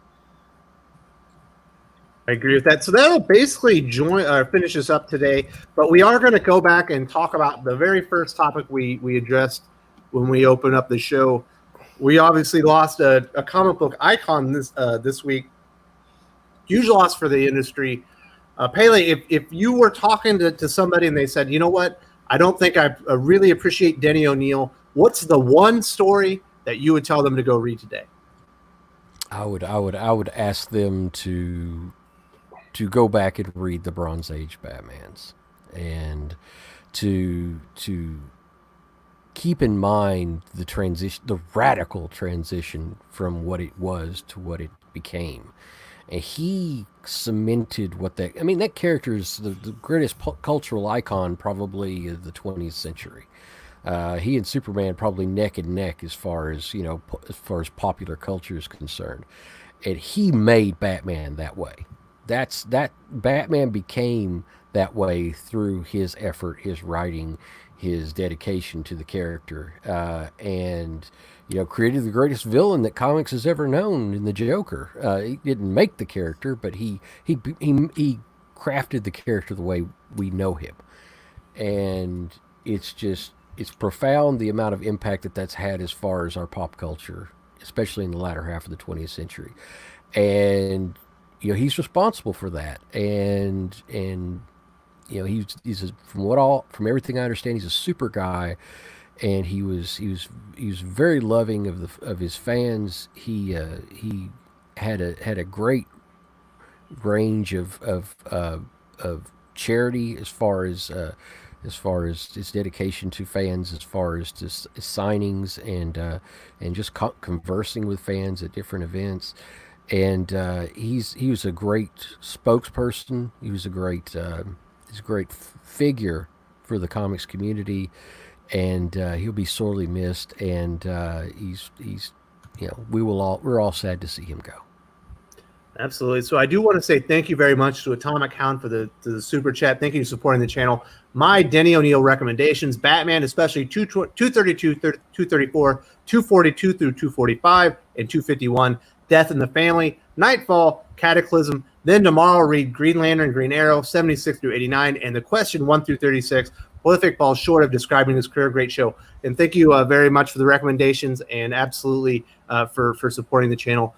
I agree with that. So that'll basically finish us up today. But we are going to go back and talk about the very first topic we addressed when we opened up the show. We obviously lost a comic book icon this week. Huge loss for the industry. Pele, if you were talking to somebody and they said, you know what, I don't think I really appreciate Denny O'Neil, what's the one story that you would tell them to go read today? I would ask them to go back and read the Bronze Age Batmans, and to keep in mind the radical transition from what it was to what it became. And he cemented that character is the greatest cultural icon probably of the 20th century. He and Superman probably neck and neck as far as popular culture is concerned. And he made Batman that way. That Batman became that way through his effort, his writing, his dedication to the character, and created the greatest villain that comics has ever known in the Joker. He didn't make the character, but he crafted the character the way we know him, and it's profound the amount of impact that's had as far as our pop culture, especially in the latter half of the 20th century, and he's responsible for that, and he's from everything I understand, he's a super guy, and he was very loving of his fans. He had a great range of charity as far as his dedication to fans, as far as just signings and just conversing with fans at different events. And he was a great spokesperson. He was a great figure for the comics community, and he'll be sorely missed. And we're all sad to see him go. Absolutely. So I do want to say thank you very much to Atomic Hound for the super chat. Thank you for supporting the channel. My Denny O'Neil recommendations: Batman, especially 232, 234, 242 through 245, and 251. Death in the Family, Nightfall, Cataclysm. Then tomorrow read Green Lantern, Green Arrow, 76 through 89, and The Question 1 through 36. Prolific falls short of describing his career. Great show. And thank you very much for the recommendations, and absolutely for supporting the channel.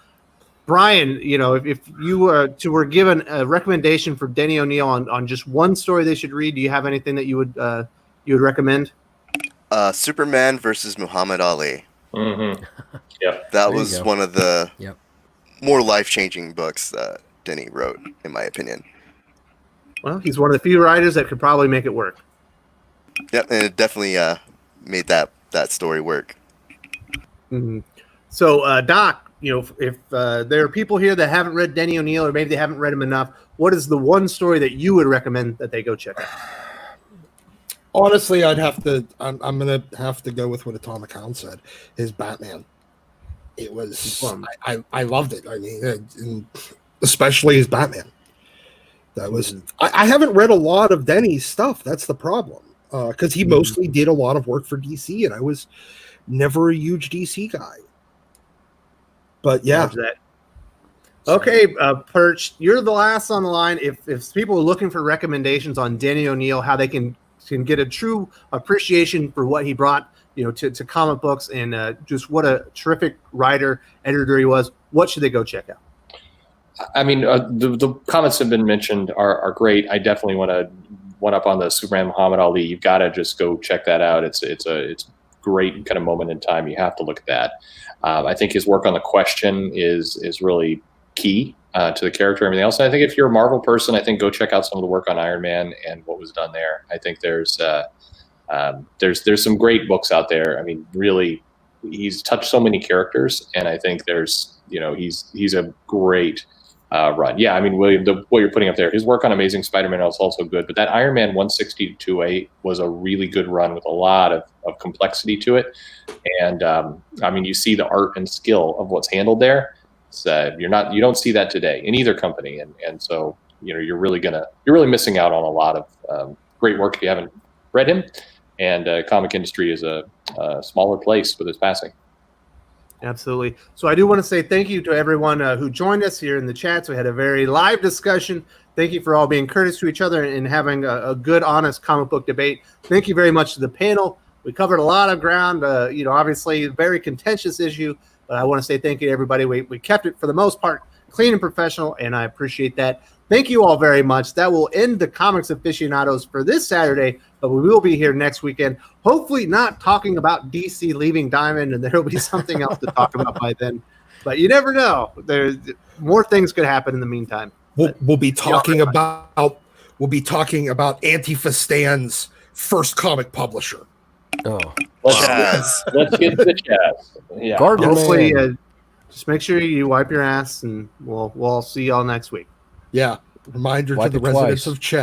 Brian, if you were given a recommendation for Denny O'Neil on just one story they should read, do you have anything that you would recommend? Superman versus Muhammad Ali. Mm-hmm. Yep. That was one of the Yep. more life-changing books that Denny wrote, in my opinion. Well, he's one of the few writers that could probably make it work. Yep, and it definitely made that story work. Mm-hmm. So, Doc, if there are people here that haven't read Denny O'Neil, or maybe they haven't read him enough, what is the one story that you would recommend that they go check out? Honestly, I'm gonna have to go with what Atomic Hound said. His Batman. It was I loved it. I mean, and especially his Batman. That was I haven't read a lot of Denny's stuff. That's the problem, because he mostly did a lot of work for DC, and I was never a huge DC guy. But yeah. Okay, Perch, you're the last on the line. If people are looking for recommendations on Denny O'Neil, how they can get a true appreciation for what he brought, to comic books, and just what a terrific writer, editor he was, what should they go check out? I mean, the comments have been mentioned are great. I definitely want to one up on the Superman Muhammad Ali. You've got to just go check that out. It's a great kind of moment in time. You have to look at that. I think his work on The Question is really key to the character and everything else. And I think if you're a Marvel person, I think go check out some of the work on Iron Man and what was done there. I think there's some great books out there. I mean, really, he's touched so many characters, and I think there's he's a great run. Yeah, I mean, William, what you're putting up there, his work on Amazing Spider-Man is also good, but that Iron Man 160 to 208 was a really good run with a lot of complexity to it. And I mean, you see the art and skill of what's handled there. So you don't see that today in either company, and so you're really missing out on a lot of great work if you haven't read him. and comic industry is a smaller place with his passing. Absolutely. So I do want to say thank you to everyone who joined us here in the chats. We had a very live discussion. Thank you for all being courteous to each other and having a good, honest comic book debate. Thank you very much to the panel. We covered a lot of ground, obviously a very contentious issue, but I want to say thank you to everybody. We kept it, for the most part, clean and professional, and I appreciate that. Thank you all very much. That will end the Comics Aficionados for this Saturday, but we will be here next weekend, hopefully not talking about DC leaving Diamond, and there will be something else to talk about by then. But you never know. There's more things could happen in the meantime. We'll be talking about Antifa Stan's first comic publisher. Oh, Jazz. Let's get to Jazz. Yeah. Gardner Hopefully, Man. just make sure you wipe your ass, and we'll see y'all next week. Yeah. Reminder Wipe to the it residents twice. of Chad.